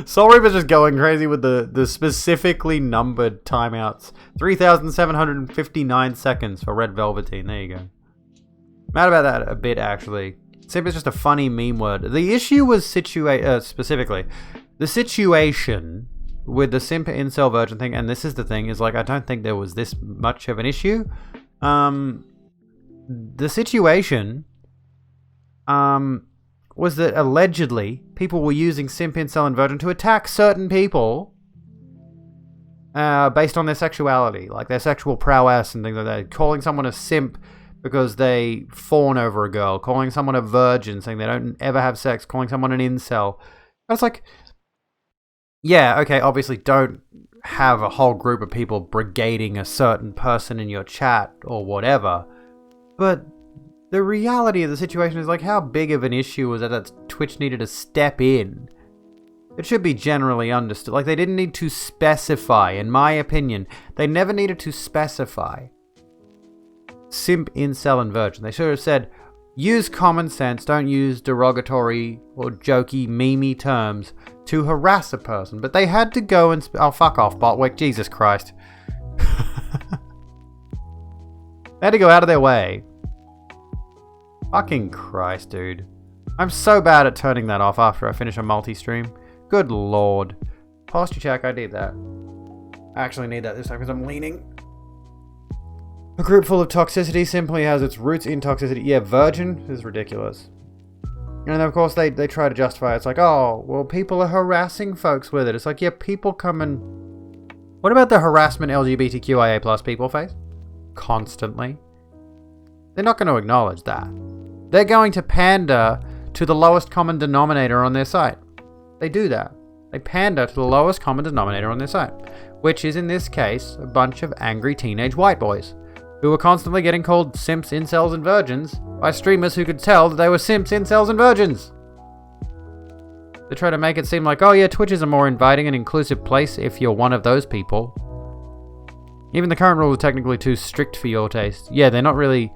Soul Reaper's just going crazy with the specifically numbered timeouts. 3,759 seconds for Red Velveteen. There you go. Mad about that a bit, actually. Simp is just a funny meme word. The issue was specifically the situation with the simp incel virgin thing, and this is the thing, is like I don't think there was this much of an issue. The situation was that allegedly people were using simp, incel, and virgin to attack certain people based on their sexuality, like their sexual prowess and things like that. Calling someone a simp because they fawn over a girl, calling someone a virgin, saying they don't ever have sex, calling someone an incel, But it's like, yeah, okay, obviously don't have a whole group of people brigading a certain person in your chat or whatever. But the reality of the situation is like, how big of an issue was it that Twitch needed to step in? It should be generally understood. Like, they didn't need to specify, in my opinion. They never needed to specify simp, incel, and virgin. They should have said, use common sense, don't use derogatory or jokey, memey terms to harass a person. But they had to go and... oh, fuck off, Botwick. Jesus Christ. They had to go out of their way. Fucking Christ, dude. I'm so bad at turning that off after I finish a multi-stream. Good lord. Posture check, I need that. I actually need that this time because I'm leaning. A group full of toxicity simply has its roots in toxicity. Yeah, virgin is ridiculous. And of course they try to justify it. It's like, oh, well, people are harassing folks with it. It's like, yeah, people come and... what about the harassment LGBTQIA plus people face? Constantly. They're not going to acknowledge that. They're going to pander to the lowest common denominator on their site. They do that. They pander to the lowest common denominator on their site, which is in this case a bunch of angry teenage white boys who were constantly getting called simps, incels, and virgins by streamers who could tell that they were simps, incels, and virgins. They try to make it seem like, oh yeah, Twitch is a more inviting and inclusive place if you're one of those people. Even the current rules are technically too strict for your taste. Yeah, they're not really...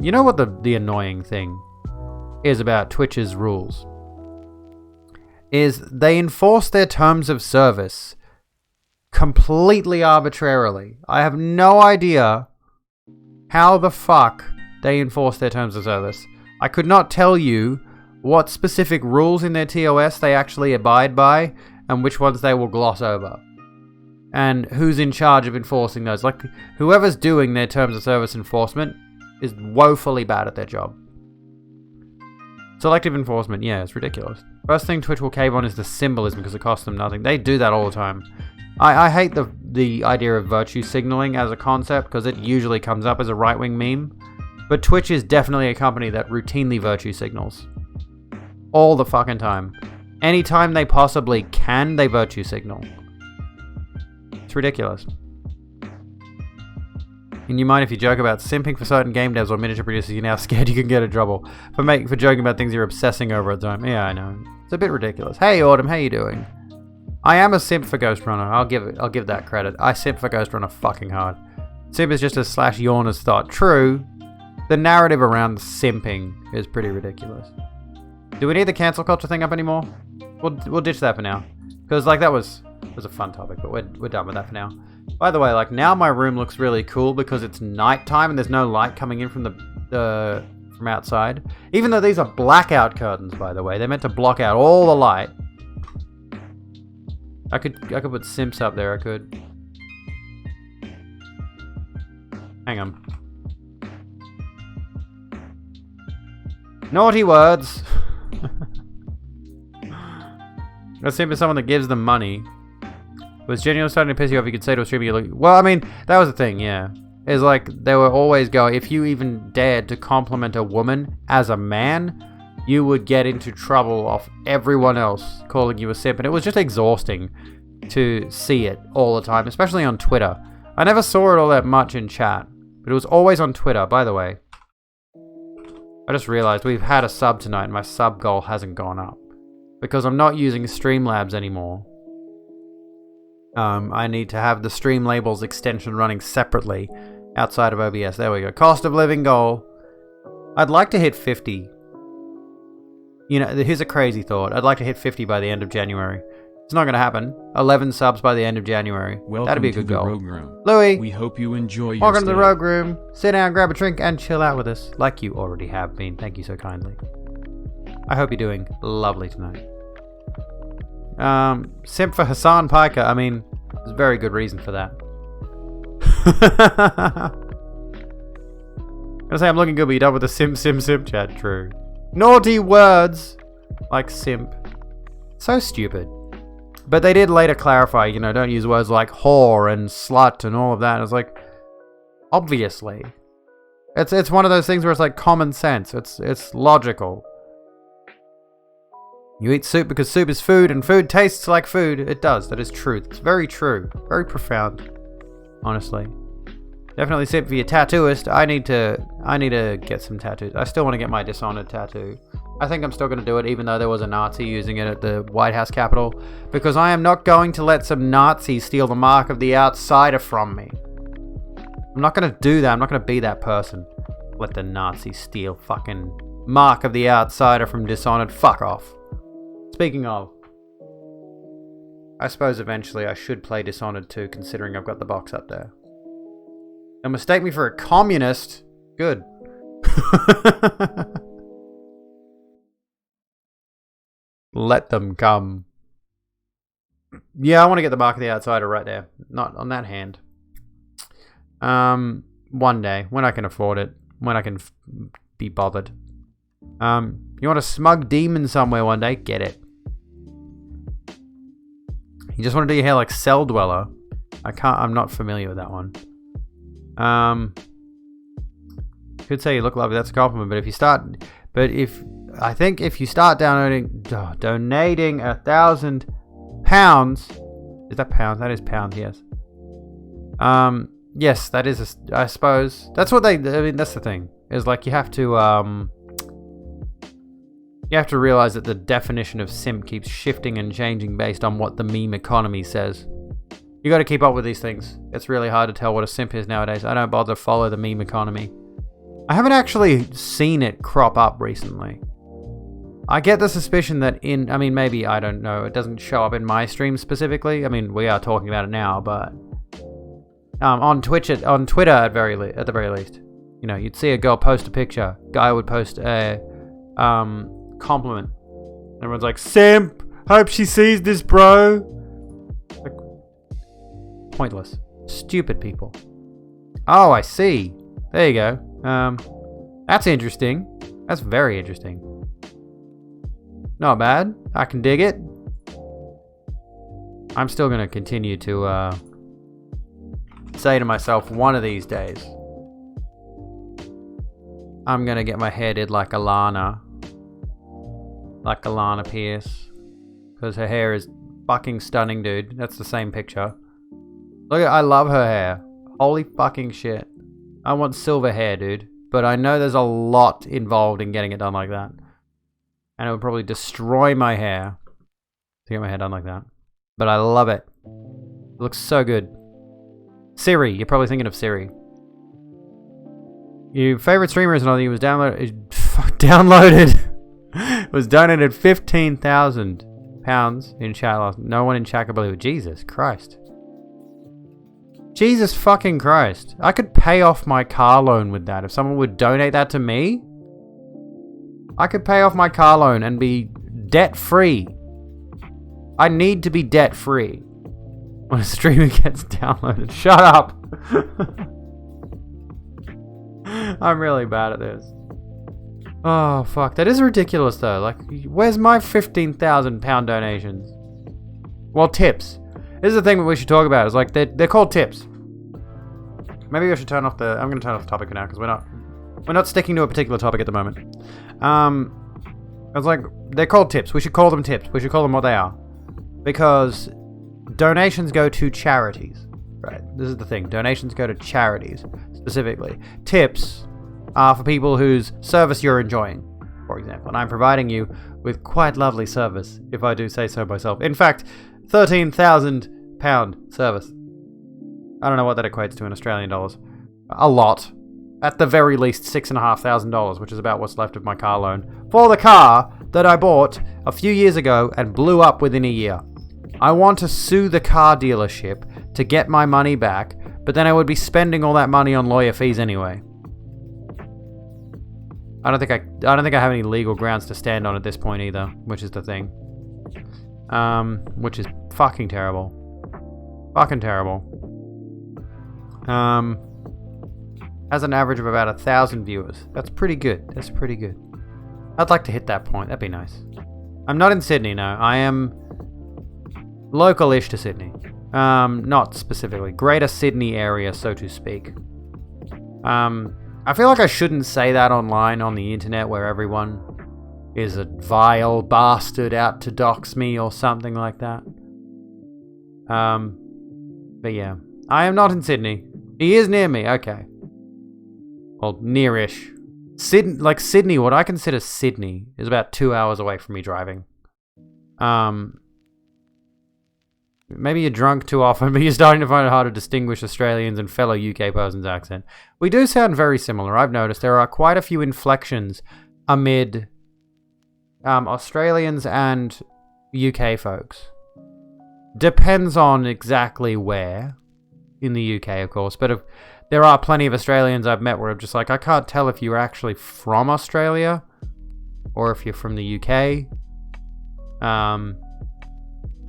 you know what the annoying thing is about Twitch's rules? Is they enforce their terms of service completely arbitrarily. I have no idea how the fuck they enforce their terms of service. I could not tell you what specific rules in their TOS they actually abide by and which ones they will gloss over. And who's in charge of enforcing those. Like, whoever's doing their terms of service enforcement is woefully bad at their job. Selective enforcement, yeah, it's ridiculous. First thing Twitch will cave on is the symbolism because it costs them nothing. They do that all the time. I hate the idea of virtue signaling as a concept because it usually comes up as a right-wing meme. But Twitch is definitely a company that routinely virtue signals. All the fucking time. Anytime they possibly can, they virtue signal. It's ridiculous. And you mind if you joke about simping for certain game devs or miniature producers, you're now scared you can get in trouble for joking about things you're obsessing over at the time. Yeah, I know. It's a bit ridiculous. Hey Autumn, how you doing? I am a simp for Ghost Runner. I'll give that credit. I simp for Ghost Runner fucking hard. Simp is just a slash yawner's thought. True, the narrative around simping is pretty ridiculous. Do we need the cancel culture thing up anymore? We'll ditch that for now. Because like that was a fun topic, but we're done with that for now. By the way, like now my room looks really cool because it's nighttime and there's no light coming in from from outside. Even though these are blackout curtains, by the way, they're meant to block out all the light. I could put simps up there. I could. Hang on. Naughty words. A simp is someone that gives them money. Was genuinely starting to piss you off, you could say to a streamer, you're like, well, I mean, that was the thing, yeah. Is like, they were always going, if you even dared to compliment a woman as a man, you would get into trouble off everyone else calling you a simp. And it was just exhausting to see it all the time, especially on Twitter. I never saw it all that much in chat, but it was always on Twitter, by the way. I just realized we've had a sub tonight and my sub goal hasn't gone up. Because I'm not using Streamlabs anymore. I need to have the Streamlabs extension running separately outside of OBS. There we go. Cost of living goal. I'd like to hit 50. You know, here's a crazy thought. I'd like to hit 50 by the end of January. It's not going to happen. 11 subs by the end of January. That'd be a good goal. Rogue Room. Louis, we hope you enjoy your welcome stay. to the Rogue Room. Sit down, grab a drink, and chill out with us, like you already have been. Thank you so kindly. I hope you're doing lovely tonight. Simp for Hassan Piker. I mean, there's a very good reason for that. I'm gonna say I'm looking good, but you're done with the simp chat. True. Naughty words like simp. So stupid. But they did later clarify, you know, don't use words like whore and slut and all of that. It's like, obviously. It's one of those things where it's like common sense. It's logical. You eat soup because soup is food, and food tastes like food. It does. That is truth. It's very true. Very profound. Honestly. Definitely sip for your tattooist. I need to get some tattoos. I still want to get my Dishonored tattoo. I think I'm still going to do it, even though there was a Nazi using it at the White House Capitol, because I am not going to let some Nazi steal the mark of the outsider from me. I'm not going to do that. I'm not going to be that person. Let the Nazi steal fucking mark of the outsider from Dishonored. Fuck off. Speaking of, I suppose eventually I should play Dishonored 2, considering I've got the box up there. Don't mistake me for a communist. Good. Let them come. Yeah, I want to get the mark of the outsider right there. Not on that hand. One day, when I can afford it. When I can be bothered. You want a smug demon somewhere one day? Get it. You just want to do your hair like Cell Dweller. I'm not familiar with that one. Could say you look lovely, that's a compliment, but if you start donating £1,000, is that pounds? That is pounds, yes. Yes, that is, I suppose. That's what that's the thing. Is like you have to realize that the definition of simp keeps shifting and changing based on what the meme economy says. You got to keep up with these things. It's really hard to tell what a simp is nowadays. I don't bother to follow the meme economy. I haven't actually seen it crop up recently. I get the suspicion that maybe, I don't know, it doesn't show up in my stream specifically. I mean, we are talking about it now, but on Twitter at the very least, you know, you'd see a girl post a picture, guy would post a compliment. Everyone's like, simp, hope she sees this, bro. Like, pointless. Stupid people. Oh, I see. There you go. That's interesting. That's very interesting. Not bad. I can dig it. I'm still going to continue to say to myself, one of these days, I'm going to get my hair did like Alana. Like Alana Pierce. Because her hair is fucking stunning, dude. That's the same picture. Look, I love her hair. Holy fucking shit. I want silver hair, dude. But I know there's a lot involved in getting it done like that. And it would probably destroy my hair to get my hair done like that. But I love it. It looks so good. Siri. You're probably thinking of Siri. Your favorite streamer is another. He was downloaded. Was donated £15,000 in chat last. No one in chat could believe it. Jesus Christ. Jesus fucking Christ. I could pay off my car loan with that. If someone would donate that to me, I could pay off my car loan and be debt-free. I need to be debt-free when a streamer gets downloaded. Shut up. I'm really bad at this. Oh, fuck. That is ridiculous, though. Like, where's my £15,000 donations? Well, tips. This is the thing that we should talk about. Is like, they're called tips. Maybe I should turn off I'm going to turn off the topic for now, because we're not sticking to a particular topic at the moment. It's like, they're called tips. We should call them tips. We should call them what they are. Because donations go to charities. Right. This is the thing. Donations go to charities, specifically. Tips are for people whose service you're enjoying, for example. And I'm providing you with quite lovely service, if I do say so myself. In fact, £13,000 service. I don't know what that equates to in Australian dollars. A lot. At the very least, $6,500, which is about what's left of my car loan. For the car that I bought a few years ago and blew up within a year. I want to sue the car dealership to get my money back, but then I would be spending all that money on lawyer fees anyway. I don't think I have any legal grounds to stand on at this point either, which is the thing. Which is fucking terrible. Fucking terrible. Has an average of about 1,000 viewers. That's pretty good. That's pretty good. I'd like to hit that point. That'd be nice. I'm not in Sydney, no. I am local-ish to Sydney. Not specifically. Greater Sydney area, so to speak. I feel like I shouldn't say that online on the internet where everyone, is a vile bastard out to dox me or something like that. But yeah, I am not in Sydney. He is near me, okay. Well, near-ish. Sydney, what I consider Sydney, is about 2 hours away from me driving. Maybe you're drunk too often, but you're starting to find it hard to distinguish Australians and fellow UK person's accent. We do sound very similar, I've noticed. There are quite a few inflections amid Australians and UK folks. Depends on exactly where in the UK, of course, but there are plenty of Australians I've met where I'm just like, I can't tell if you're actually from Australia or if you're from the UK.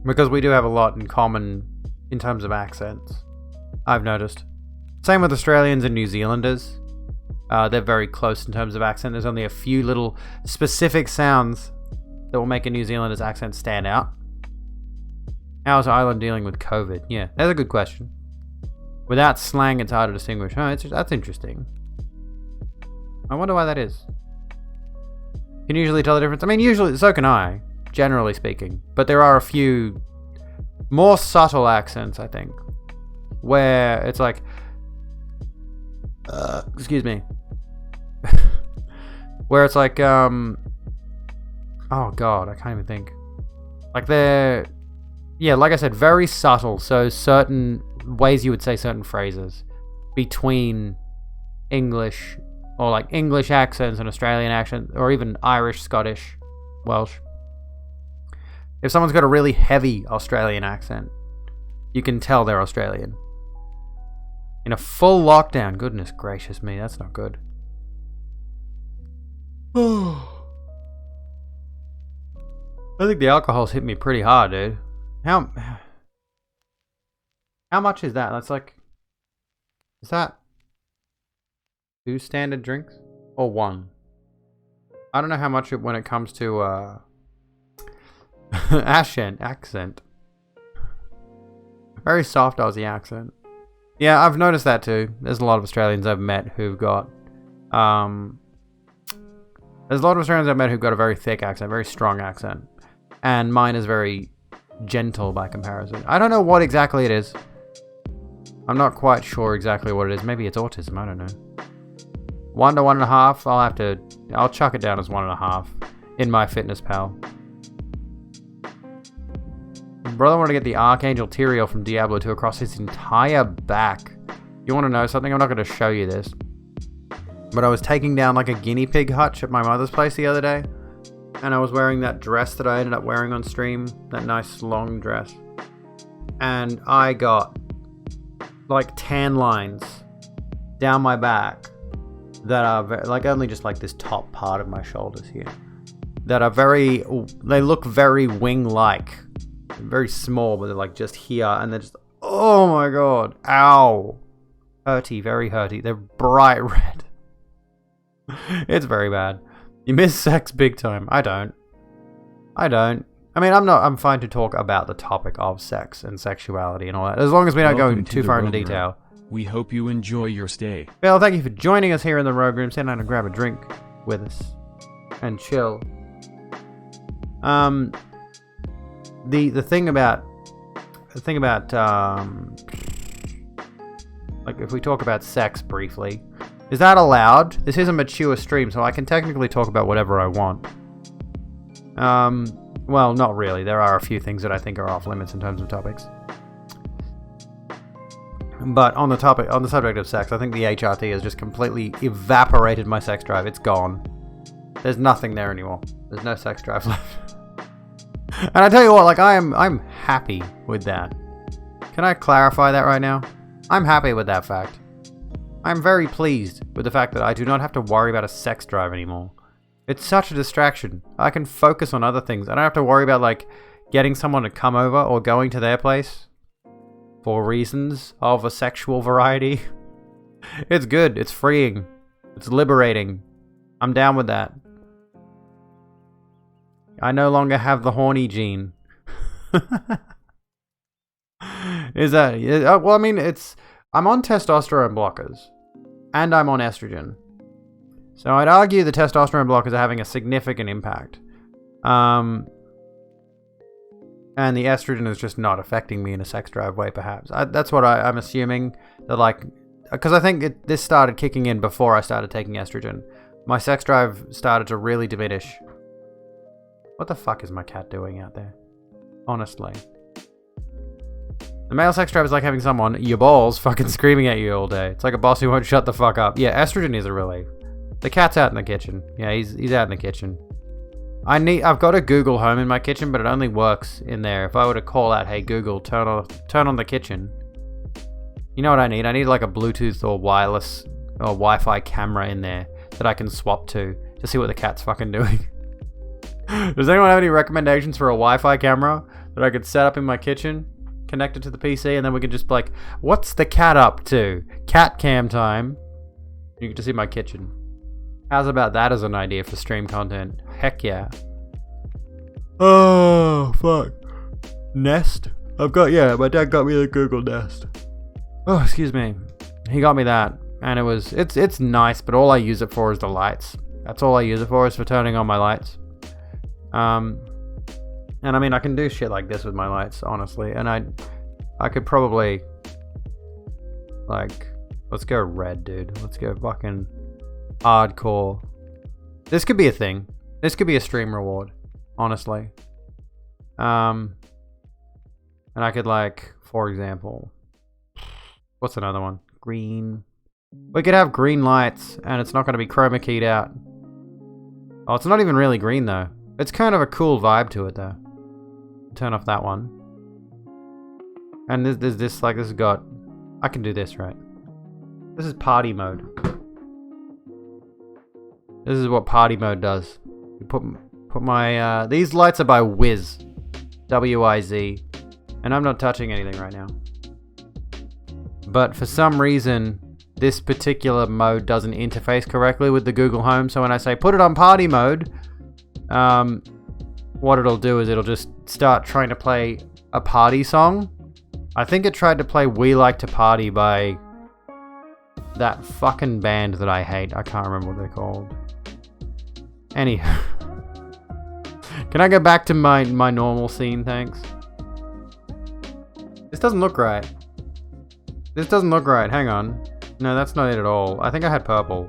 Because we do have a lot in common in terms of accents, I've noticed. Same with Australians and New Zealanders. They're very close in terms of accent. There's only a few little specific sounds that will make a New Zealander's accent stand out. How's Ireland dealing with COVID? Yeah, that's a good question. Without slang, it's hard to distinguish. Oh, that's interesting. I wonder why that is. Can you usually tell the difference? I mean, usually, so can I, generally speaking. But there are a few more subtle accents, I think, where it's like, excuse me, where it's like, oh god, I can't even think. Like they're, yeah, like I said, very subtle. So certain ways you would say certain phrases between English or like English accents and Australian accents, or even Irish, Scottish, Welsh. If someone's got a really heavy Australian accent, you can tell they're Australian. In a full lockdown, goodness gracious me, that's not good. I think the alcohol's hit me pretty hard, dude. How much is that? That's like, is that 2 standard drinks or 1? I don't know how much when it comes to accent. Very soft Aussie accent. Yeah, I've noticed that too. There's a lot of Australians I've met who've got a very thick accent, very strong accent. And mine is very gentle by comparison. I don't know what exactly it is. I'm not quite sure exactly what it is. Maybe it's autism, I don't know. 1 to 1.5, I'll chuck it down as 1.5 in MyFitnessPal. Brother wanted to get the Archangel Tyrael from Diablo 2 across his entire back. You want to know something? I'm not going to show you this. But I was taking down like a guinea pig hutch at my mother's place the other day. And I was wearing that dress that I ended up wearing on stream. That nice long dress. And I got like tan lines down my back that are like only just like this top part of my shoulders here. That are they look very wing-like. Very small, but they're like just here. And they're just, oh my god. Ow. Hurty, very hurty. They're bright red. It's very bad. You miss sex big time. I don't. I mean, I'm fine to talk about the topic of sex and sexuality and all that, as long as we don't go too far into detail. We hope you enjoy your stay. Well, thank you for joining us here in the Rogue Room. Sit down and grab a drink with us and chill. The thing about like if we talk about sex briefly, is that allowed? This is a mature stream, so I can technically talk about whatever I want. Well, not really. There are a few things that I think are off limits in terms of topics. But on the subject of sex, I think the HRT has just completely evaporated my sex drive. It's gone. There's nothing there anymore. There's no sex drive left. And I tell you what, like I'm happy with that. Can I clarify that right now? I'm happy with that fact. I'm very pleased with the fact that I do not have to worry about a sex drive anymore. It's such a distraction. I can focus on other things. I don't have to worry about like getting someone to come over or going to their place for reasons of a sexual variety. It's good. It's freeing. It's liberating. I'm down with that. I no longer have the horny gene. Is that... well, I mean, I'm on testosterone blockers. And I'm on estrogen. So I'd argue the testosterone blockers are having a significant impact. And the estrogen is just not affecting me in a sex drive way, perhaps. That's what I'm assuming. That, like, because I think this started kicking in before I started taking estrogen. My sex drive started to really diminish. What the fuck is my cat doing out there? Honestly. The male sex drive is like having someone, your balls, fucking screaming at you all day. It's like a boss who won't shut the fuck up. Yeah, estrogen is a relief. The cat's out in the kitchen. Yeah, he's out in the kitchen. I've got a Google Home in my kitchen, but it only works in there. If I were to call out, hey Google, turn on the kitchen. You know what I need? I need like a Bluetooth or wireless or Wi-Fi camera in there that I can swap to see what the cat's fucking doing. Does anyone have any recommendations for a Wi-Fi camera that I could set up in my kitchen, connect it to the PC, and then we can just be like, what's the cat up to? Cat cam time. You get to see my kitchen. How's about that as an idea for stream content? Heck yeah. Oh, fuck. Nest? my dad got me the Google Nest. Oh, excuse me. He got me that. And it's nice, but all I use it for is the lights. That's all I use it for, is for turning on my lights. And I mean, I can do shit like this with my lights, honestly. And I could probably, like, let's go red, dude. Let's go fucking hardcore. This could be a thing. This could be a stream reward, honestly. And I could, like, for example, what's another one? Green. We could have green lights, and it's not going to be chroma keyed out. Oh, it's not even really green, though. It's kind of a cool vibe to it, though. Turn off that one. And there's this, like, this has got... I can do this, right? This is party mode. This is what party mode does. You put my... these lights are by Wiz. W-I-Z. And I'm not touching anything right now. But for some reason, this particular mode doesn't interface correctly with the Google Home. So when I say put it on party mode, what it'll do is it'll just start trying to play a party song. I think it tried to play We Like to Party by that fucking band that I hate. I can't remember what they're called. Anyhow. Can I go back to my normal scene, thanks? This doesn't look right. This doesn't look right. Hang on. No, that's not it at all. I think I had purple.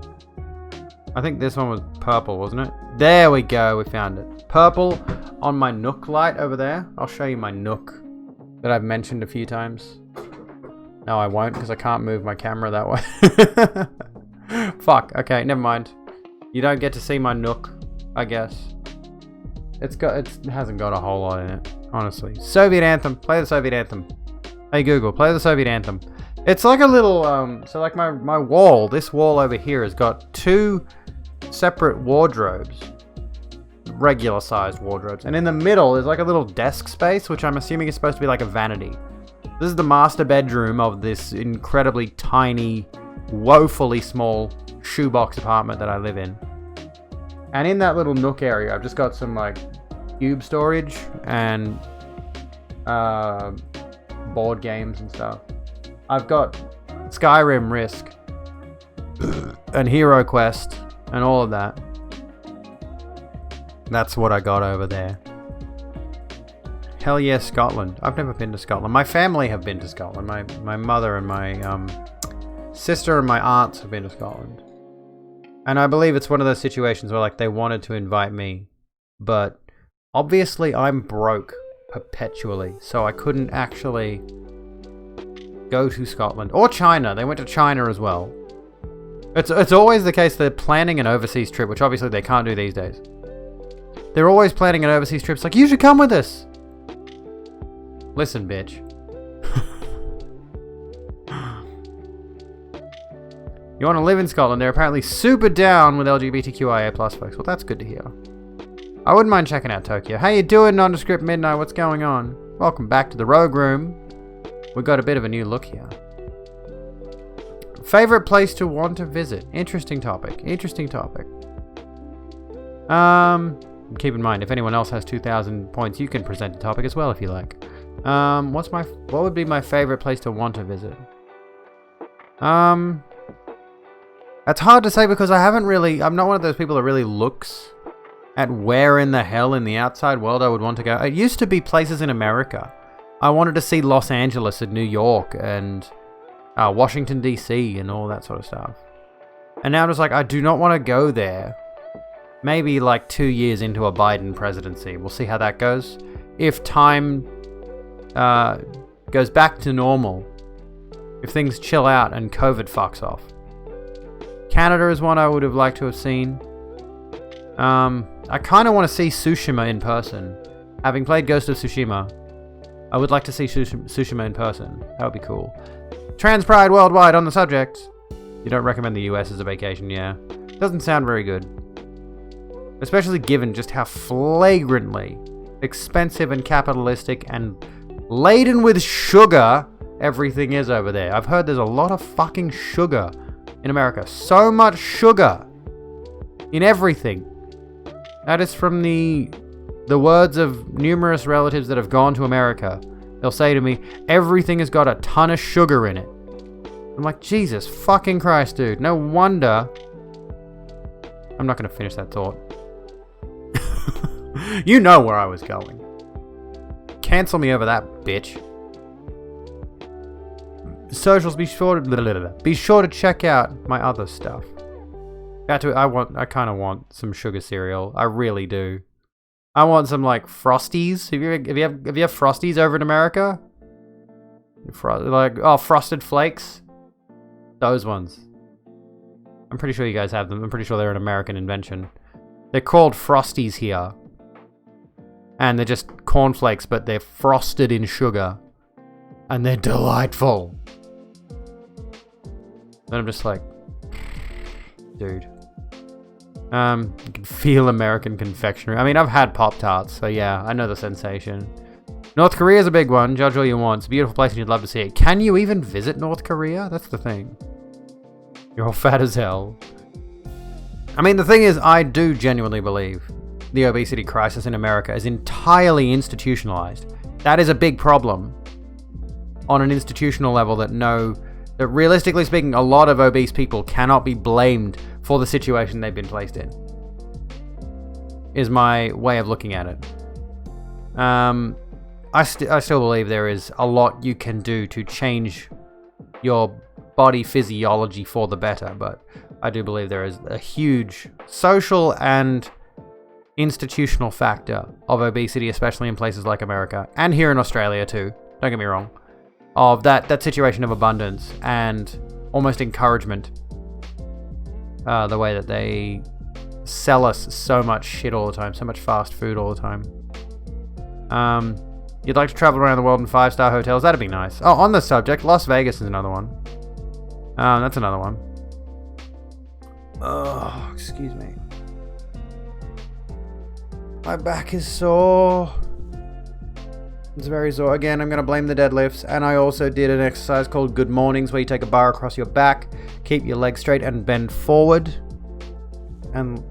I think this one was purple, wasn't it? There we go. We found it. Purple on my Nook light over there. I'll show you my Nook that I've mentioned a few times. No, I won't, because I can't move my camera that way. Fuck. Okay, never mind. You don't get to see my Nook, I guess. It hasn't got a whole lot in it, honestly. Soviet anthem. Play the Soviet anthem. Hey Google, play the Soviet anthem. It's like a little, so like my wall, this wall over here has got two separate wardrobes. Regular sized wardrobes. And in the middle is like a little desk space, which I'm assuming is supposed to be like a vanity. This is the master bedroom of this incredibly tiny, woefully small shoebox apartment that I live in. And in that little nook area, I've just got some like cube storage and board games and stuff. I've got Skyrim Risk and Hero Quest and all of that. That's what I got over there. Hell yeah, Scotland. I've never been to Scotland. My family have been to Scotland. My mother and my sister and my aunts have been to Scotland. And I believe it's one of those situations where like they wanted to invite me, but obviously I'm broke perpetually, so I couldn't actually go to Scotland. Or China. They went to China as well. It's always the case they're planning an overseas trip, which obviously they can't do these days. They're always planning an overseas trip. It's like, you should come with us. Listen, bitch. You want to live in Scotland? They're apparently super down with LGBTQIA+ folks. Well, that's good to hear. I wouldn't mind checking out Tokyo. How you doing, Nondescript Midnight? What's going on? Welcome back to the Rogue Room. We've got a bit of a new look here. Favorite place to want to visit? Interesting topic. Interesting topic. Keep in mind, if anyone else has 2,000 points, you can present a topic as well if you like. What would be my favorite place to want to visit? It's hard to say because I'm not one of those people that really looks at where in the hell in the outside world I would want to go. It used to be places in America. I wanted to see Los Angeles and New York and Washington, D.C. and all that sort of stuff. And now I'm just like, I do not want to go there. Maybe like 2 years into a Biden presidency. We'll see how that goes. If time goes back to normal, if things chill out and COVID fucks off. Canada is one I would have liked to have seen. I kind of want to see Tsushima in person. Having played Ghost of Tsushima, I would like to see Tsushima in person. That would be cool. Trans Pride worldwide on the subject. You don't recommend the US as a vacation, yeah. Doesn't sound very good. Especially given just how flagrantly expensive and capitalistic and laden with sugar everything is over there. I've heard there's a lot of fucking sugar in America. So much sugar in everything. That is from the words of numerous relatives that have gone to America. They'll say to me, everything has got a ton of sugar in it. I'm like, Jesus fucking Christ, dude. No wonder. I'm not going to finish that thought. You know where I was going. Cancel me over that, bitch. Socials, be sure to check out my other stuff. I kind of want some sugar cereal. I really do. I want some like Frosties. Have you had Frosties over in America? Frosted Flakes. Those ones. I'm pretty sure you guys have them. I'm pretty sure they're an American invention. They're called Frosties here. And they're just cornflakes, but they're frosted in sugar. And they're delightful. And I'm just like, dude. You can feel American confectionery. I mean, I've had Pop-Tarts, so yeah, I know the sensation. North Korea's a big one. Judge all you want. It's a beautiful place and you'd love to see it. Can you even visit North Korea? That's the thing. You're all fat as hell. I mean, the thing is, I do genuinely believe the obesity crisis in America is entirely institutionalized. That is a big problem on an institutional level that realistically speaking, a lot of obese people cannot be blamed for the situation they've been placed in. Is my way of looking at it. I still believe there is a lot you can do to change your body physiology for the better, but I do believe there is a huge social and institutional factor of obesity, especially in places like America, and here in Australia too, don't get me wrong, of that situation of abundance and almost encouragement. The way that they sell us so much shit all the time, so much fast food all the time. You'd like to travel around the world in 5-star hotels? That'd be nice. Oh, on the subject, Las Vegas is another one. That's another one. Oh, excuse me. My back is sore. It's very sore. Again, I'm going to blame the deadlifts. And I also did an exercise called Good Mornings, where you take a bar across your back, keep your legs straight and bend forward, and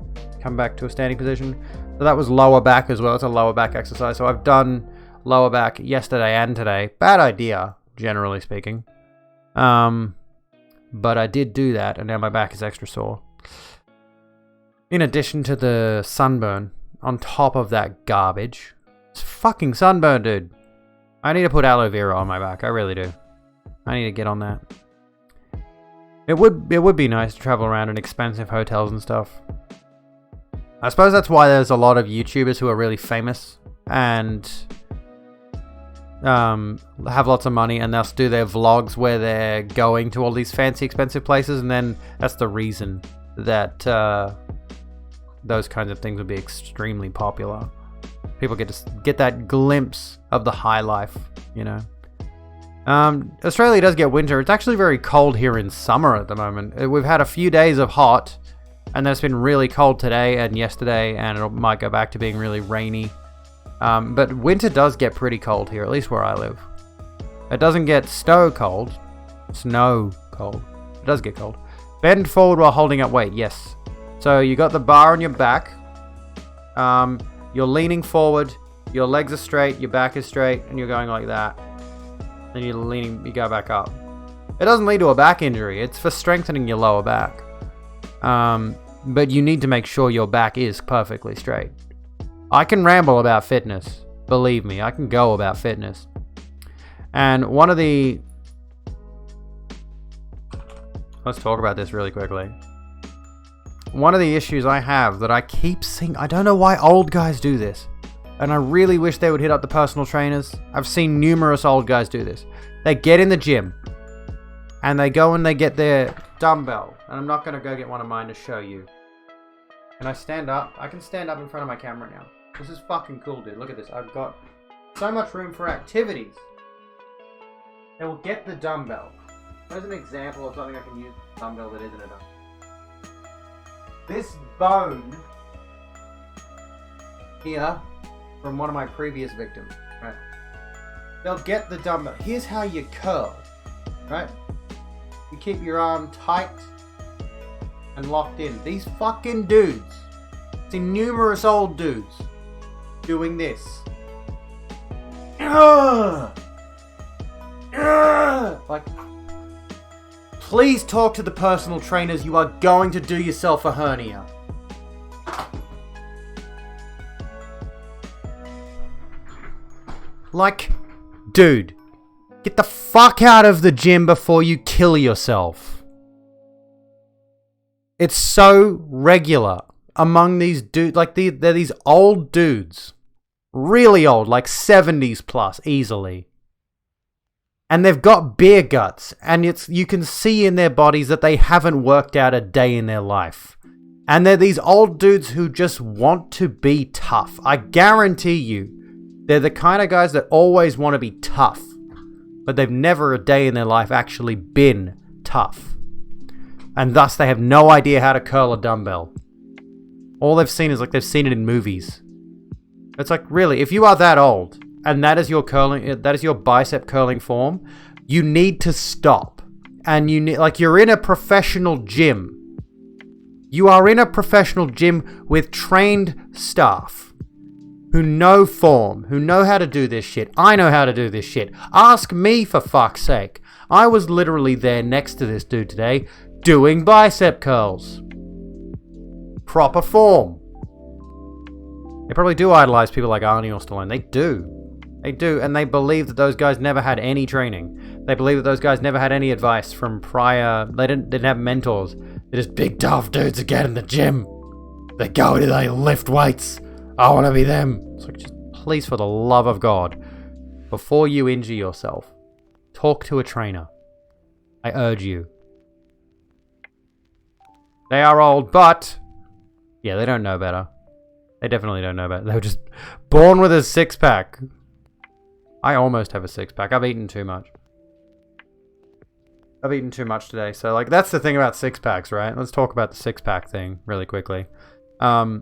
come back to a standing position. So that was lower back as well. It's a lower back exercise. So I've done lower back yesterday and today. Bad idea, generally speaking. But I did do that, and now my back is extra sore. In addition to the sunburn, on top of that garbage. It's fucking sunburn, dude. I need to put aloe vera on my back. I really do. I need to get on that. It would be nice to travel around in expensive hotels and stuff. I suppose that's why there's a lot of YouTubers who are really famous and have lots of money, and they'll do their vlogs where they're going to all these fancy expensive places, and then that's the reason that those kinds of things would be extremely popular. People get that glimpse of the high life, you know. Australia does get winter. It's actually very cold here in summer at the moment. We've had a few days of hot, and then it's been really cold today and yesterday, and it might go back to being really rainy. But winter does get pretty cold here, at least where I live. It doesn't get snow cold. It does get cold. Bend forward while holding up weight, yes. So you got the bar on your back. You're leaning forward, your legs are straight, your back is straight, and you're going like that. Then you go back up. It doesn't lead to a back injury, it's for strengthening your lower back. But you need to make sure your back is perfectly straight. I can ramble about fitness. Believe me, I can go about fitness. And one of the... Let's talk about this really quickly. One of the issues I have that I keep seeing... I don't know why old guys do this. And I really wish they would hit up the personal trainers. I've seen numerous old guys do this. They get in the gym. And they go and they get their dumbbell. And I'm not going to go get one of mine to show you. Can I stand up? I can stand up in front of my camera now. This is fucking cool, dude. Look at this. I've got so much room for activities. They will get the dumbbell. There's an example of something I can use with a dumbbell that isn't a dumbbell. This bone here from one of my previous victims, right? They'll get the dumbbell. Here's how you curl, right? You keep your arm tight and locked in. These fucking dudes, see numerous old dudes doing this. Like, please talk to the personal trainers. You are going to do yourself a hernia. Like, dude, get the fuck out of the gym before you kill yourself. It's so regular among these dudes. Like, they're these old dudes. Really old, like 70s plus, easily. And they've got beer guts. And you can see in their bodies that they haven't worked out a day in their life. And they're these old dudes who just want to be tough. I guarantee you, they're the kind of guys that always want to be tough. But they've never a day in their life actually been tough. And thus they have no idea how to curl a dumbbell. All they've seen is like they've seen it in movies. It's like, really, if you are that old and that is your bicep curling form, you need to stop. And you need, like, you're in a professional gym. You are in a professional gym with trained staff who know form, who know how to do this shit. I know how to do this shit. Ask me, for fuck's sake. I was literally there next to this dude today doing bicep curls. Proper form. They probably do idolize people like Arnie or Stallone. They do. They do, and they believe that those guys never had any training. They believe that those guys never had any advice from prior... They didn't have mentors. They're just big tough dudes that get in the gym. They go in and they lift weights. I want to be them. It's like, just please, for the love of God, before you injure yourself, talk to a trainer. I urge you. They are old, but... yeah, they don't know better. They definitely don't know better. They were just born with a six-pack. I almost have a six-pack. I've eaten too much. I've eaten too much today. So, like, that's the thing about six-packs, right? Let's talk about the six-pack thing really quickly. I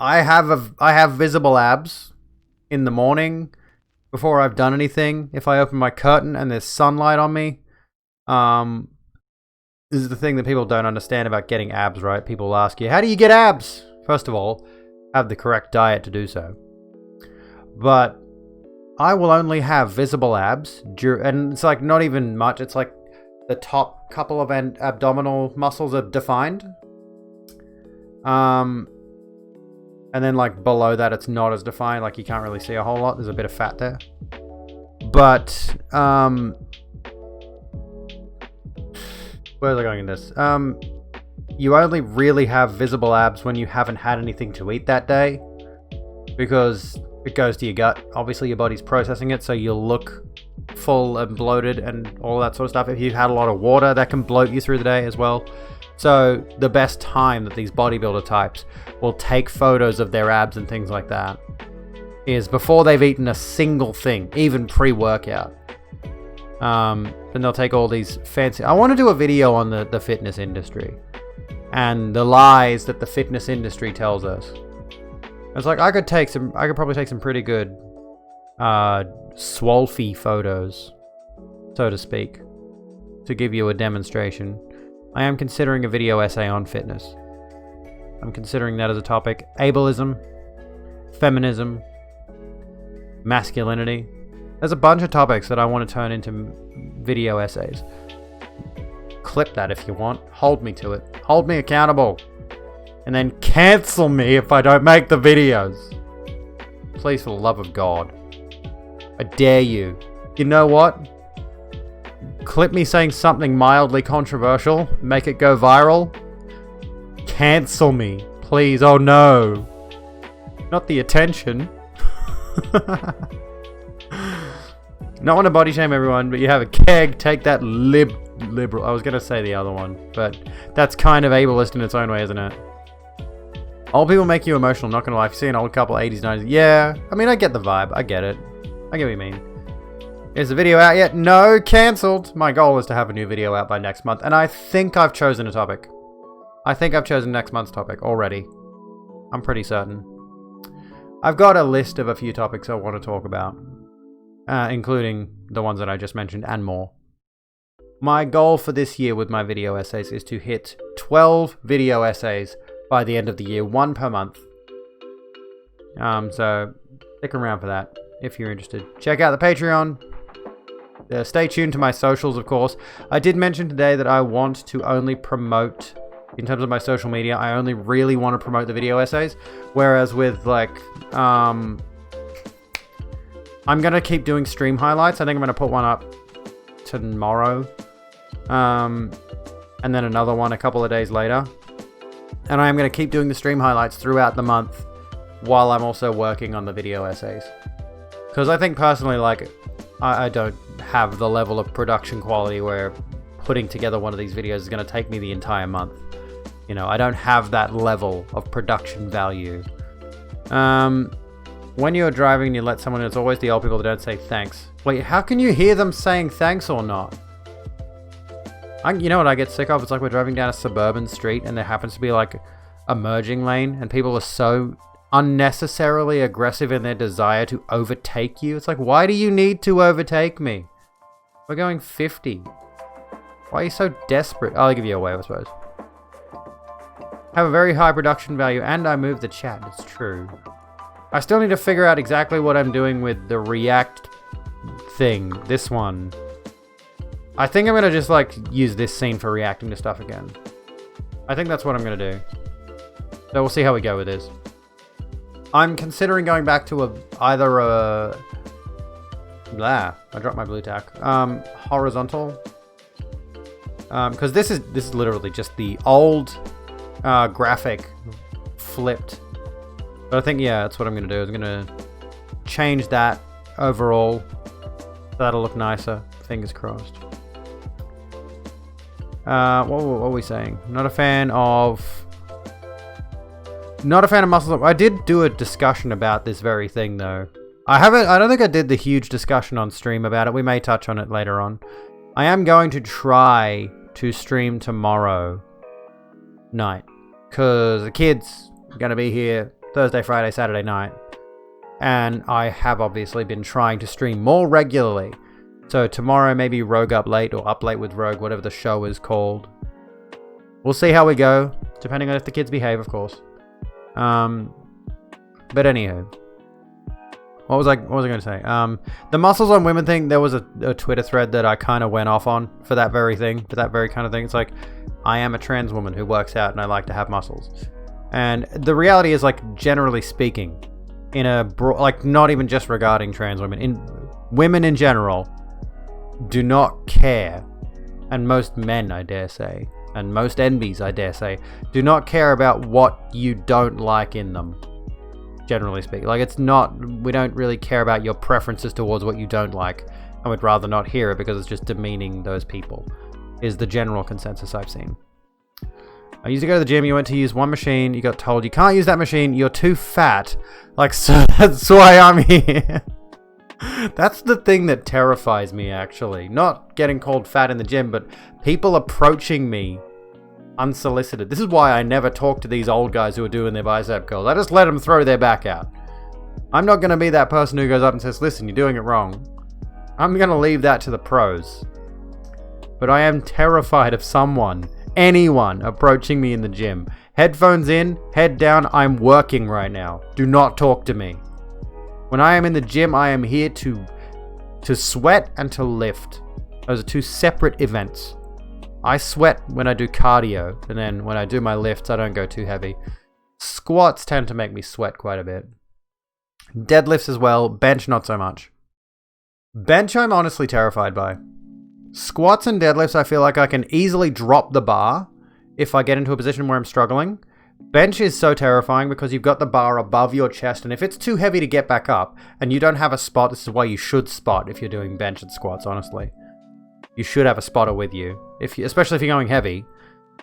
have visible abs in the morning before I've done anything. If I open my curtain and there's sunlight on me, this is the thing that people don't understand about getting abs, right? People ask you, how do you get abs? First of all, have the correct diet to do so. But I will only have visible abs, and it's like not even much. It's like the top couple of abdominal muscles are defined. And then like below that, it's not as defined. Like you can't really see a whole lot. There's a bit of fat there. But, where was I going in this? You only really have visible abs when you haven't had anything to eat that day, because it goes to your gut. Obviously, your body's processing it, so you'll look full and bloated and all that sort of stuff. If you've had a lot of water, that can bloat you through the day as well. So the best time that these bodybuilder types will take photos of their abs and things like that is before they've eaten a single thing, even pre-workout. Then they'll take all these fancy... I want to do a video on the fitness industry and the lies that the fitness industry tells us. It's like I could probably take some pretty good swolfy photos, so to speak, to give you a demonstration. I am considering a video essay on fitness. I'm considering that as a topic. Ableism, feminism, masculinity. There's a bunch of topics that I want to turn into video essays. clip that if you want. Hold me to it. Hold me accountable. And then cancel me if I don't make the videos. Please, for the love of God. I dare you. You know what? Clip me saying something mildly controversial. Make it go viral. Cancel me. Please. Oh no. Not the attention. Not want to body shame everyone, but you have a keg. Take that liberal. I was going to say the other one, but that's kind of ableist in its own way, isn't it? Old people make you emotional, not gonna lie. If you see an old couple, 80s, 90s, yeah. I mean, I get the vibe. I get it. I get what you mean. Is the video out yet? No, cancelled. My goal is to have a new video out by next month, and I think I've chosen a topic. I think I've chosen next month's topic already. I'm pretty certain. I've got a list of a few topics I want to talk about, including the ones that I just mentioned and more. My goal for this year with my video essays is to hit 12 video essays by the end of the year, 1 per month. So stick around for that if you're interested. Check out the Patreon. Stay tuned to my socials, of course. I did mention today that I want to only promote, in terms of my social media, I only really want to promote the video essays. Whereas with, like, I'm going to keep doing stream highlights. I think I'm going to put one up tomorrow. And then another one a couple of days later. And I am going to keep doing the stream highlights throughout the month while I'm also working on the video essays. Because I think personally, like, I don't have the level of production quality where putting together one of these videos is going to take me the entire month. You know, I don't have that level of production value. When you're driving and you let someone, it's always the old people that don't say thanks. Wait, how can you hear them saying thanks or not? You know what I get sick of? It's like we're driving down a suburban street and there happens to be like a merging lane and people are so unnecessarily aggressive in their desire to overtake you. It's like, why do you need to overtake me? We're going 50. Why are you so desperate? I'll give you a wave, I suppose. Have a very high production value and I moved the chat. It's true. I still need to figure out exactly what I'm doing with the React thing. This one. I think I'm going to just, like, use this scene for reacting to stuff again. I think that's what I'm going to do. So we'll see how we go with this. I'm considering going back to either a... Blah. I dropped my blue tack. Horizontal. Because this is literally just the old graphic flipped. But I think, yeah, that's what I'm going to do. I'm going to change that overall. That'll look nicer. Fingers crossed. What were we saying? Not a fan of muscles. I did do a discussion about this very thing though. I don't think I did the huge discussion on stream about it. We may touch on it later on. I am going to try to stream tomorrow night. Because the kids are going to be here Thursday, Friday, Saturday night. And I have obviously been trying to stream more regularly. So tomorrow maybe Rogue Up Late or Up Late with Rogue, whatever the show is called. We'll see how we go, depending on if the kids behave, of course. But anywho, what was I going to say? The muscles on women thing. There was a Twitter thread that I kind of went off on for that very thing, for that very kind of thing. It's like, I am a trans woman who works out and I like to have muscles. And the reality is, like, generally speaking, in a like, not even just regarding trans women, in women in general do not care, and most men, I dare say, and most NBs, I dare say, do not care about what you don't like in them, generally speaking. Like, it's not, we don't really care about your preferences towards what you don't like, and would rather not hear it because it's just demeaning those people, is the general consensus I've seen. I used to go to the gym, you went to use one machine, you got told you can't use that machine, you're too fat. Like, so that's why I'm here. That's the thing that terrifies me, actually. Not getting called fat in the gym, but people approaching me unsolicited. This is why I never talk to these old guys who are doing their bicep curls. I just let them throw their back out. I'm not going to be that person who goes up and says, listen, you're doing it wrong. I'm going to leave that to the pros. But I am terrified of anyone approaching me in the gym. Headphones in, head down, I'm working right now. Do not talk to me. When I am in the gym, I am here to sweat and to lift. Those are two separate events. I sweat when I do cardio, and then when I do my lifts, I don't go too heavy. Squats tend to make me sweat quite a bit. Deadlifts as well. Bench, not so much. Bench, I'm honestly terrified by. Squats and deadlifts, I feel like I can easily drop the bar if I get into a position where I'm struggling. Bench is so terrifying because you've got the bar above your chest, and if it's too heavy to get back up, and you don't have a spot, this is why you should spot if you're doing bench and squats, honestly. You should have a spotter with you, especially if you're going heavy.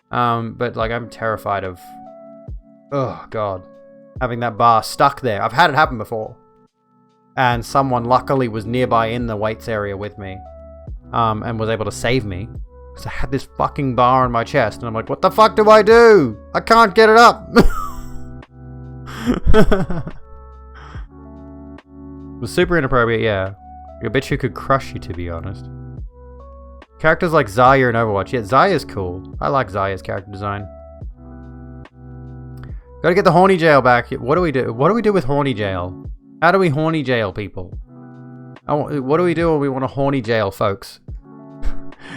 But like, I'm terrified of, oh god, having that bar stuck there. I've had it happen before, and someone luckily was nearby in the weights area with me, and was able to save me because I had this fucking bar on my chest, and I'm like, what the fuck do I do? I can't get it up. It was super inappropriate, yeah. A bitch who could crush you, to be honest. Characters like Zarya in Overwatch. Yeah, Zarya's cool. I like Zarya's character design. Gotta get the horny jail back. What do we do? What do we do with horny jail? How do we horny jail people? What do we do when we want to horny jail folks?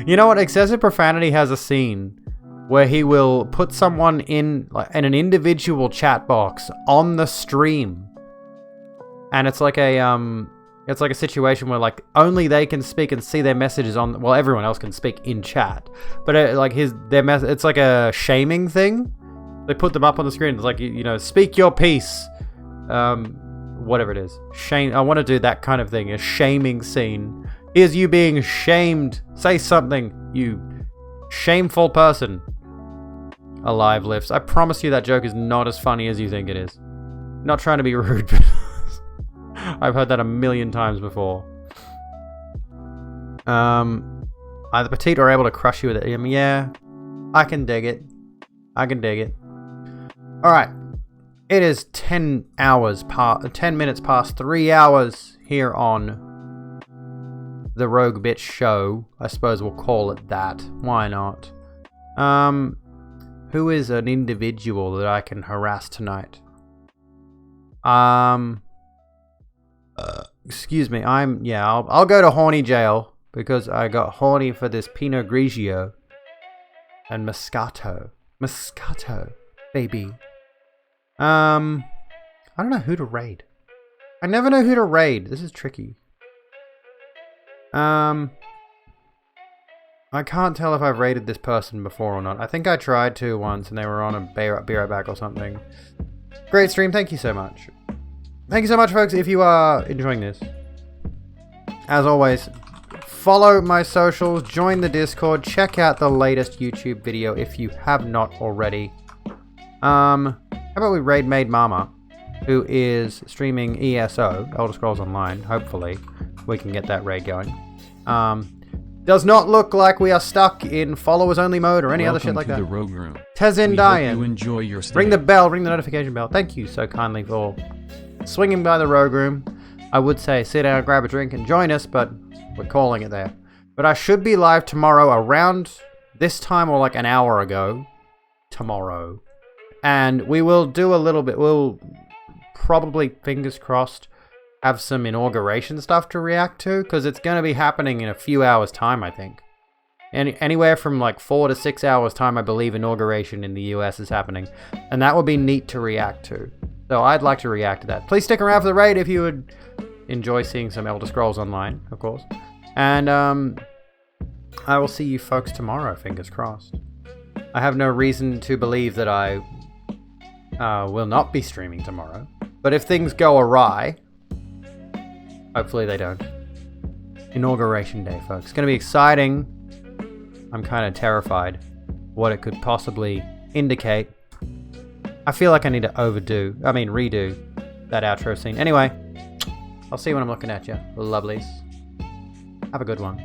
You know what? Excessive Profanity has a scene where he will put someone in an individual chat box on the stream. And it's like a situation where like only they can speak and see their messages on. Well, everyone else can speak in chat, but it's like a shaming thing. They put them up on the screen. It's like, you know, speak your piece, whatever it is. Shame. I want to do that kind of thing. A shaming scene. Here's you being shamed. Say something, you shameful person. Alive lifts. I promise you that joke is not as funny as you think it is. Not trying to be rude, but I've heard that a million times before. Either petite or able to crush you with it. Yeah, I can dig it. I can dig it. Alright. It is 10 minutes past 3 hours here on the Rogue Bitch Show. I suppose we'll call it that. Why not? Who is an individual that I can harass tonight? Excuse me. I'll go to horny jail because I got horny for this Pinot Grigio and Moscato. Moscato, baby. I don't know who to raid. I never know who to raid. This is tricky. I can't tell if I've raided this person before or not. I think I tried to once and they were on a Be Right Back or something. Great stream. Thank you so much. Thank you so much, folks, if you are enjoying this. As always, follow my socials, join the Discord, check out the latest YouTube video if you have not already. How about we raid Maid Mama, who is streaming ESO, Elder Scrolls Online. Hopefully, we can get that raid going. Does not look like we are stuck in followers only mode or any other shit like that. Welcome to the Rogue Room. Tezin Dian. You enjoy your stay. Ring the bell, ring the notification bell. Thank you so kindly for swinging by the Rogue Room. I would say sit down, grab a drink, and join us, but we're calling it there. But I should be live tomorrow around this time or like an hour ago. Tomorrow. And we will do a little bit. We'll probably, fingers crossed, have some inauguration stuff to react to, because it's going to be happening in a few hours' time, I think. Anywhere from like 4 to 6 hours' time, I believe inauguration in the US is happening. And that would be neat to react to. So I'd like to react to that. Please stick around for the raid if you would enjoy seeing some Elder Scrolls Online, of course. And I will see you folks tomorrow, fingers crossed. I have no reason to believe that I will not be streaming tomorrow. But if things go awry, hopefully they don't. Inauguration day, folks. It's going to be exciting. I'm kind of terrified what it could possibly indicate. I feel like I need to redo that outro scene. Anyway, I'll see you when I'm looking at you, lovelies. Have a good one.